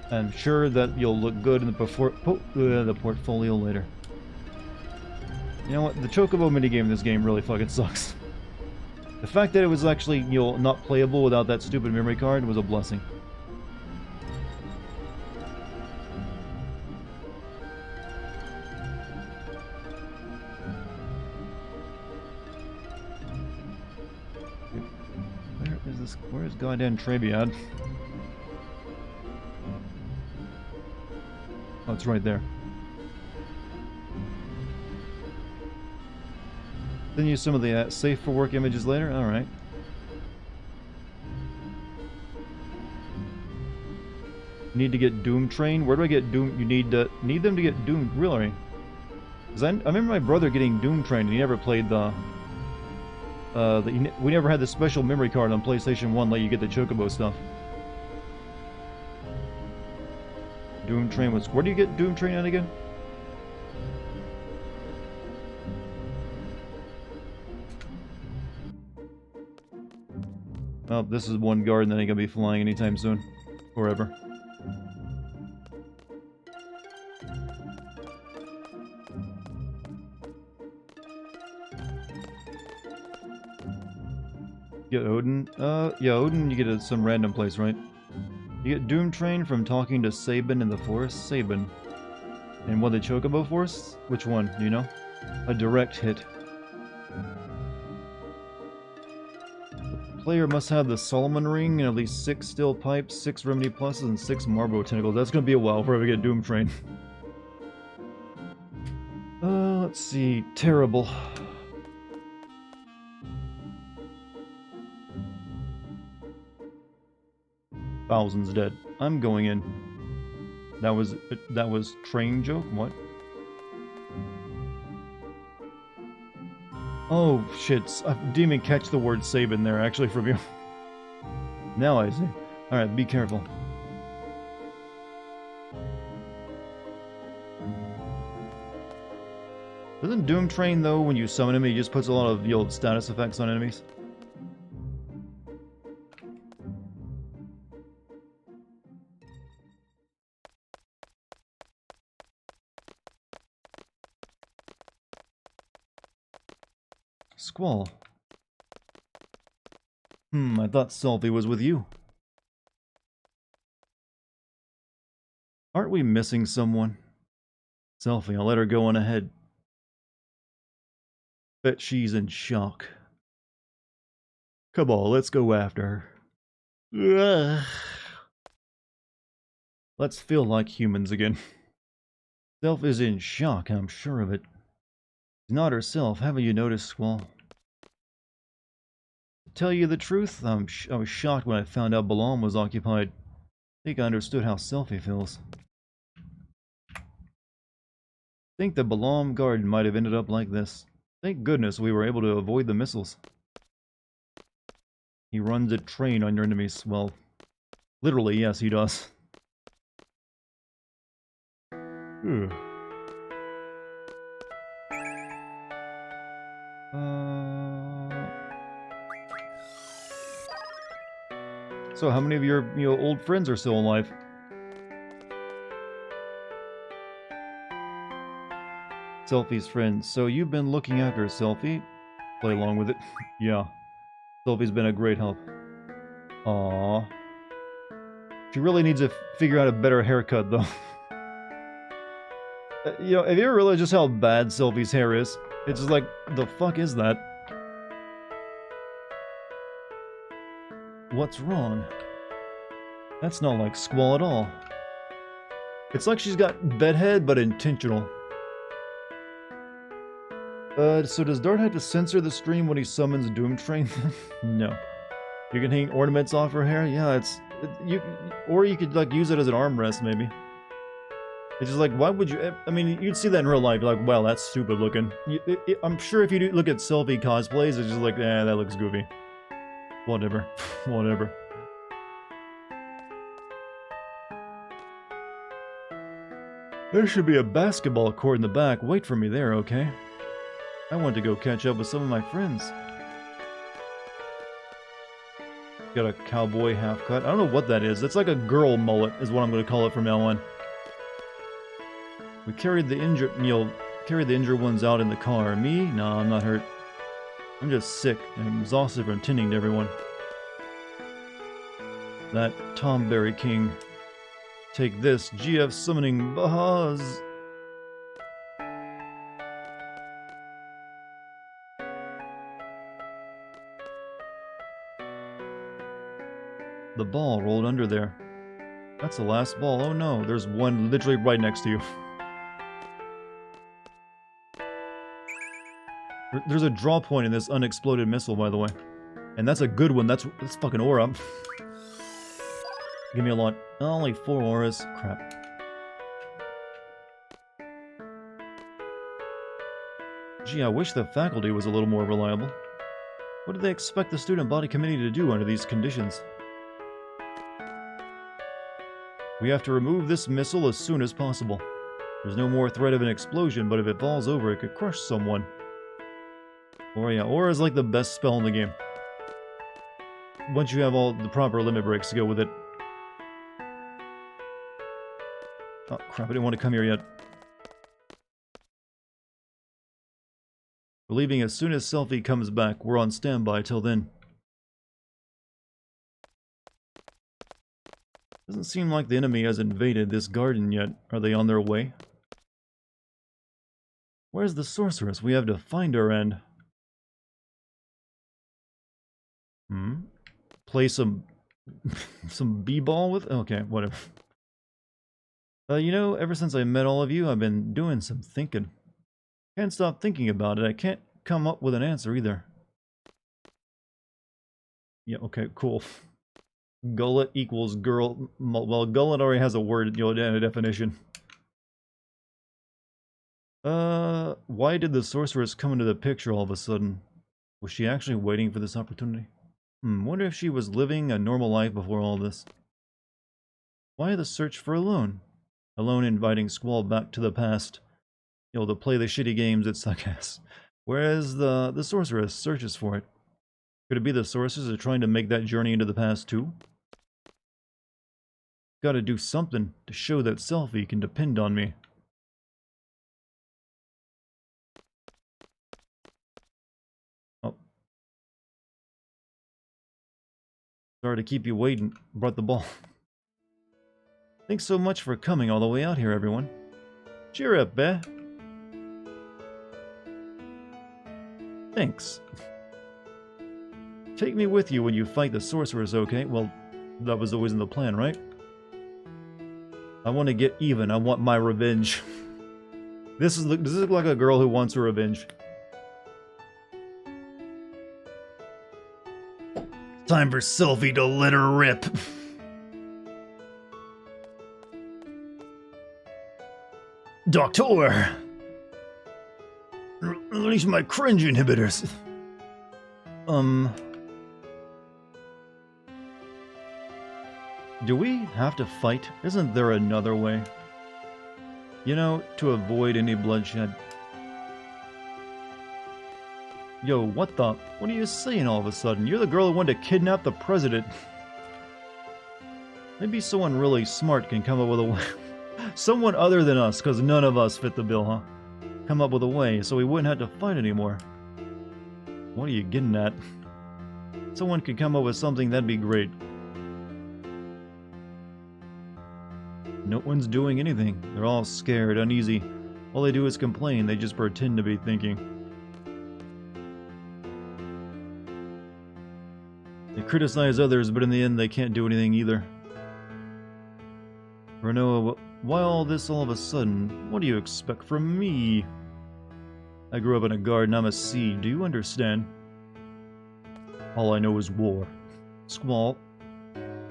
I'm sure that you'll look good in the portfolio later. You know what? The chocobo minigame in this game really fucking sucks. The fact that it was actually, you know, not playable without that stupid memory card was a blessing. Where is this? Where is goddamn Trebiad? Oh, it's right there. Then use some of the safe for work images later? Alright. Need to get Doom Train? Where do I get Doom? You need them to get Doom. Really? Because I remember my brother getting Doom Train and he never played the we never had the special memory card on PlayStation 1 let you get the chocobo stuff. Doom Train was... Where do you get Doom Train at again? Well, this is one garden that ain't gonna be flying anytime soon. Forever. Get Odin? Yeah, Odin you get at some random place, right? You get Doom Train from talking to Sabin in the forest. Sabin. And what, the Chocobo Forest? Which one? Do you know? A direct hit. The player must have the Solomon Ring and at least 6 steel pipes, 6 remedy pluses, and 6 Marbo tentacles. That's gonna be a while before we get Doom Train. Let's see. Terrible. Thousands dead. I'm going in. That was train joke? What? Oh shit! I didn't even catch the word Sabin there actually from you. Now I see. All right, be careful. Doesn't Doom Train though, when you summon him, he just puts a lot of the old status effects on enemies? Squall. I thought Selfie was with you. Aren't we missing someone? Selfie, I'll let her go on ahead. Bet she's in shock. Come on, let's go after her. Ugh. Let's feel like humans again. Self is in shock, I'm sure of it. She's not herself, haven't you noticed, Squall? To tell you the truth, I was shocked when I found out Balam was occupied. I think I understood how Selfie feels. I think the Balam garden might have ended up like this. Thank goodness we were able to avoid the missiles. He runs a train on your enemies. Well, literally, yes, he does. So, how many of your old friends are still alive? Selfie's friends. So you've been looking after Selfie? Play along with it. Yeah. Selfie's been a great help. Aww. She really needs to figure out a better haircut, though. Have you ever realized just how bad Selfie's hair is? It's just like, the fuck is that? What's wrong? That's not like Squall at all. It's like she's got bedhead, but intentional. So does Dart have to censor the stream when he summons Doom Train? No. You can hang ornaments off her hair? Yeah, Or you could like use it as an armrest, maybe. It's just like, why would you? I mean, you'd see that in real life. You're like, well, that's stupid looking. I'm sure if you do look at selfie cosplays, it's just like, eh, that looks goofy. Whatever, whatever. There should be a basketball court in the back. Wait for me there, okay? I want to go catch up with some of my friends. Got a cowboy half cut. I don't know what that is. It's like a girl mullet, is what I'm going to call it from now on. We carried the injured, carried the injured ones out in the car. Me? No, I'm not hurt. I'm just sick and exhausted from tending to everyone. That Tomberry King. Take this, GF summoning Bahaz. The ball rolled under there. That's the last ball. Oh no, there's one literally right next to you. There's a draw point in this unexploded missile, by the way. And that's a good one. That's fucking aura. Give me a lot. Only 4 auras. Crap. Gee, I wish the faculty was a little more reliable. What do they expect the student body committee to do under these conditions? We have to remove this missile as soon as possible. There's no more threat of an explosion, but if it falls over, it could crush someone. Or yeah, Aura is like the best spell in the game. Once you have all the proper limit breaks to go with it. Oh crap, I didn't want to come here yet. We're leaving as soon as Selfie comes back. We're on standby till then. Doesn't seem like the enemy has invaded this garden yet. Are they on their way? Where's the sorceress? We have to find her and... Play some b-ball with? Okay, whatever. You know, ever since I met all of you, I've been doing some thinking. Can't stop thinking about it. I can't come up with an answer either. Yeah, okay, cool. Gullet equals girl. Well, gullet already has a word, a definition. Why did the sorceress come into the picture all of a sudden? Was she actually waiting for this opportunity? Wonder if she was living a normal life before all this. Why the search for Alone? Alone inviting Squall back to the past. To play the shitty games it suck ass. Whereas the sorceress searches for it. Could it be the sorceress are trying to make that journey into the past too? Gotta do something to show that Selfie can depend on me. Oh. Sorry to keep you waiting. Brought the ball. Thanks so much for coming all the way out here, everyone. Cheer up, eh? Thanks. Take me with you when you fight the sorceress, okay? Well, that was always in the plan, right? I want to get even. I want my revenge. Does this look like a girl who wants her revenge? Time for Selfie to let her rip. Doctor! Release my cringe inhibitors. Do we have to fight? Isn't there another way? To avoid any bloodshed. Yo, what are you saying all of a sudden? You're the girl who wanted to kidnap the president. Maybe someone really smart can come up with a way. Someone other than us, because none of us fit the bill, huh? Come up with a way so we wouldn't have to fight anymore. What are you getting at? Someone could come up with something, that'd be great. No one's doing anything. They're all scared, uneasy. All they do is complain. They just pretend to be thinking. They criticize others, but in the end they can't do anything either. Renoa, why all this all of a sudden? What do you expect from me? I grew up in a garden. I'm a seed. Do you understand? All I know is war. Squall.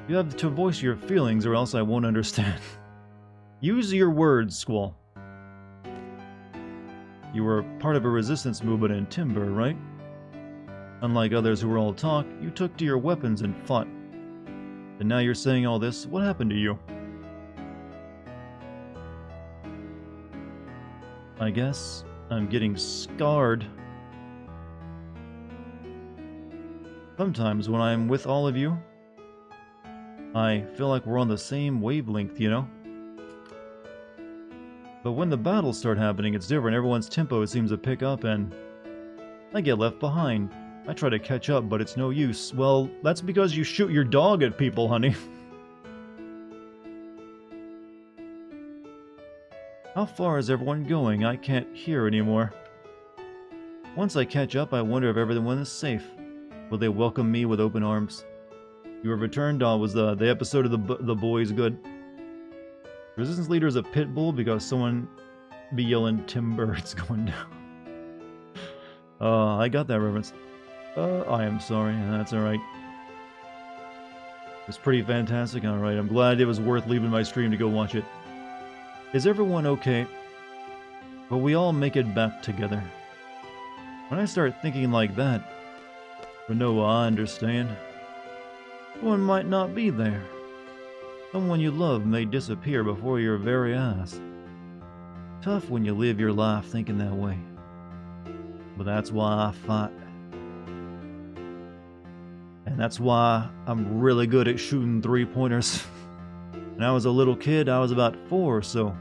You have to voice your feelings or else I won't understand. Use your words, Squall. You were part of a resistance movement in Timber, right? Unlike others who were all talk, you took to your weapons and fought. And now you're saying all this. What happened to you? I guess I'm getting scarred. Sometimes when I'm with all of you, I feel like we're on the same wavelength, you know? But when the battles start happening, it's different. Everyone's tempo seems to pick up and I get left behind. I try to catch up, but it's no use. Well, that's because you shoot your dog at people, honey. How far is everyone going? I can't hear anymore. Once I catch up, I wonder if everyone is safe. Will they welcome me with open arms? You have returned. Was the episode of the boys good? Resistance leader is a pit bull because someone be yelling timber. It's going down. I got that reference. I am sorry. That's alright. It's pretty fantastic. Alright, I'm glad it was worth leaving my stream to go watch it. Is everyone okay? But we all make it back together. When I start thinking like that, Renoa, I understand. One might not be there. Someone you love may disappear before your very eyes. Tough when you live your life thinking that way. But that's why I fight. And that's why I'm really good at shooting three-pointers. When I was a little kid, I was about 4 or so.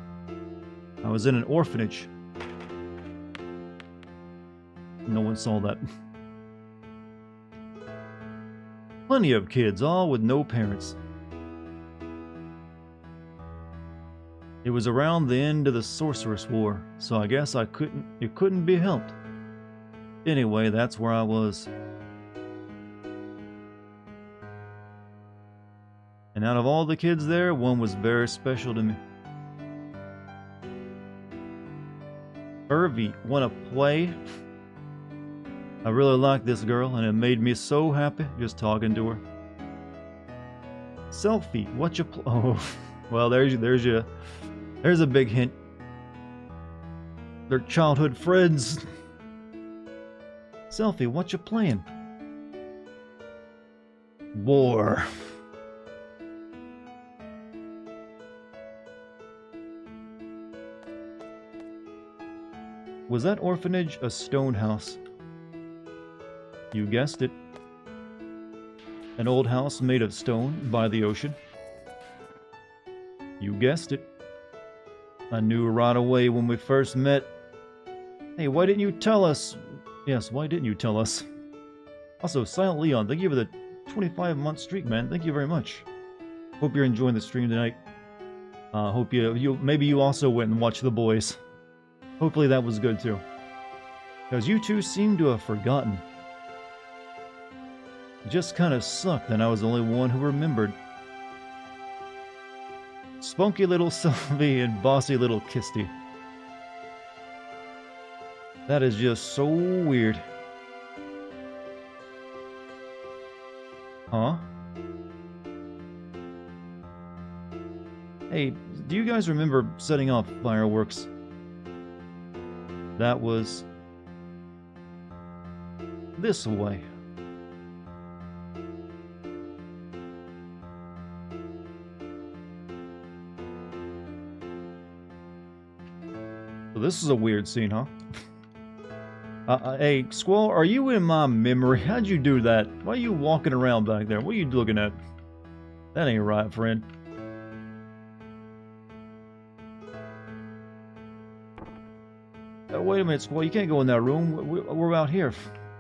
I was in an orphanage. No one saw that. Plenty of kids, all with no parents. It was around the end of the Sorceress War, so I guess it couldn't be helped. Anyway, that's where I was. And out of all the kids there, one was very special to me. Irvy, wanna play? I really like this girl, and it made me so happy just talking to her. Selfie, what you oh, well, there's a big hint. They're childhood friends. Selfie, what you playing? War. Was that orphanage a stone house? You guessed it. An old house made of stone by the ocean. You guessed it. I knew right away when we first met. Hey, why didn't you tell us? Yes, why didn't you tell us? Also, Silent Leon, thank you for the 25-month streak, man. Thank you very much. Hope you're enjoying the stream tonight. Hope maybe you also went and watched The Boys. Hopefully that was good too. Because you two seem to have forgotten. It just kind of sucked that I was the only one who remembered. Spunky little Sylvie and bossy little Kisty. That is just so weird. Huh? Hey, do you guys remember setting off fireworks? That was this way. So this is a weird scene, huh? Hey, Squall, are you in my memory? How'd you do that? Why are you walking around back there? What are you looking at? That ain't right, friend. Wait a minute, Squall, you can't go in that room. We're out here.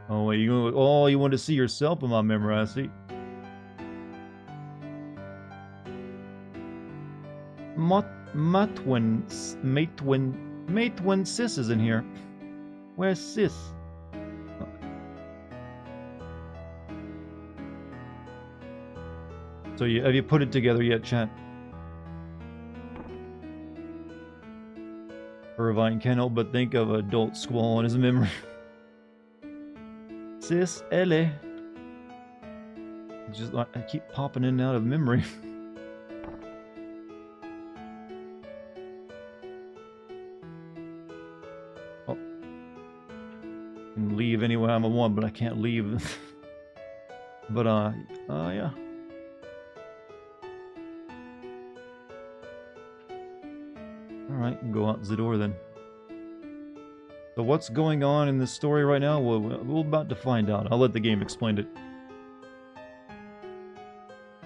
Oh, wait, you want to see yourself in my memory, I see. Matewin Sis is in here. Where's Sis? Oh. So have you put it together yet, chat? Irvine can't help but think of adult Squall in his memory. Sis, Elle. just I keep popping in and out of memory. Oh. I can leave anywhere I want, but I can't leave. But, yeah. Alright, go out the door then. So what's going on in this story right now? Well, we're about to find out. I'll let the game explain it.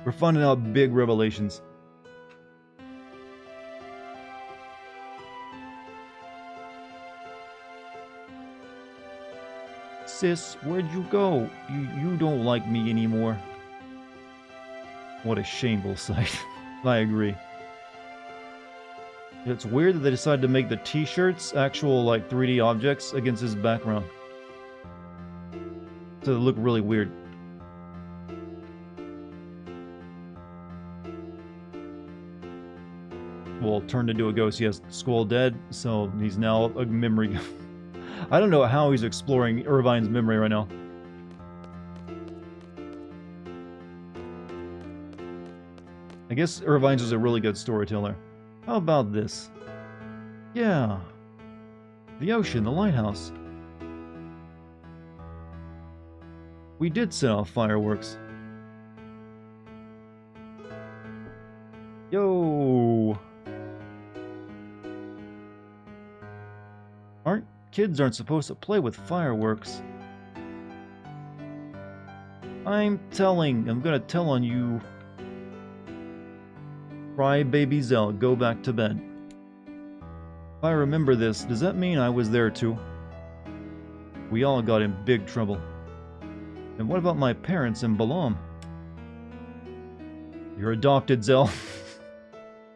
We're finding out big revelations. Sis, where'd you go? You don't like me anymore. What a shameful sight. I agree. It's weird that they decided to make the t-shirts actual, like, 3D objects against his background. So they look really weird. Well, turned into a ghost. He has Skull dead, so he's now a memory. I don't know how he's exploring Irvine's memory right now. I guess Irvine's is a really good storyteller. How about this? Yeah. The ocean, the lighthouse. We did set off fireworks. Yo! Kids aren't supposed to play with fireworks. I'm gonna tell on you. Cry baby Zell, go back to bed. If I remember this, does that mean I was there too? We all got in big trouble. And what about my parents in Balam? You're adopted, Zell.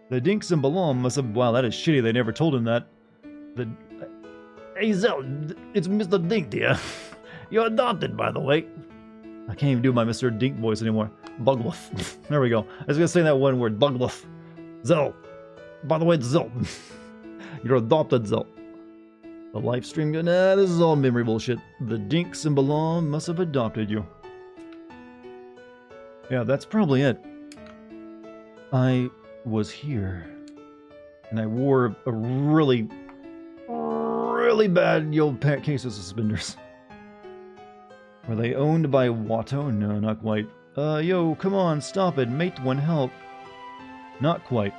The dinks in Balam must have... Wow, that is shitty, they never told him that. Hey Zell, it's Mr. Dink, dear. You're adopted, by the way. I can't even do my Mr. Dink voice anymore. Bugluff. There we go. I was gonna say that one word, Bugluff. Zell. By the way, it's Zell. You're adopted, Zell. The live stream, nah, this is all memory bullshit. The Dinks and Balam must have adopted you. Yeah, that's probably it. I was here. And I wore a really bad old case of suspenders. Were they owned by Watto? No, not quite. Yo, come on, stop it. Mate one help. Not quite.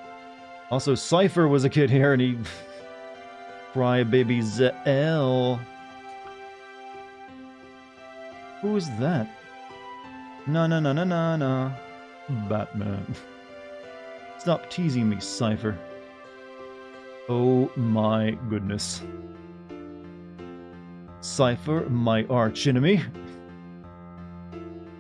Also, Cypher was a kid here, and he... Cry baby Zell. Who is that? Na. Batman. Stop teasing me, Cypher. Oh my goodness. Cypher, my arch enemy.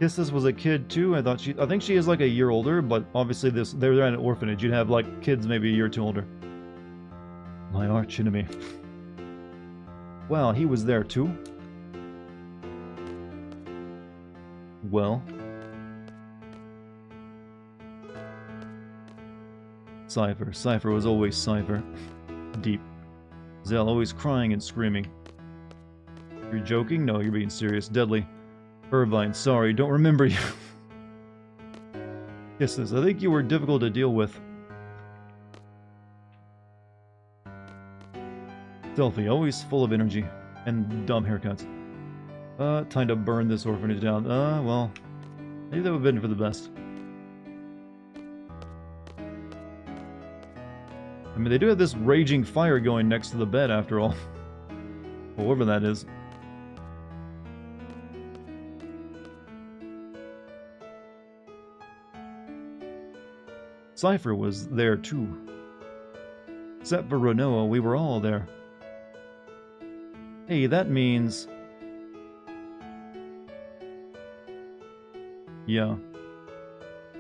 Kisses was a kid too. I think she is like a year older, but obviously they're at an orphanage. You'd have like kids maybe a year or two older. My arch enemy. Wow, he was there too. Well. Cypher was always Cypher. Deep. Zell always crying and screaming. You're joking? No, you're being serious. Deadly. Irvine, sorry, don't remember you. Kisses, I think you were difficult to deal with. Selfie, always full of energy. And dumb haircuts. Time to burn this orphanage down. Well, maybe that would have been for the best. I mean, they do have this raging fire going next to the bed, after all. Whatever that is. Cypher was there, too. Except for Renoa, we were all there. Hey, that means... Yeah.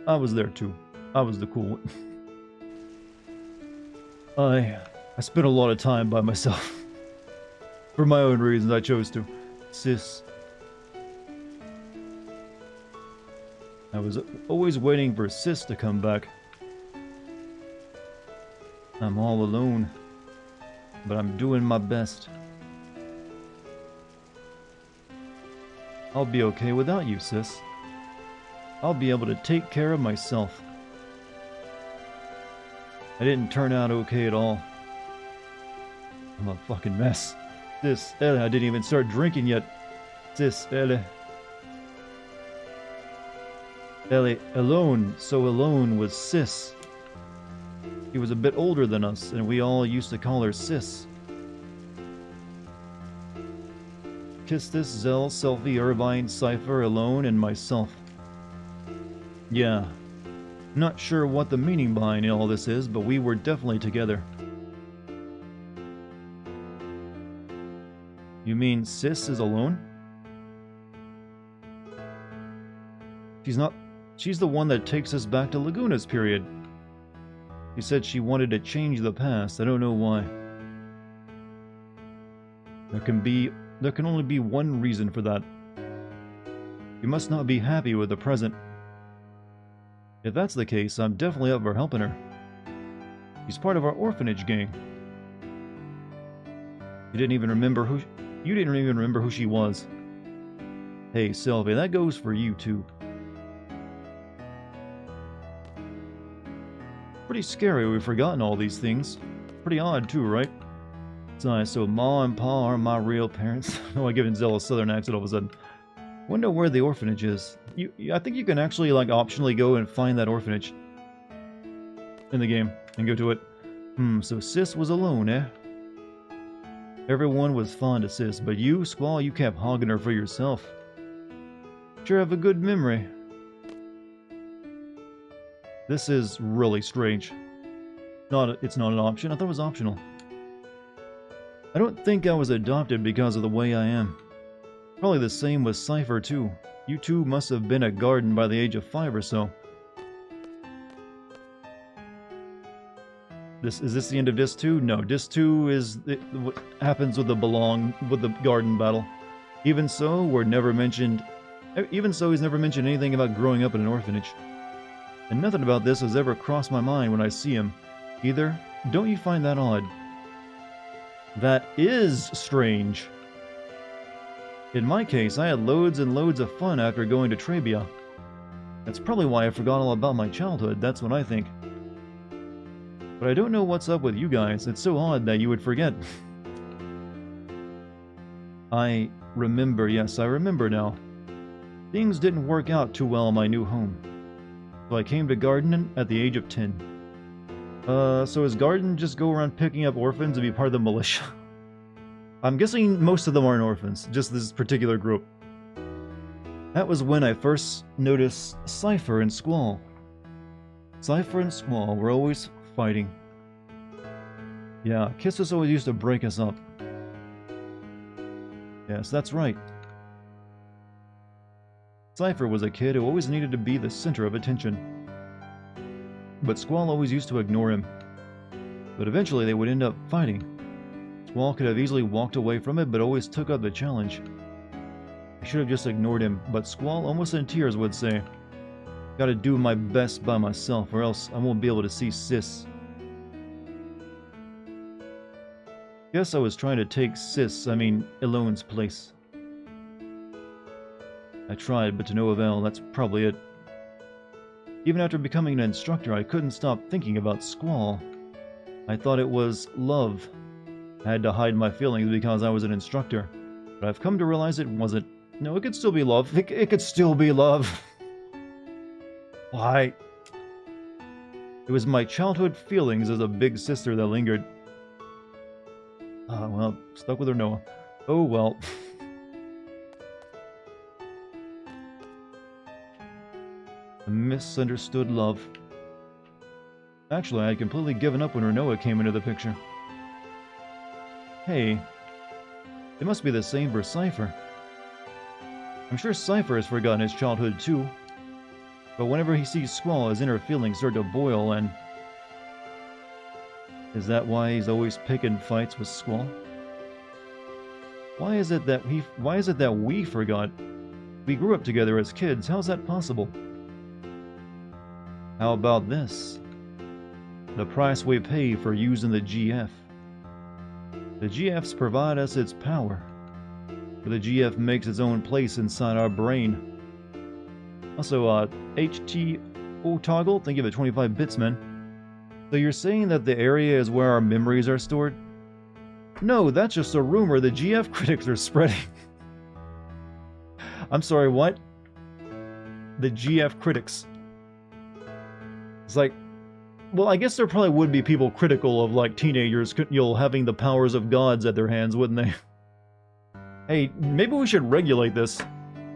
I was there, too. I was the cool one. I spent a lot of time by myself. For my own reasons, I chose to. Sis. I was always waiting for Sis to come back. I'm all alone. But I'm doing my best. I'll be okay without you, Sis. I'll be able to take care of myself. I didn't turn out okay at all. I'm a fucking mess. Sis, I didn't even start drinking yet. Sis, alone, so alone was Sis. She was a bit older than us, and we all used to call her Sis. Kistis, Zell, Selfie, Irvine, Cypher, Alone, and myself. Yeah. Not sure what the meaning behind all this is, but we were definitely together. You mean Sis is alone? She's not... She's the one that takes us back to Laguna's period. She said she wanted to change the past. I don't know why. There can only be one reason for that. You must not be happy with the present. If that's the case, I'm definitely up for helping her. She's part of our orphanage gang. You didn't even remember who she was. Hey, Sylvie, that goes for you too. Pretty scary we've forgotten all these things. Pretty odd too, right? So Ma and Pa are my real parents. Oh, I give Zell a southern accent all of a sudden. Wonder where the orphanage is. I think you can actually like optionally go and find that orphanage in the game and go to it. So Sis was alone, eh? Everyone was fond of Sis, but you, Squall, you kept hogging her for yourself. Sure have a good memory. This is really strange. It's not an option. I thought it was optional. I don't think I was adopted because of the way I am. Probably the same with Cypher too. You two must have been at Garden by the age of 5 or so. Is this the end of Disc 2? No, Disc 2 is what happens with the Garden battle. Even so, he's never mentioned anything about growing up in an orphanage. And nothing about this has ever crossed my mind when I see him, either. Don't you find that odd? That is strange. In my case, I had loads and loads of fun after going to Trebia. That's probably why I forgot all about my childhood, that's what I think. But I don't know what's up with you guys. It's so odd that you would forget. I remember, yes, I remember now. Things didn't work out too well in my new home. So I came to Garden at the age of 10. So does Garden just go around picking up orphans and be part of the militia? I'm guessing most of them aren't orphans, just this particular group. That was when I first noticed Cypher and Squall. Cypher and Squall were always fighting. Yeah, Kisses always used to break us up. Yes, that's right. Cypher was a kid who always needed to be the center of attention. But Squall always used to ignore him. But eventually they would end up fighting. Squall could have easily walked away from it, but always took up the challenge. I should have just ignored him, but Squall, almost in tears, would say, "Gotta do my best by myself, or else I won't be able to see Sis." Guess I was trying to take Elone's place. I tried, but to no avail. That's probably it. Even after becoming an instructor, I couldn't stop thinking about Squall. I thought it was love. I had to hide my feelings because I was an instructor. But I've come to realize it wasn't. No, it could still be love. It could still be love. Why? It was my childhood feelings as a big sister that lingered. Ah, well, stuck with her Noah. Oh well. A misunderstood love. Actually, I had completely given up when Renoa came into the picture. Hey, it must be the same for Cypher. I'm sure Cypher has forgotten his childhood too. But whenever he sees Squall, his inner feelings start to boil and... Is that why he's always picking fights with Squall? Why is it that we forgot? We grew up together as kids. How's that possible? How about this? The price we pay for using the GF. The GFs provide us its power, but the GF makes its own place inside our brain. Also, HTO Toggle, thank you for the 25 bits, man. So you're saying that the area is where our memories are stored? No, that's just a rumor the GF critics are spreading. I'm sorry, what? The GF critics. It's like, well, I guess there probably would be people critical of, like, teenagers, having the powers of gods at their hands, wouldn't they? Hey, maybe we should regulate this.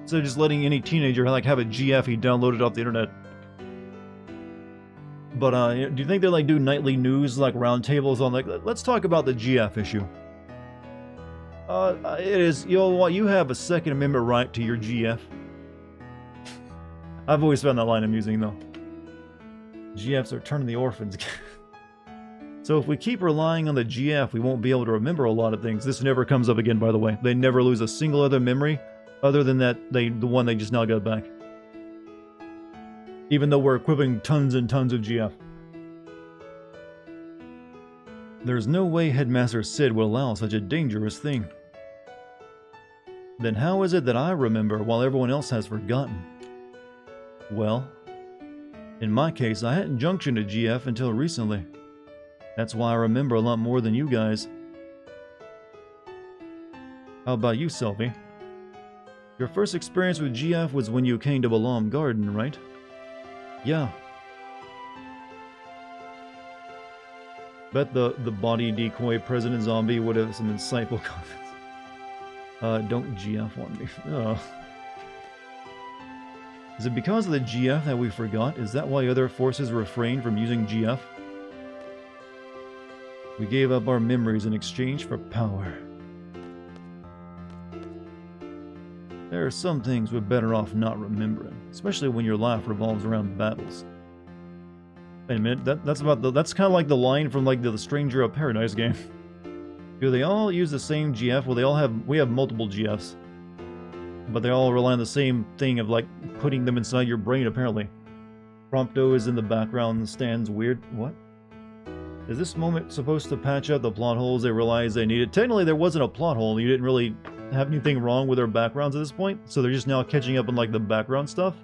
Instead of just letting any teenager, like, have a GF he downloaded off the internet. But, do you think they, like, do nightly news, like, roundtables on, like, let's talk about the GF issue? It is, you know what, you have a Second Amendment right to your GF. I've always found that line amusing, though. GFs are turning the orphans. So if we keep relying on the GF, we won't be able to remember a lot of things. This never comes up again, by the way. They never lose a single other memory, other than that, the one they just now got back. Even though we're equipping tons and tons of GF. There's no way Headmaster Sid would allow such a dangerous thing. Then how is it that I remember while everyone else has forgotten? Well, in my case, I hadn't junctioned a GF until recently. That's why I remember a lot more than you guys. How about you, Selby? Your first experience with GF was when you came to Balam Garden, right? Yeah. Bet the body decoy President Zombie would have some insightful comments. Don't GF on me. Is it because of the GF that we forgot? Is that why other forces refrained from using GF? We gave up our memories in exchange for power. There are some things we're better off not remembering, especially when your life revolves around battles. Wait a minute, that's kind of like the line from like the Stranger of Paradise game. Do they all use the same GF? Well, we have multiple GFs. But they all rely on the same thing of like putting them inside your brain, apparently. Prompto is in the background and stands weird. What? Is this moment supposed to patch up the plot holes they realized they needed? Technically, there wasn't a plot hole. You didn't really have anything wrong with their backgrounds at this point. So they're just now catching up on like the background stuff.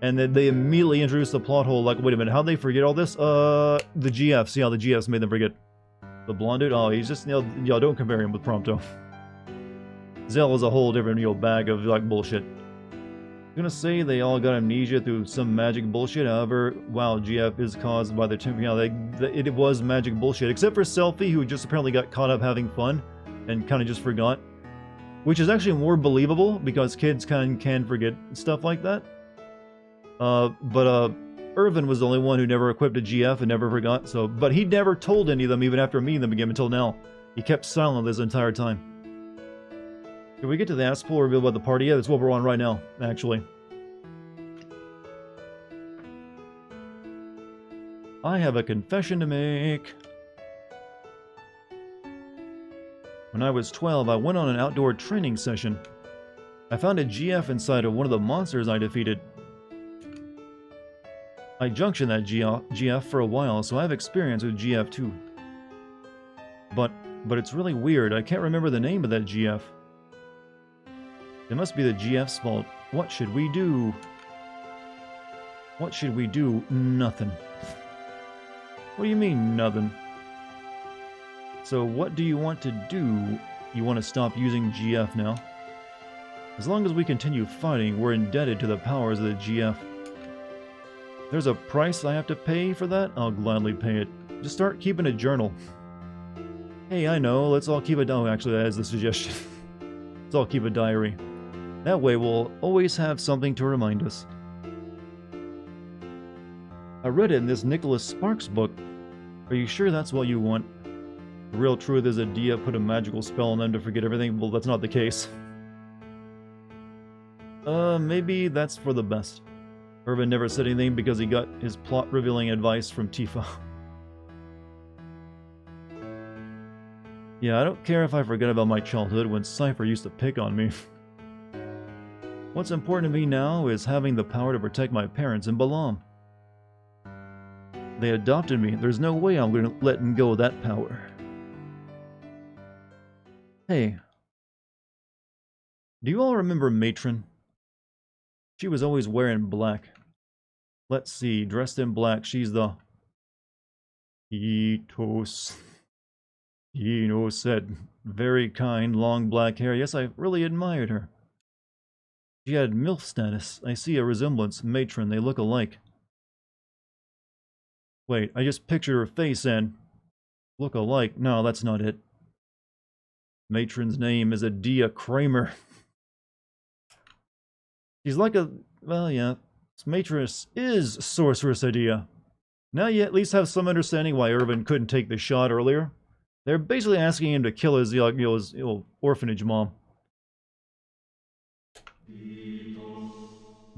And then they immediately introduced the plot hole. Like, wait a minute, how'd they forget all this? The GFs. See how the GFs made them forget. The blonde dude? Oh, he's just, y'all don't compare him with Prompto. Zell is a whole different, bag of, like, bullshit. I'm gonna say they all got amnesia through some magic bullshit. However, wow, GF is caused by their temper. It was magic bullshit. Except for Selfie, who just apparently got caught up having fun and kind of just forgot. Which is actually more believable, because kids can forget stuff like that. But Irvin was the only one who never equipped a GF and never forgot. So, but he never told any of them, even after meeting them again until now. He kept silent this entire time. Did we get to the ass pool reveal about the party? Yeah, that's what we're on right now, actually. I have a confession to make. When I was 12, I went on an outdoor training session. I found a GF inside of one of the monsters I defeated. I junctioned that GF for a while, so I have experience with GF too. But it's really weird. I can't remember the name of that GF. It must be the GF's fault. What should we do? What should we do? Nothing. What do you mean, nothing? So what do you want to do? You want to stop using GF now? As long as we continue fighting, we're indebted to the powers of the GF. There's a price I have to pay for that? I'll gladly pay it. Just start keeping a journal. Hey, I know, let's all keep a... Oh, actually, that is the suggestion. Let's all keep a diary. That way we'll always have something to remind us. I read it in this Nicholas Sparks book. Are you sure that's what you want? The real truth is that Dia put a magical spell on them to forget everything. Well, that's not the case. Maybe that's for the best. Irvin never said anything because he got his plot-revealing advice from Tifa. Yeah, I don't care if I forget about my childhood when Cypher used to pick on me. What's important to me now is having the power to protect my parents in Balam. They adopted me. There's no way I'm going to let them go of that power. Hey. Do you all remember Matron? She was always wearing black. Let's see, dressed in black, she's the... Etos. Eno said, very kind, long black hair. Yes, I really admired her. She had MILF status. I see a resemblance. Matron, they look alike. Wait, I just pictured her face and... Look alike. No, that's not it. Matron's name is Adia Kramer. She's like a... Well, yeah. Matroness is Sorceress Adia. Now you at least have some understanding why Irvin couldn't take the shot earlier. They're basically asking him to kill his, his orphanage mom.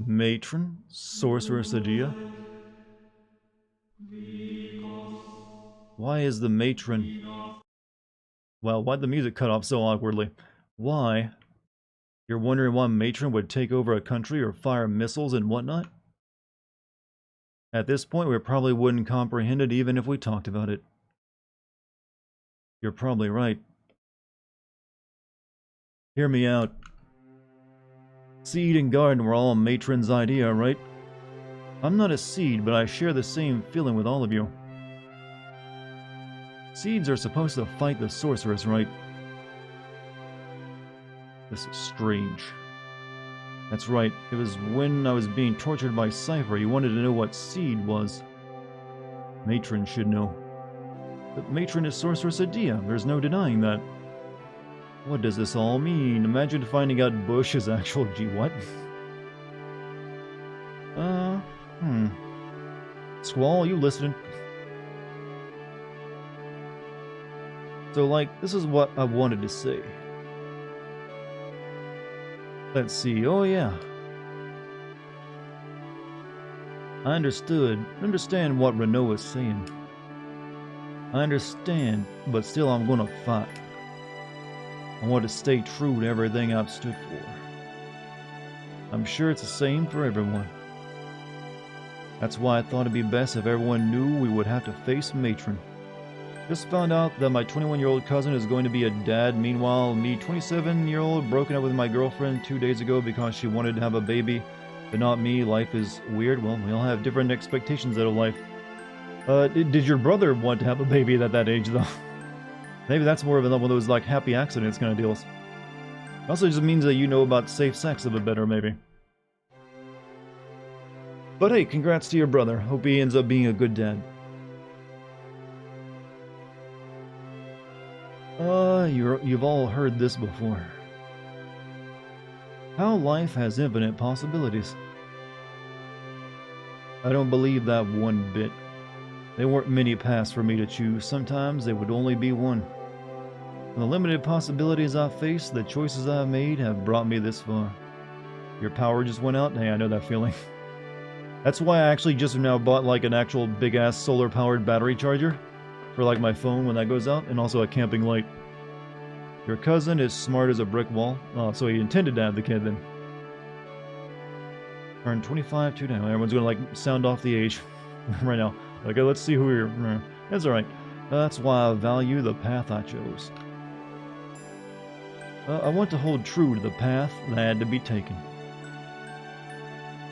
Matron? Sorceress Adia? Why is the matron... Well, why'd the music cut off so awkwardly? Why? You're wondering why matron would take over a country or fire missiles and whatnot? At this point, we probably wouldn't comprehend it even if we talked about it. You're probably right. Hear me out. Seed and garden were all matron's idea, right? I'm not a seed, but I share the same feeling with all of you. Seeds are supposed to fight the sorceress, right? This is strange. That's right, it was when I was being tortured by Cypher. He wanted to know what seed was. Matron should know. But Matron is Sorceress Adia, there's no denying that. What does this all mean? Imagine finding out Bush is actual what? Squall, you listening? So, like, this is what I wanted to say. Let's see, oh yeah. I understand what Renault is saying. I understand, but still I'm gonna fight. I want to stay true to everything I've stood for. I'm sure it's the same for everyone. That's why I thought it'd be best if everyone knew we would have to face Matron. Just found out that my 21-year-old cousin is going to be a dad. Meanwhile, me, 27-year-old, broken up with my girlfriend 2 days ago because she wanted to have a baby. But not me. Life is weird. Well, we all have different expectations out of life. Did your brother want to have a baby at that age, though? Maybe that's more of one of those, like, happy accidents kind of deals. Also just means that you know about safe sex a bit better, maybe. But hey, congrats to your brother. Hope he ends up being a good dad. You've all heard this before. How life has infinite possibilities. I don't believe that one bit. There weren't many paths for me to choose. Sometimes there would only be one. The limited possibilities I've faced, the choices I've made have brought me this far. Your power just went out? Hey, I know that feeling. That's why I actually just now bought like an actual big-ass solar-powered battery charger for like my phone when that goes out, and also a camping light. Your cousin is smart as a brick wall. Oh, so he intended to have the kid then. Turned 25 today. Everyone's gonna like sound off the age right now. Okay, let's see who you're... That's alright. That's why I value the path I chose. I want to hold true to the path that had to be taken.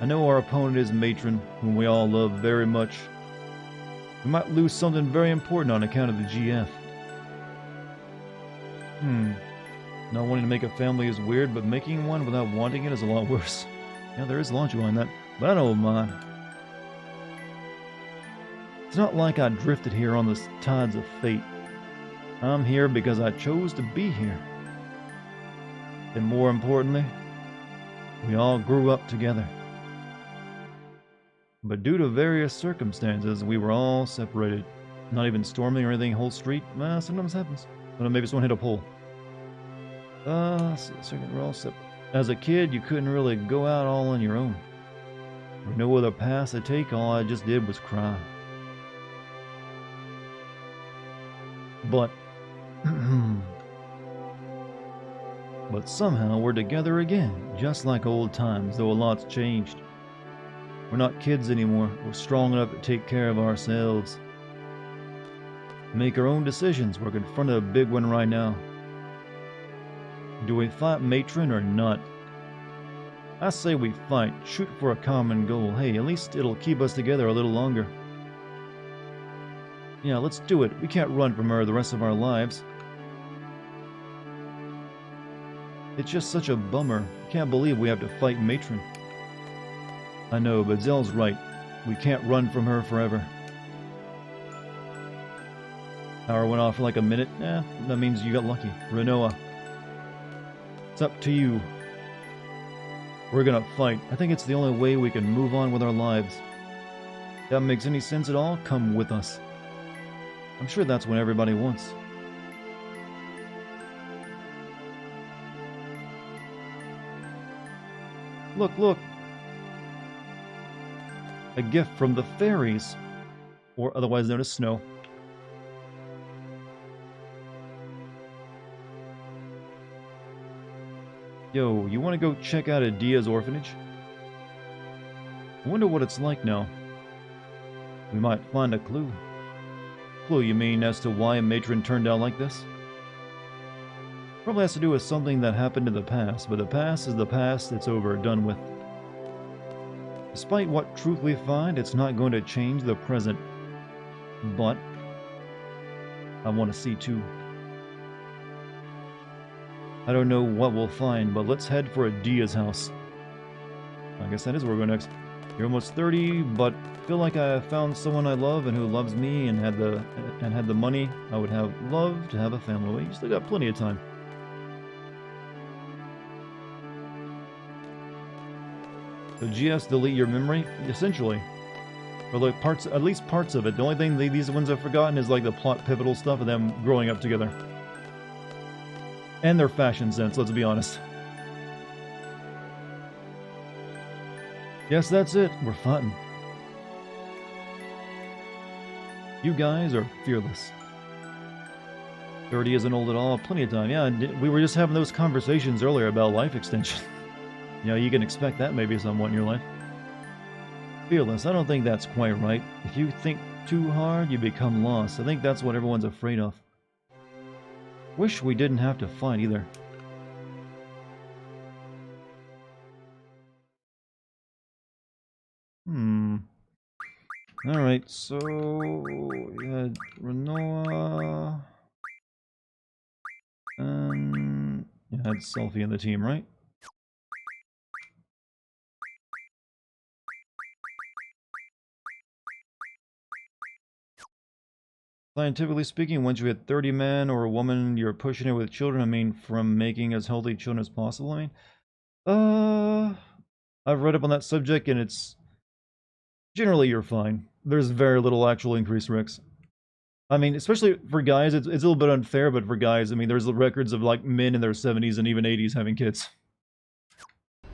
I know our opponent is Matron, whom we all love very much. We might lose something very important on account of the GF. Not wanting to make a family is weird, but making one without wanting it is a lot worse. Yeah, there is logic behind that, but I don't mind. It's not like I drifted here on the tides of fate. I'm here because I chose to be here. And more importantly, we all grew up together. But due to various circumstances, we were all separated. Not even storming or anything, whole street. Sometimes happens. But maybe someone hit a pole. Second, we're all separate. As a kid, you couldn't really go out all on your own. With no other path to take, all I just did was cry. But... but somehow we're together again, just like old times, though a lot's changed. We're not kids anymore. We're strong enough to take care of ourselves. Make our own decisions. We're confronted a big one right now. Do we fight Matron or not? I say we fight, shoot for a common goal. Hey, at least it'll keep us together a little longer. Yeah, let's do it. We can't run from her the rest of our lives. It's just such a bummer. Can't believe we have to fight Matron. I know, but Zell's right. We can't run from her forever. Power went off for like a minute. Eh, that means you got lucky. Renoa, it's up to you. We're gonna fight. I think it's the only way we can move on with our lives. If that makes any sense at all, come with us. I'm sure that's what everybody wants. Look, look! A gift from the fairies, or otherwise known as snow. Yo, you want to go check out Adia's orphanage? I wonder what it's like now. We might find a clue. Clue, you mean, as to why a matron turned out like this? Probably has to do with something that happened in the past, but the past is the past, it's over, done with. Despite what truth we find, it's not going to change the present. But I want to see too. I don't know what we'll find, but let's head for Adia's house. I guess that is where we're going next. You're almost 30, but feel like I found someone I love and who loves me and had the money. I would have loved to have a family. Well, you still got plenty of time. So GS delete your memory, essentially, or like parts, at least parts of it. The only thing these ones have forgotten is like the plot pivotal stuff of them growing up together. And their fashion sense, let's be honest. Yes, that's it. We're fighting. You guys are fearless. 30 isn't old at all. Plenty of time. Yeah, we were just having those conversations earlier about life extension. You know, you can expect that maybe somewhat in your life. Fearless. I don't think that's quite right. If you think too hard, you become lost. I think that's what everyone's afraid of. Wish we didn't have to fight either. Alright, so we had Renoa. And you had Selfie in the team, right? Scientifically speaking, once you hit 30 men or a woman, you're pushing it with children. I mean, from making as healthy children as possible. I mean, I've read up on that subject, and it's generally you're fine. There's very little actual increased risks. I mean, especially for guys, it's a little bit unfair, but for guys, I mean, there's records of like men in their 70s and even 80s having kids.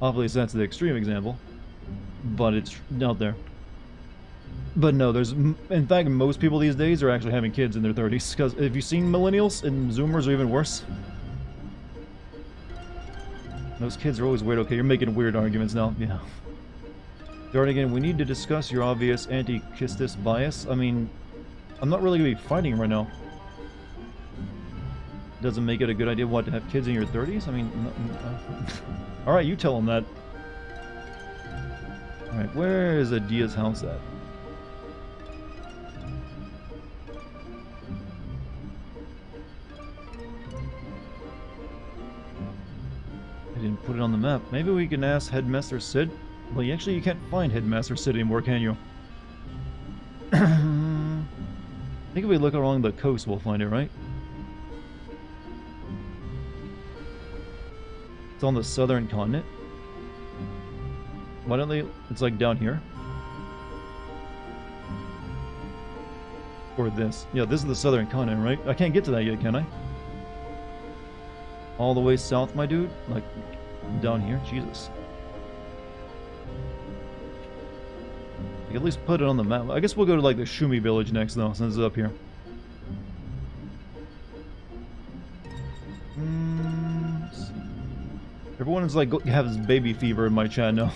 Obviously, that's the extreme example, but it's out there. But no, there's, in fact, most people these days are actually having kids in their 30s. Because have you seen millennials and Zoomers are even worse? Those kids are always weird. Okay, you're making weird arguments now. Yeah. Dartigan, we need to discuss your obvious anti-Kistis bias. I mean, I'm not really going to be fighting right now. Doesn't make it a good idea, what, to have kids in your 30s? I mean, alright, you tell them that. Alright, where is Adia's house at? I didn't put it on the map. Maybe we can ask Headmaster Sid? Well, actually, you can't find Headmaster Sid anymore, can you? I think if we look along the coast, we'll find it, right? It's on the southern continent. Why don't they... It's like down here. Or this. Yeah, this is the southern continent, right? I can't get to that yet, can I? All the way south, my dude? Like, down here? Jesus. You can at least put it on the map. I guess we'll go to, like, the Shumi village next, though, since it's up here. Everyone is, like, has baby fever in my chat now.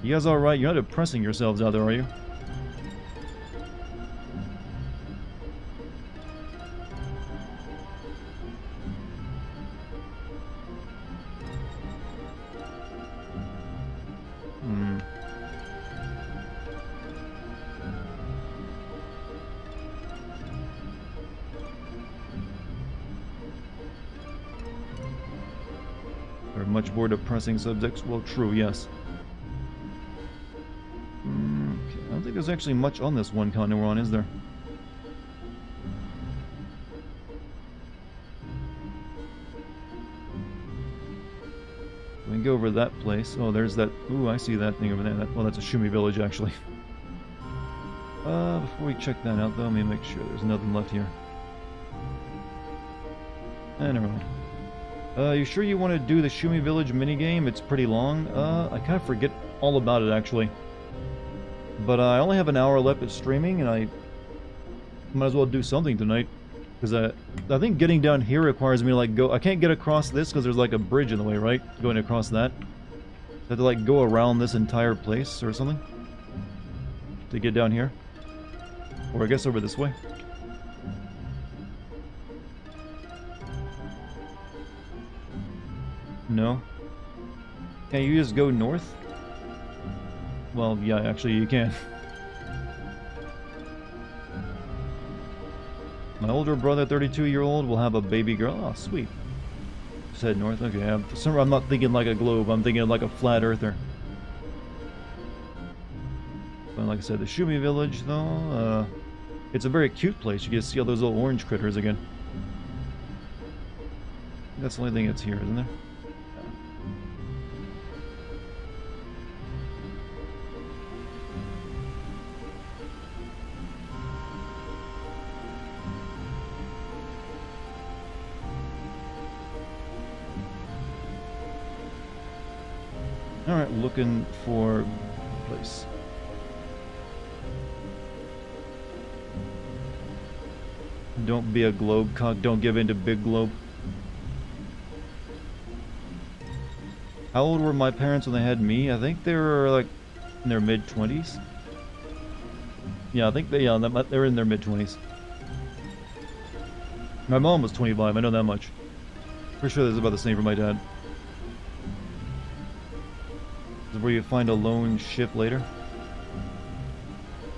You guys alright? You're not depressing yourselves out there, are you? We're much more depressing subjects. Well, true, yes. Okay, I don't think there's actually much on this one continent we're on, is there? We can go over that place. Oh, there's that... Ooh, I see that thing over there. Well, that's a Shumi village, actually. Before we check that out, though, let me make sure there's nothing left here. Never mind. You sure you want to do the Shumi Village minigame? It's pretty long. I kind of forget all about it, actually. But I only have an hour left of streaming, and I might as well do something tonight. Because I think getting down here requires me to, like, go... I can't get across this because there's, like, a bridge in the way, right? Going across that. I have to, like, go around this entire place or something to get down here. Or I guess over this way. No. Can't you just go north? Well, yeah, actually you can. My older brother, 32-year-old, will have a baby girl. Oh, sweet. Just head north. Okay, I'm not thinking like a globe. I'm thinking like a flat earther. But like I said, the Shumi village, though, it's a very cute place. You get to see all those little orange critters again. That's the only thing that's here, isn't there? Alright, looking for a place. Don't be a globe cock, don't give in to big globe. How old were my parents when they had me? I think they were like in their mid-20s. Yeah, I think they were in their mid-20s. My mom was 25, I know that much. Pretty sure that's about the same for my dad. This is where you find a lone ship later.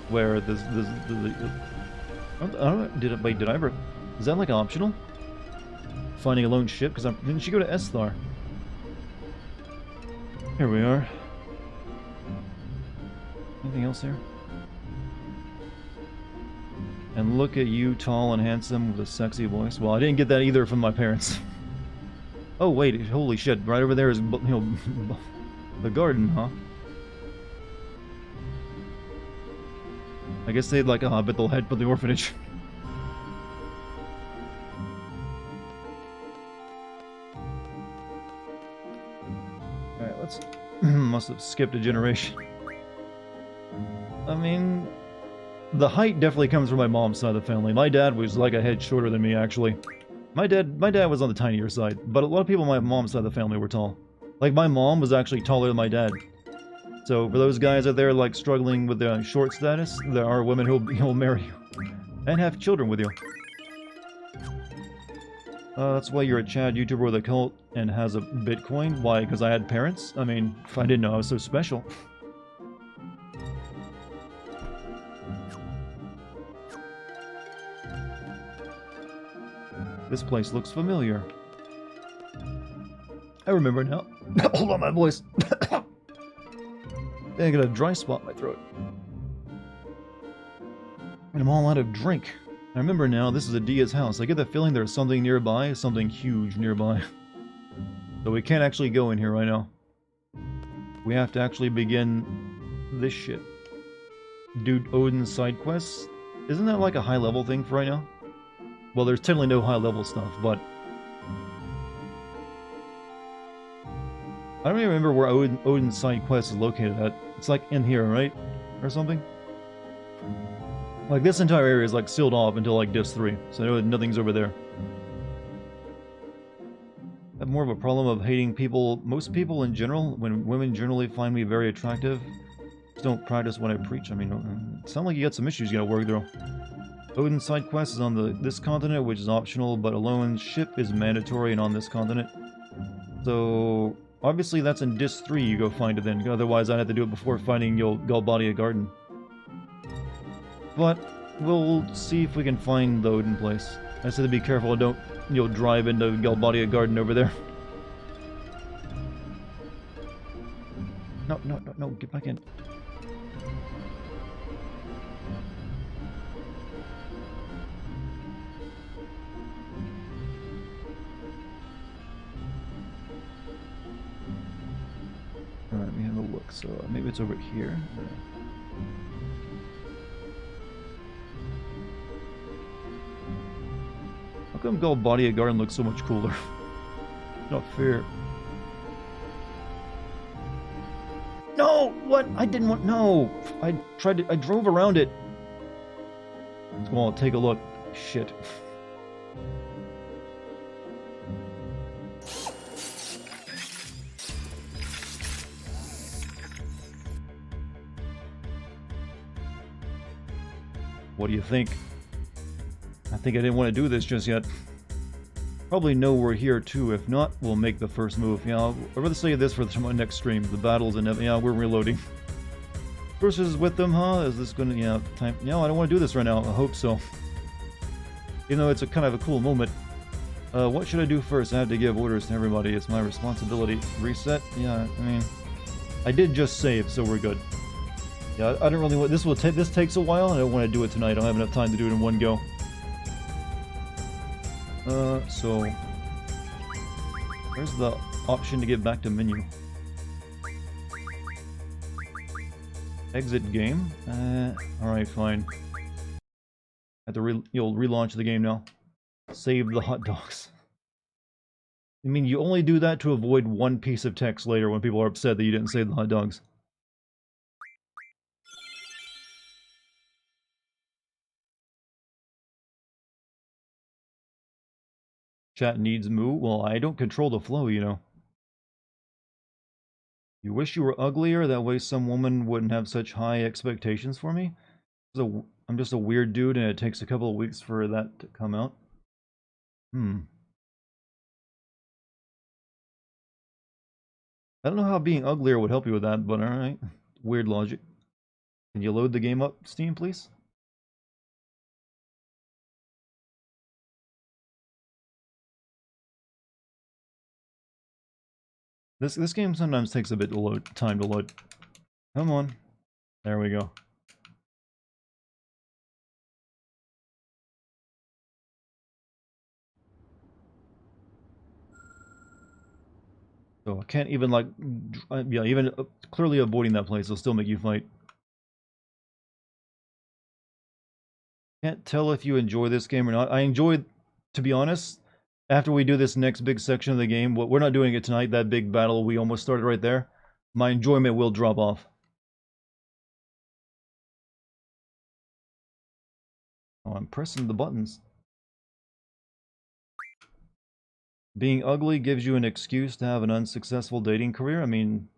Where I don't know, did I ever... Is that like optional? Finding a lone ship? Because didn't she go to Esthar? Here we are. Anything else here? And look at you, tall and handsome with a sexy voice. Well, I didn't get that either from my parents. Oh wait, holy shit! Right over there is, you know, the garden, huh? I guess they'd like a hobbit. They'll head for the orphanage. All right, let's. Must have skipped a generation. I mean, the height definitely comes from my mom's side of the family. My dad was like a head shorter than me, actually. My dad was on the tinier side, but a lot of people on my mom's side of the family were tall. Like, my mom was actually taller than my dad. So, for those guys out there, like, struggling with the short status, there are women who'll marry you. And have children with you. That's why you're a Chad YouTuber with a cult and has a Bitcoin? Why? Because I had parents? I mean, if I didn't know I was so special. This place looks familiar. I remember now. Hold on, my voice. I got a dry spot in my throat. And I'm all out of drink. I remember now, this is Adia's house. I get the feeling there's something nearby, something huge nearby. So we can't actually go in here right now. We have to actually begin this shit. Dude, Odin's side quests? Isn't that like a high level thing for right now? Well, there's technically no high level stuff, but... I don't even remember where Odin's side quest is located at. It's like in here, right? Or something? Like this entire area is like sealed off until like Disc 3, so nothing's over there. I have more of a problem of hating people, most people in general, when women generally find me very attractive. Just don't practice what I preach. I mean, it sounds like you got some issues you gotta work through. Odin's side quest is on this continent, which is optional, but Alone's ship is mandatory and on this continent. So, obviously that's in Disc 3 you go find it then, otherwise I'd have to do it before finding Galbadia Garden. But, we'll see if we can find the Odin place. I said to be careful, don't, drive into Galbadia Garden over there. No, no, no, no, get back in. Alright, let me have a look. So maybe it's over here. How come Gold Body of Garden looks so much cooler? Not fair. No! What? I didn't want... No! I drove around it. Let's go on, take a look. Shit. What do you think? I think I didn't want to do this just yet. Probably know we're here too. If not, we'll make the first move. Yeah, I'd rather say this for the next stream. The battles and yeah, we're reloading. Versus with them, huh? Is this gonna, yeah, time? No, I don't want to do this right now. I hope so. You know, it's a kind of a cool moment. What should I do first? I have to give orders to everybody. It's my responsibility. Reset? Yeah, I mean, I did just save, so we're good. Yeah, I don't really want... This takes a while, and I don't want to do it tonight. I don't have enough time to do it in one go. So... Where's the option to get back to menu? Exit game? Alright, fine. I have to you'll relaunch the game now. Save the hot dogs. I mean, you only do that to avoid one piece of text later when people are upset that you didn't save the hot dogs. Chat needs moo. Well, I don't control the flow, you know. You wish you were uglier, that way some woman wouldn't have such high expectations for me? So I'm just a weird dude and it takes a couple of weeks for that to come out. I don't know how being uglier would help you with that, but alright. Weird logic. Can you load the game up, Steam, please? This game sometimes takes a bit of time to load. Come on. There we go. So I can't even like... yeah, even clearly avoiding that place will still make you fight. Can't tell if you enjoy this game or not. I enjoy, to be honest... After we do this next big section of the game, we're not doing it tonight, that big battle we almost started right there. My enjoyment will drop off. Oh, I'm pressing the buttons. Being ugly gives you an excuse to have an unsuccessful dating career? I mean...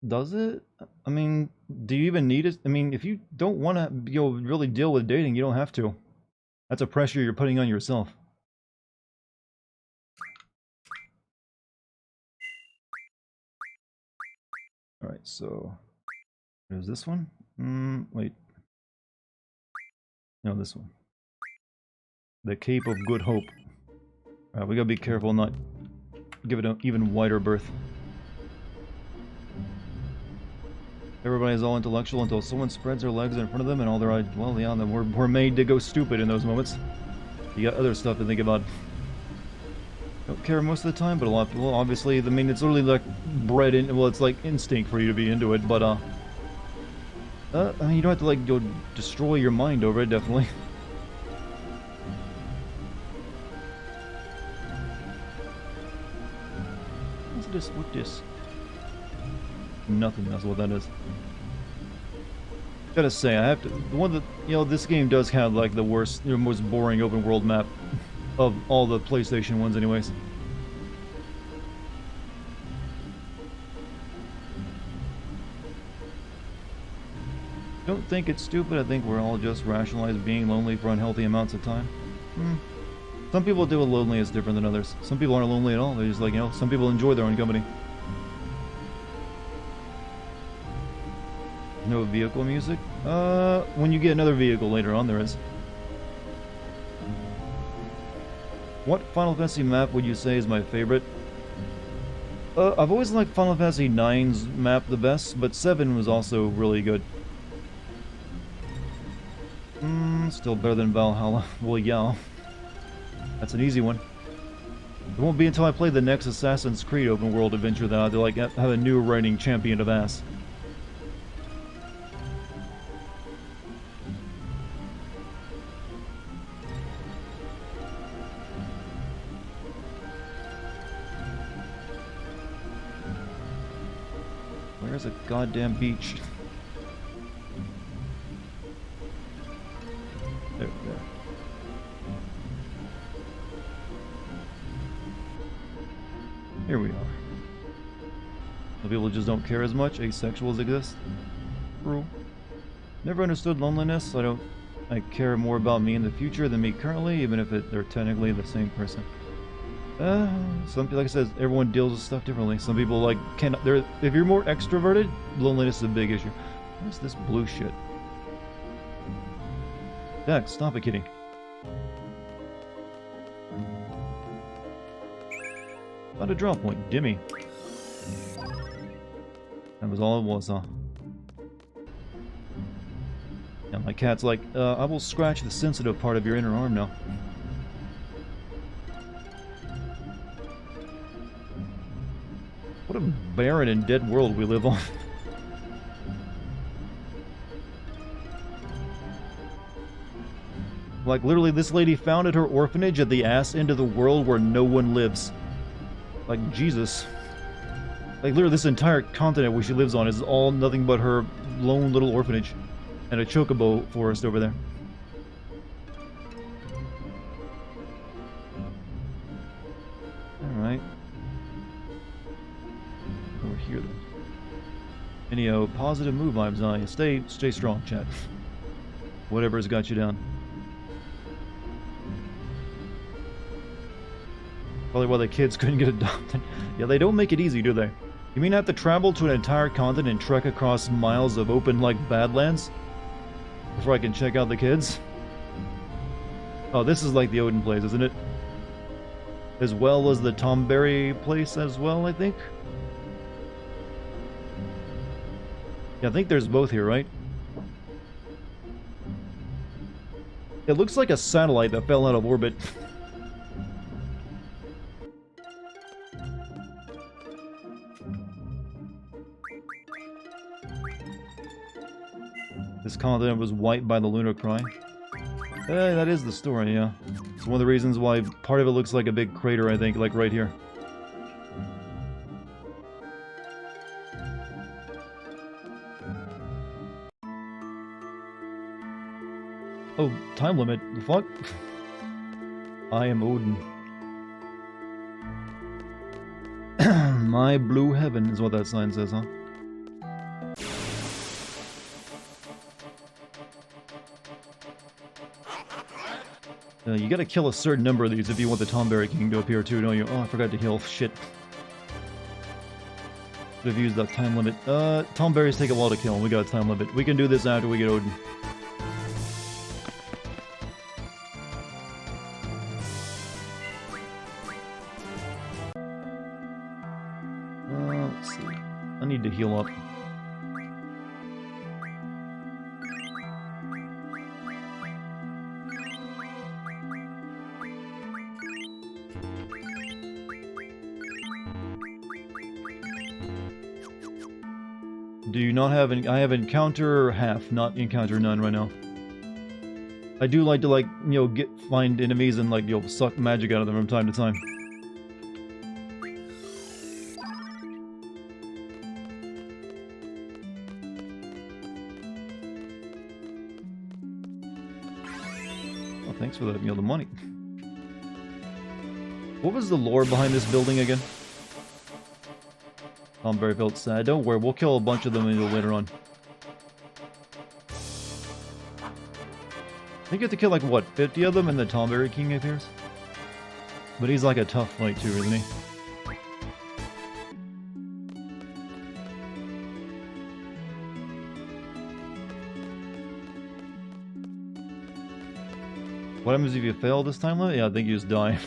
Does it? I mean, do you even need it? I mean, if you don't want to, you know, really deal with dating, you don't have to. That's a pressure you're putting on yourself. Alright, so... There's this one? Wait. No, this one. The Cape of Good Hope. Alright, we gotta be careful not give it an even wider berth. Everybody's all intellectual until someone spreads their legs in front of them and all their eyes... Well, yeah, we're made to go stupid in those moments. You got other stuff to think about. Don't care most of the time, but a lot of people, obviously, I mean, it's literally like bred in, well, it's like instinct for you to be into it, but, I mean, you don't have to, like, go destroy your mind over it, definitely. What's this? What this? Nothing, that's what that is. Gotta say, I have to, the one that, you know, this game does have, like, the worst, you know, most boring open world map of all the PlayStation ones anyways. Don't think it's stupid, I think we're all just rationalized being lonely for unhealthy amounts of time. Some people deal with loneliness different than others. Some people aren't lonely at all, they're just like, you know, some people enjoy their own company. No vehicle music? When you get another vehicle later on there is. What Final Fantasy map would you say is my favorite? I've always liked Final Fantasy IX's map the best, but 7 was also really good. Still better than Valhalla. Well, yeah. That's an easy one. It won't be until I play the next Assassin's Creed open world adventure that I'll like have a new reigning champion of ass. Where's a goddamn beach? There. Here we are. Some people just don't care as much. Asexuals exist. True. Never understood loneliness. I care more about me in the future than me currently, even if they're technically the same person. Some people, like I said, everyone deals with stuff differently. Some people like if you're more extroverted, loneliness is a big issue. What's this blue shit? Dex, stop it, kidding. Found a draw point, dimmy. That was all it was, huh? Now my cat's like, I will scratch the sensitive part of your inner arm now. What a barren and dead world we live on. Like, literally, this lady founded her orphanage at the ass end of the world where no one lives. Like, Jesus. Like, literally, this entire continent where she lives on is all nothing but her lone little orphanage. And a chocobo forest over there. Alright. Over here, then. Anyhow, positive move vibes on you. Stay strong, chat. Whatever's got you down. Probably why the kids couldn't get adopted. Yeah, they don't make it easy, do they? You mean I have to travel to an entire continent and trek across miles of open, like, badlands? Before I can check out the kids? Oh, this is like the Odin place, isn't it? As well as the Tomberry place as well, I think? Yeah, I think there's both here, right? It looks like a satellite that fell out of orbit. This continent was wiped by the lunar cry. That is the story, yeah. It's one of the reasons why part of it looks like a big crater, I think, like right here. Oh, time limit. The fuck? I am Odin. My blue heaven is what that sign says, huh? You gotta kill a certain number of these if you want the Tomberry King to appear too, don't you? Oh, I forgot to heal. Shit. Should have used that time limit. Tomberries take a while to kill. We got a time limit. We can do this after we get Odin. Let's see. I need to heal up. Do you not have any? I have encounter half, not encounter none right now. I do like to, like, you know, find enemies and, like, you know, suck magic out of them from time to time. Oh, thanks for the, you know, the money. What was the lore behind this building again? Tomberry felt sad. Don't worry, we'll kill a bunch of them later on. I think you have to kill, like, what, 50 of them and the Tomberry King appears? But he's like a tough fight too, isn't he? What happens if you fail this time limit? Yeah, I think you just die.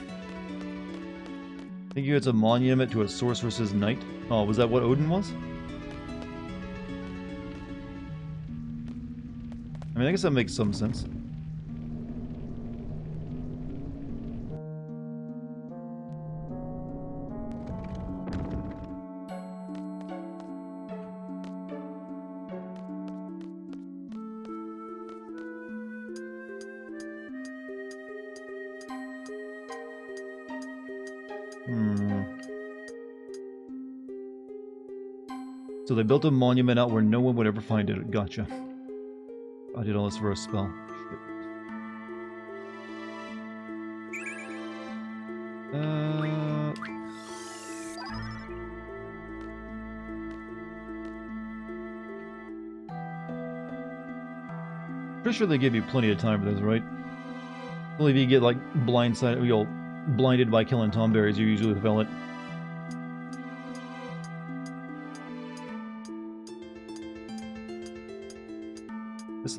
I think it's a monument to a sorceress's knight. Oh, was that what Odin was? I mean, I guess that makes some sense. So they built a monument out where no one would ever find it. Gotcha. I did all this for a spell. Pretty sure they give you plenty of time for this, right? Only if you get like blindsided, you'll blinded by killing tomberries, you usually fail it.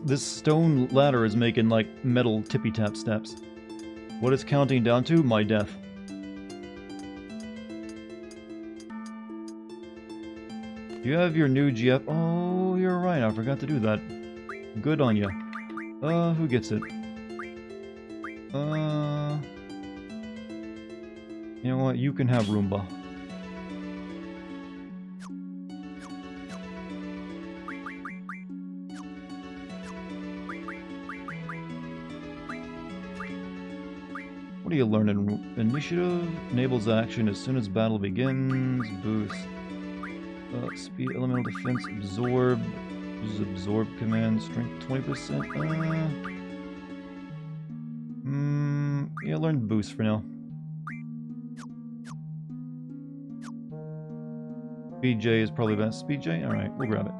This stone ladder is making like metal tippy tap steps. What it's counting down to? My death. You have your new GF. Oh, you're right. I forgot to do that. Good on ya. Who gets it? You know what? You can have Roomba. What are you learning? Initiative enables action as soon as battle begins. Boost. Speed, elemental defense, absorb. Use absorb command. Strength 20%. Yeah, learn boost for now. Speed J is probably best. Speed J? Alright, we'll grab it.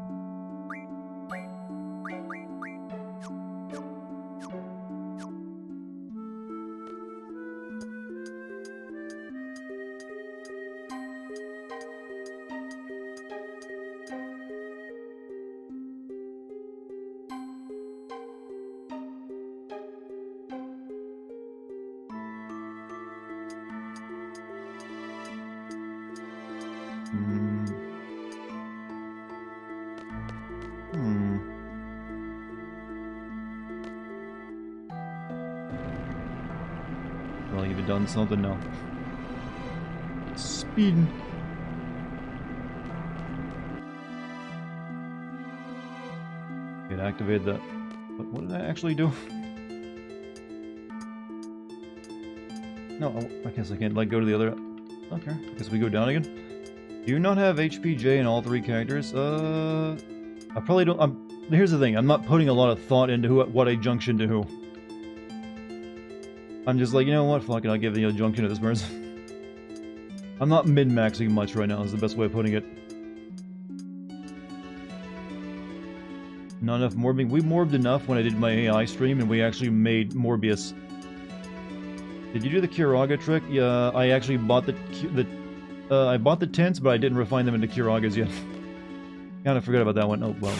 Well, you've done something now. Speed. It activated that. What did I actually do? No, I guess I can't like go to the other. Okay, I guess we go down again. Do you not have HPJ in all three characters? I probably don't. Here's the thing. I'm not putting a lot of thought into what I junction to who. I'm just like, you know what? Fuck it. I'll give the junction to this person. I'm not min-maxing much right now. Is the best way of putting it. Not enough morbing. We morbed enough when I did my AI stream, and we actually made Morbius. Did you do the Kiraga trick? Yeah, I actually bought I bought the tents, but I didn't refine them into Kiragas yet. Kind of forgot about that one. Oh, well.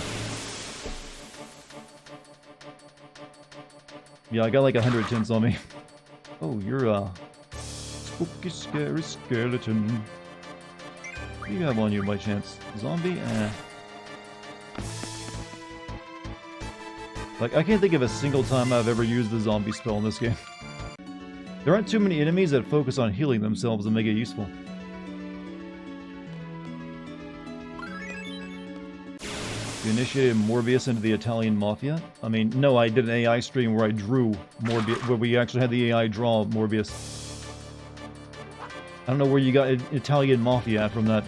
Yeah, I got like 100 tents on me. Oh, you're a spooky, scary skeleton. What do you have on you by chance? Zombie? Like, I can't think of a single time I've ever used the zombie spell in this game. There aren't too many enemies that focus on healing themselves and make it useful. You initiated Morbius into the Italian Mafia? I mean, no, I did an AI stream where I drew Morbius, where we actually had the AI draw Morbius. I don't know where you got Italian Mafia from that.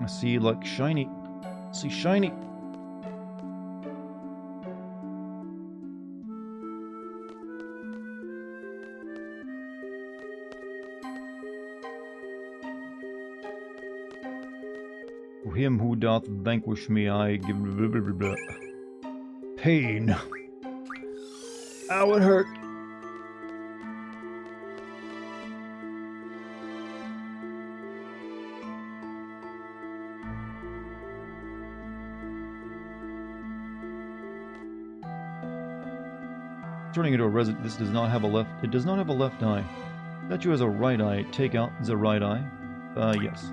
I see, like, shiny. I see shiny. To him who doth vanquish me, I give pain. Ow, it hurt. turning into a resident. This does not have a left. It does not have a left eye. Statue has a right eye. Take out the right eye. Yes.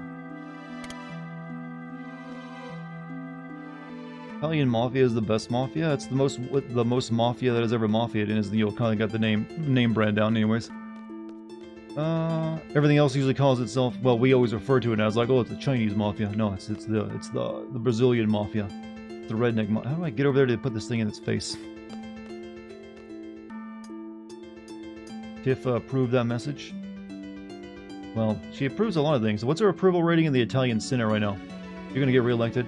Italian mafia is the best mafia. It's the most mafia that has ever mafiaed, and is kind of got the name brand down, anyways. Everything else usually calls itself. Well, we always refer to it as like, oh, it's the Chinese mafia. No, it's the Brazilian mafia. The redneck mafia. How do I get over there to put this thing in its face? Tiff approved that message. Well, she approves a lot of things. What's her approval rating in the Italian Senate right now? You're gonna get reelected.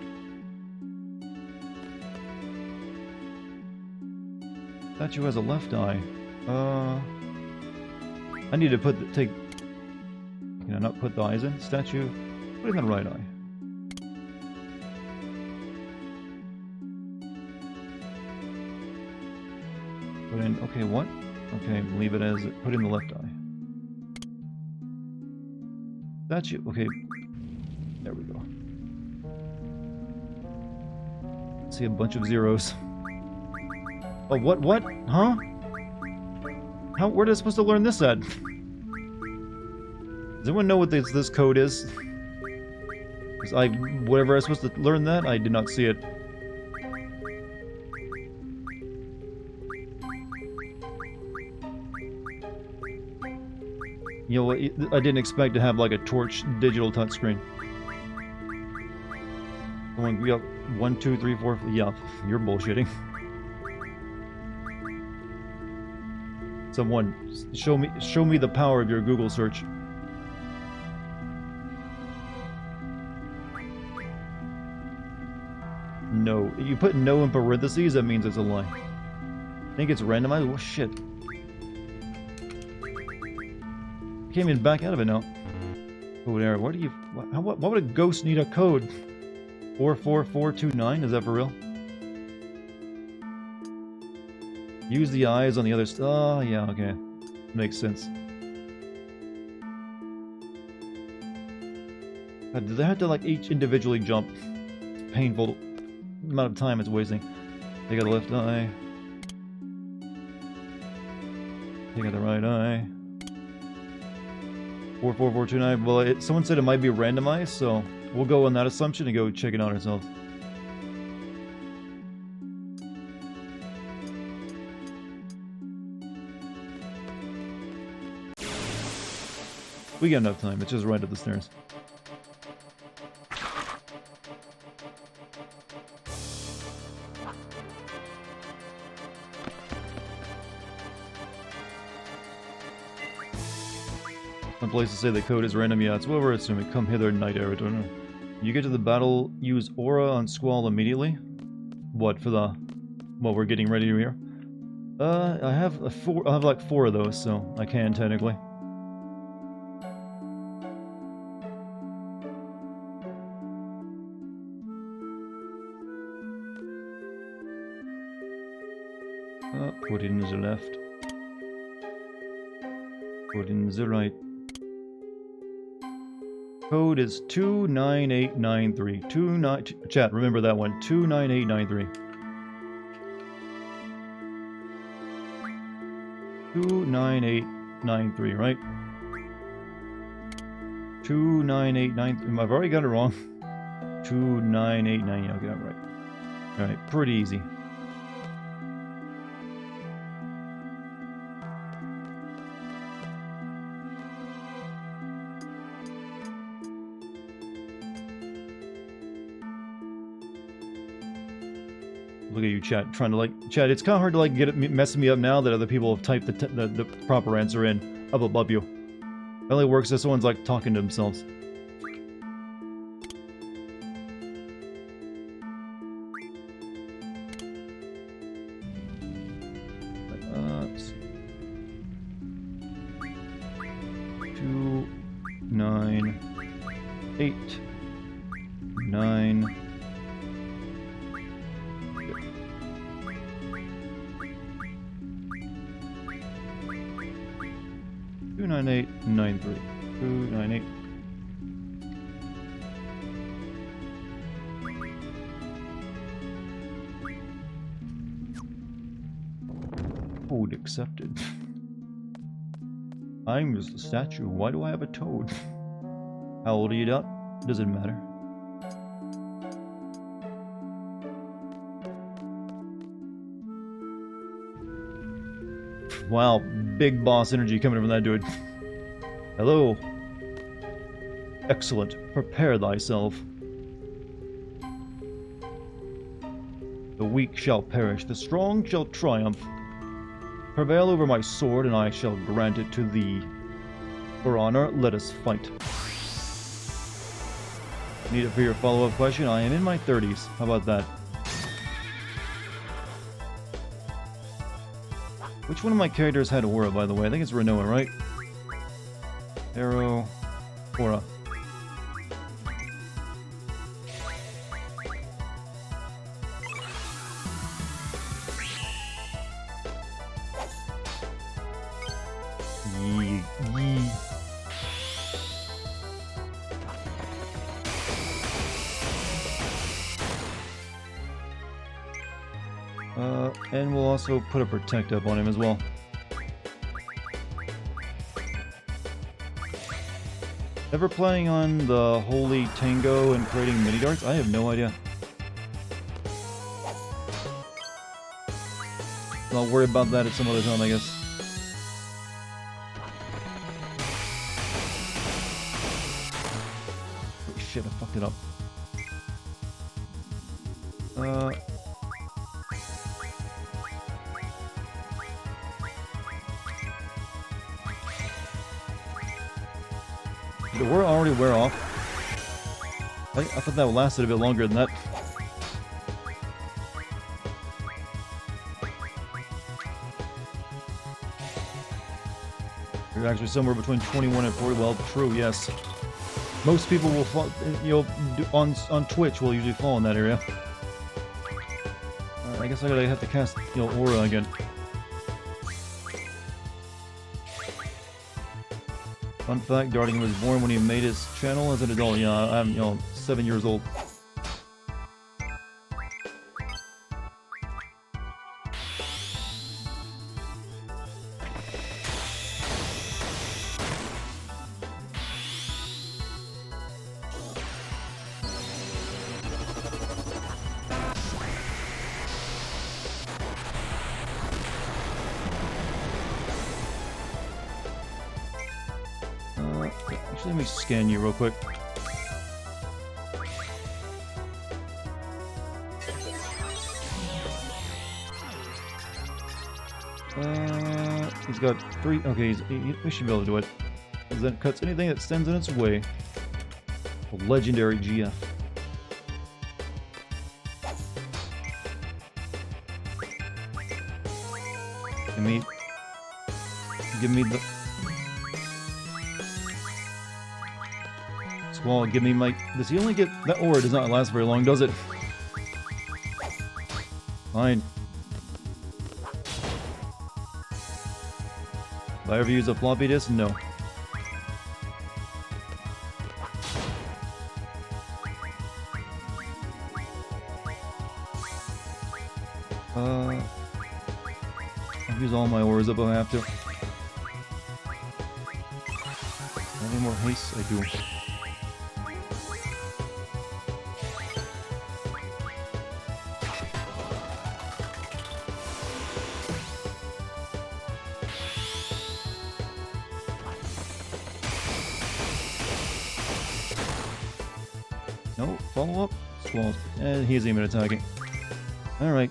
Statue has a left eye. I need to can I not put the eyes in? Statue, put in the right eye. Put in, okay, what? Okay, leave it as it. Put in the left eye. Statue, okay. There we go. See a bunch of zeros. Oh, what? Huh? Where am I supposed to learn this at? Does anyone know what this code is? Because whatever I was supposed to learn that, I did not see it. You know what? I didn't expect to have like a torch digital touchscreen. We got 1, 2, 3, 4. Yeah, you're bullshitting. Someone show me the power of your Google search. No. You put no in parentheses, that means it's a lie. I think it's randomized. Oh shit. Can't even back out of it now. Oh, there. What do you? Why would a ghost need a code? 44429. Is that for real? Use the eyes on the other. Oh yeah, okay, makes sense. Do they have to like each individually jump? It's painful. The amount of time it's wasting. Take out the left eye. Take out the right eye. 44429. Well, someone said it might be randomized, so we'll go on that assumption and go check it out ourselves. We got enough time. It's just right up the stairs. Some places say the code is random. Yeah, it's what we're assuming. Come hither, Knight Error. You get to the battle, use Aura on Squall immediately. What, for the... what we're getting ready here? I have like 4 of those, so I can technically. Put in the left. Put in the right. Code is 29893. Chat, remember that one. 29893. 29893, right? 29893. I've already got it wrong. 2989. Okay, right. Alright, pretty easy. Look at you, chat, trying to chat. It's kind of hard to get it messing me up now that other people have typed the proper answer in up above you. It only works if someone's talking to themselves. Let's see. 2, 9, 8, 9. 29893. 298. Toad accepted. I'm just a statue. Why do I have a toad? How old are you, Dot? Doesn't matter. Wow, big boss energy coming from that dude. Hello. Excellent. Prepare thyself. The weak shall perish, the strong shall triumph. Prevail over my sword, and I shall grant it to thee. For honor, let us fight. Need it for your follow-up question? I am in my 30s. How about that? Which one of my characters had aura, by the way? I think it's Renoa, right? Arrow, aura. Yee. And we'll also put a protect up on him as well. Ever playing on the Holy Tango and creating mini darts? I have no idea. I'll worry about that at some other time, I guess. Oh, shit, I fucked it up. Did the war already wear off? I thought that lasted a bit longer than that. You're actually somewhere between 21 and 40. Well, true, yes. Most people will fall, you know, on Twitch will usually fall in that area. I guess I gotta have to cast, you know, aura again. Fun fact, Dartigan was born when he made his channel as an adult. Yeah, I'm, you know, 7 years old. Actually, let me scan you real quick. He's got 3. Okay, we should be able to do it. Because that cuts anything that stands in its way. A legendary GF. Give me the. Squall, give me my. Does he only get that aura? Does not last very long, does it? Fine. If I ever use a floppy disk, no. I'll use all my auras if I have to. Any more haste? I do. No, follow up. Squall. And he's even attacking. Alright.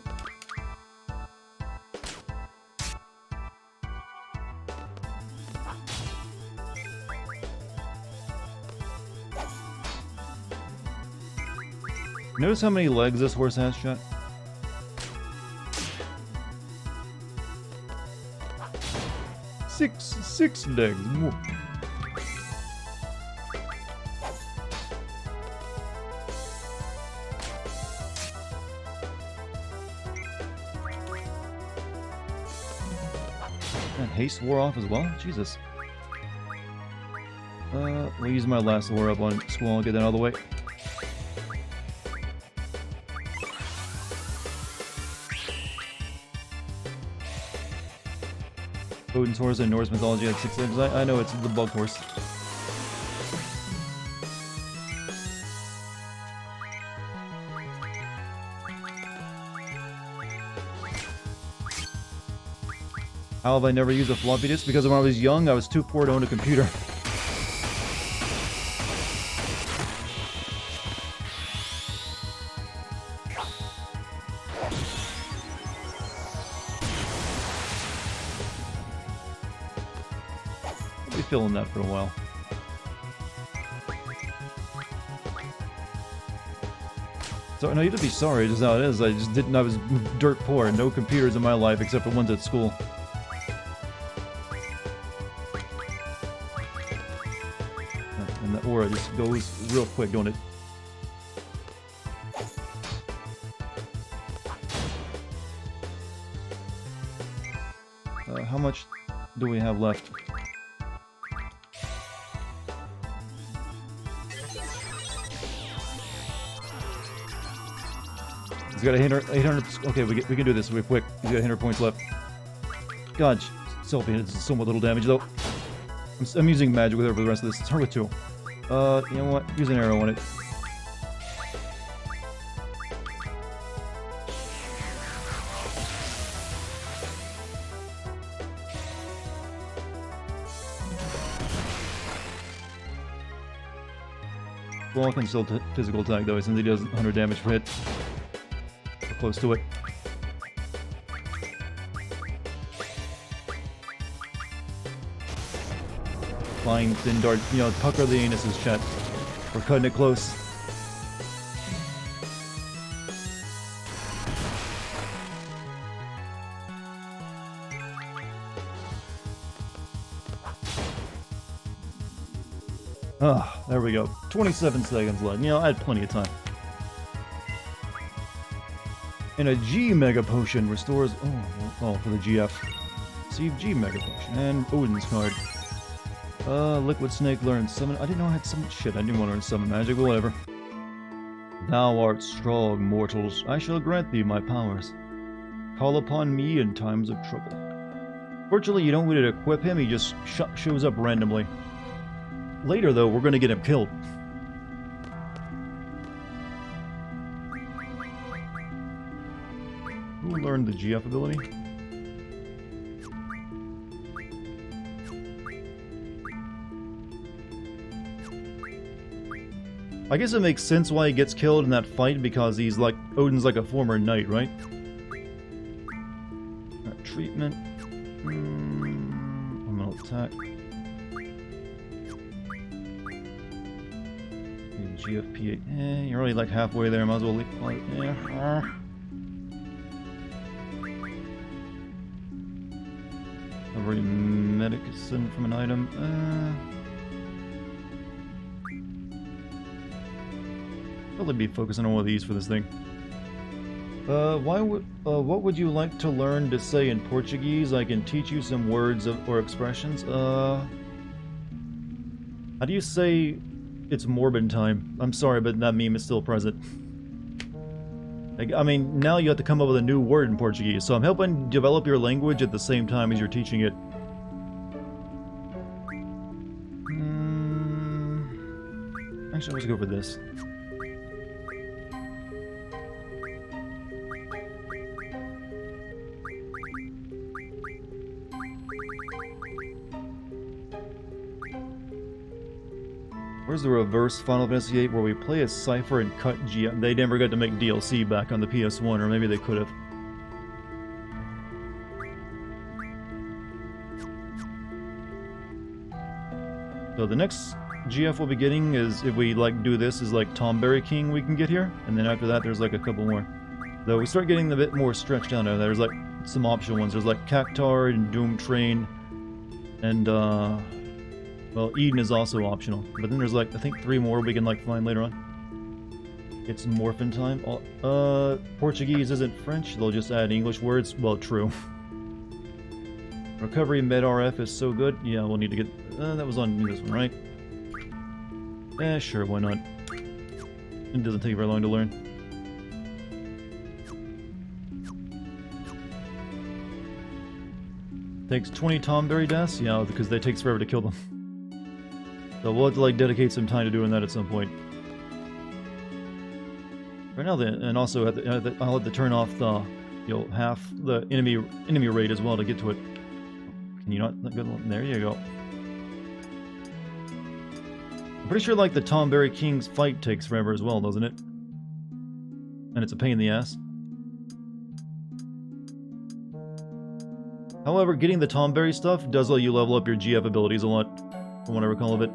Notice how many legs this horse has, chat? Six legs. Whoa. And haste wore off as well? Jesus. We'll use my last aura up on Squall and get that out of the way. Odin's horse in Norse mythology had 6 legs. I know it's the bug horse. How have I never used a floppy disk? Because when I was young, I was too poor to own a computer. I'll be feeling that for a while. So, no, you don't be sorry, just how it is. I was dirt poor, no computers in my life except for ones at school. And the aura just goes real quick, don't it? How much do we have left? He's got 800. Okay, we can do this real quick. He's got 800 points left. God, Selfie does somewhat little damage though. I'm using magic with her for the rest of this. It's her with 2. You know what? Use an arrow on it. Well, I can still physical attack though, since he does 100 damage per hit. We're close to it. Flying thin dart, you know, pucker the anuses, chat. We're cutting it close. Ah, there we go. 27 seconds left. You know, I had plenty of time. And a G Mega Potion restores... Oh, for the GF. Receive G Mega Potion. And Odin's card. Liquid Snake learns summon... I didn't know I had summon... Shit, I didn't want to learn summon magic, but whatever. Thou art strong, mortals. I shall grant thee my powers. Call upon me in times of trouble. Fortunately, you don't need to equip him, he just shows up randomly. Later, though, we're going to get him killed. Who learned the GF ability? I guess it makes sense why he gets killed in that fight, because he's like... Odin's like a former knight, right? Treatment. Elemental attack. GFP8. You're already like halfway there, might as well leave. Every medicine from an item. Probably be focusing on one of these for this thing. What would you like to learn to say in Portuguese? I can teach you some words or expressions. How do you say it's Morbid time? I'm sorry, but that meme is still present. Like, I mean, now you have to come up with a new word in Portuguese, so I'm helping develop your language at the same time as you're teaching it. Actually, let's go for this. Where's the reverse Final Fantasy VIII where we play as Cypher and cut G? They never got to make DLC back on the PS1, or maybe they could have. So the next GF we'll be getting is, if we like do this, is like Tomberry King we can get here, and then after that there's like a couple more. Though we start getting a bit more stretched down there. There's like some optional ones. There's like Cactard and Doom Train, and well, Eden is also optional. But then there's like, I think 3 more we can like find later on. It's Morphin time. Portuguese isn't French, they'll just add English words. Well, true. Recovery Med RF is so good. Yeah, we'll need to get... that was on this one, right? Sure, why not? It doesn't take very long to learn. Takes 20 Tomberry deaths? Yeah, because it takes forever to kill them. So we'll have to like dedicate some time to doing that at some point. Right now, and also I'll have to turn off the, half the enemy rate as well to get to it. Can you not? There you go. I'm pretty sure like the Tomberry King's fight takes forever as well, doesn't it? And it's a pain in the ass. However, getting the Tomberry stuff does let you level up your GF abilities a lot, from what I recall of it.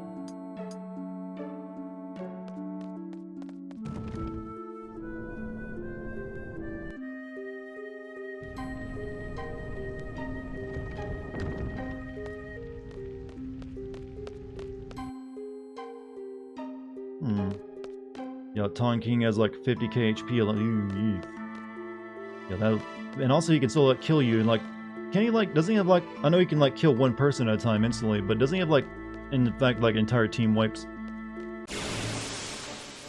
Yeah, Taun King has like 50k HP. Yeah, that, and also he can still like kill you and like, can he like, doesn't he have like, I know he can like kill one person at a time instantly, but doesn't he have like, in fact, like entire team wipes?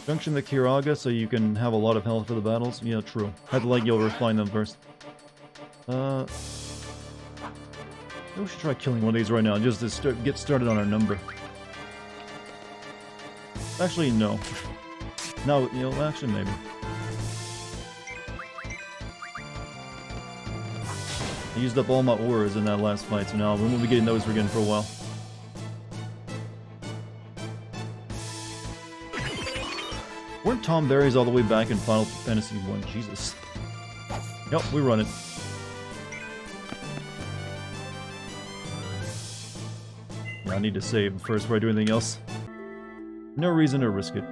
Junction the Kiraga so you can have a lot of health for the battles. Yeah, true. Had to like refine them first. Maybe we should try killing one of these right now, just to get started on our number. Actually, no. No, actually, maybe. I used up all my auras in that last fight, so now we won't be getting those again for a while. Weren't Tomberries all the way back in Final Fantasy 1? Jesus. Yep, we run it. Yeah, I need to save first before I do anything else. No reason to risk it.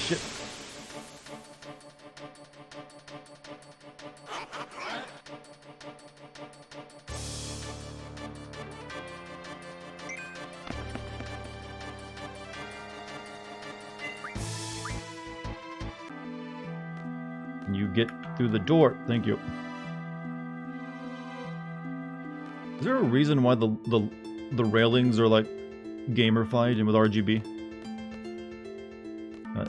Shit. You get through the door. Thank you. Is there a reason why the railings are like gamerified and with RGB? I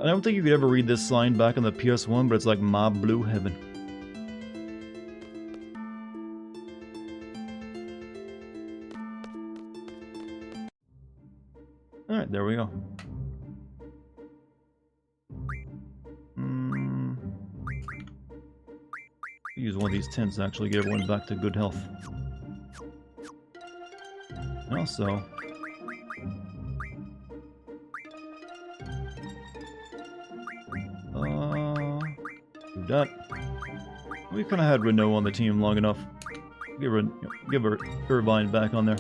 don't think you could ever read this sign back on the PS1, but it's like my blue heaven. Alright, there we go. Use one of these tents to actually get everyone back to good health. Also, do that. We kind of had Renault on the team long enough. Give her Irvine back on there.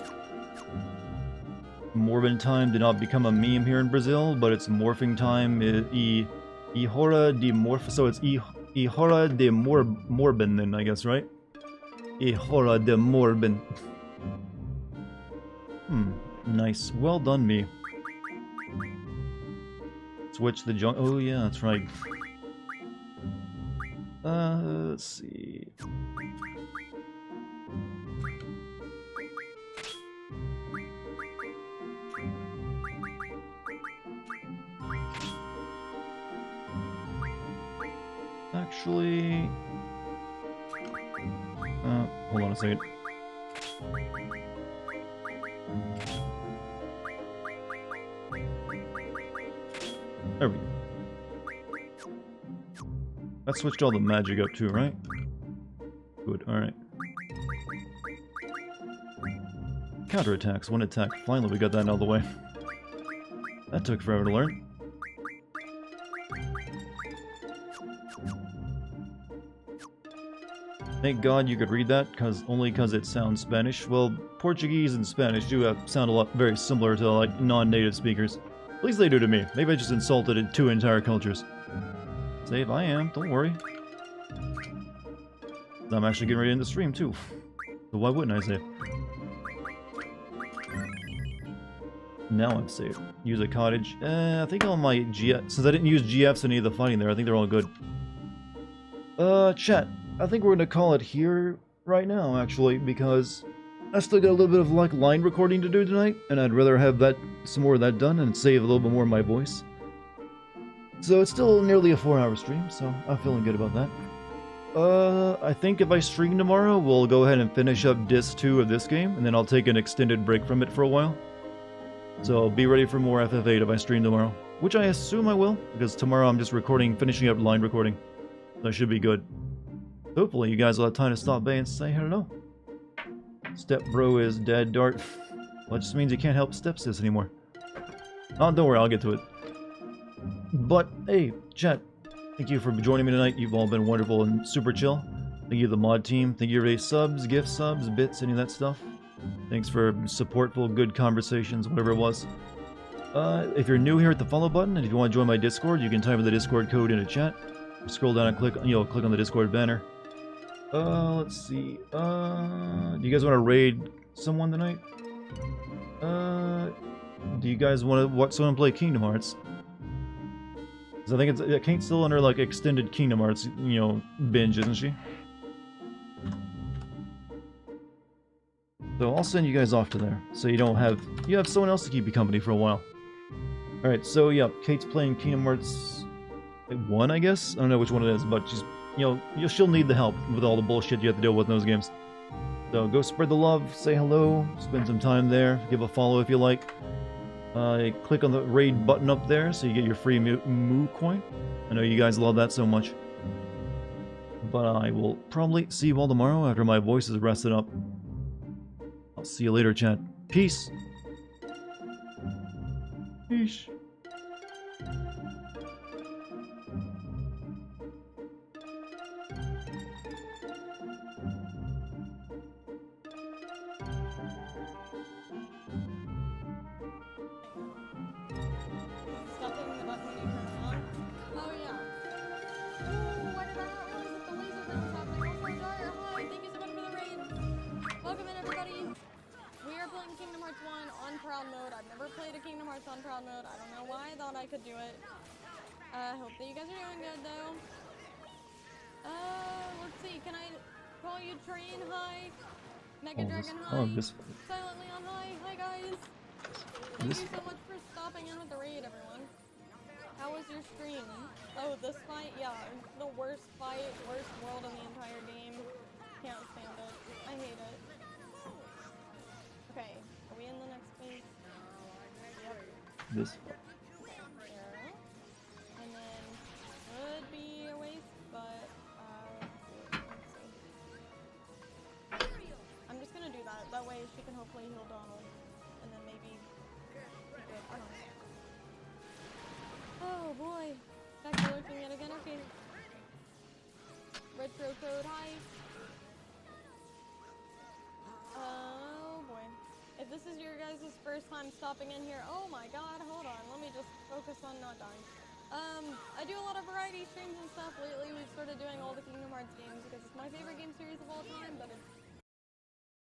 Morbin time did not become a meme here in Brazil, but it's morphing time. Ihora de morph. So it's Ihora de Morbin then, I guess, right? Ihora de Morbin. Nice. Well done, me. Switch the junk. Oh, yeah, that's right. Let's see. Actually... hold on a second. There we go. That switched all the magic up too, right? Good, alright. Counterattacks, one attack. Finally we got that out of the way. That took forever to learn. Thank God you could read that, only because it sounds Spanish. Well, Portuguese and Spanish do sound a lot very similar to like non-native speakers. At least they do to me. Maybe I just insulted two entire cultures. Save, I am. Don't worry. I'm actually getting ready to end the stream too. So why wouldn't I save? Now I'm safe. Use a cottage. I think all my GF... Since I didn't use GFs in any of the fighting there, I think they're all good. Chat. I think we're gonna call it here right now, actually, because I still got a little bit of like line recording to do tonight, and I'd rather have some more of that done and save a little bit more of my voice. So it's still nearly a 4-hour stream, so I'm feeling good about that. I think if I stream tomorrow, we'll go ahead and finish up Disc 2 of this game, and then I'll take an extended break from it for a while. So be ready for more FF8 if I stream tomorrow, which I assume I will, because tomorrow I'm just finishing up line recording. So I should be good. Hopefully you guys will have time to stop by and say hello. Step bro is dead, Dart. Well, it just means you can't help stepsis anymore. Oh, don't worry, I'll get to it. But, hey, chat, thank you for joining me tonight. You've all been wonderful and super chill. Thank you to the mod team. Thank you for subs, gift subs, bits, any of that stuff. Thanks for supportful, good conversations, whatever it was. If you're new here, hit the follow button, and if you want to join my Discord, you can type in the Discord code into chat. Scroll down and click on the Discord banner. Let's see. Do you guys want to raid someone tonight? Do you guys want to watch someone play Kingdom Hearts? Because I think Kate's still under like extended Kingdom Hearts, binge, isn't she? So I'll send you guys off to there, so you have someone else to keep you company for a while. All right, so yeah, Kate's playing Kingdom Hearts 1, I guess. I don't know which one it is, but she's she'll need the help with all the bullshit you have to deal with in those games. So go spread the love, say hello, spend some time there, give a follow if you like. Click on the raid button up there so you get your free Moo coin. I know you guys love that so much. But I will probably see you all tomorrow after my voice is rested up. I'll see you later, chat. Peace. Peace. Hope that you guys are doing good though. Let's see, can I call you Train? Hi. Mega Dragon, hi. Silent Leon, hi. Hi guys. Thank you so much for stopping in with the raid, everyone. How was your stream? Oh, this fight? Yeah, the worst fight, worst world in the entire game. Can't stand it. I hate it. Okay, are we in the next phase? Yep. This. That way she can hopefully heal Donald, and then maybe I don't know. Oh boy, back to lurking yet again. Okay. Retro code, hi. Oh boy, if this is your guys' first time stopping in here, oh my god, hold on, let me just focus on not dying. I do a lot of variety streams and stuff. Lately we've started doing all the Kingdom Hearts games because it's my favorite game series of all time, but it's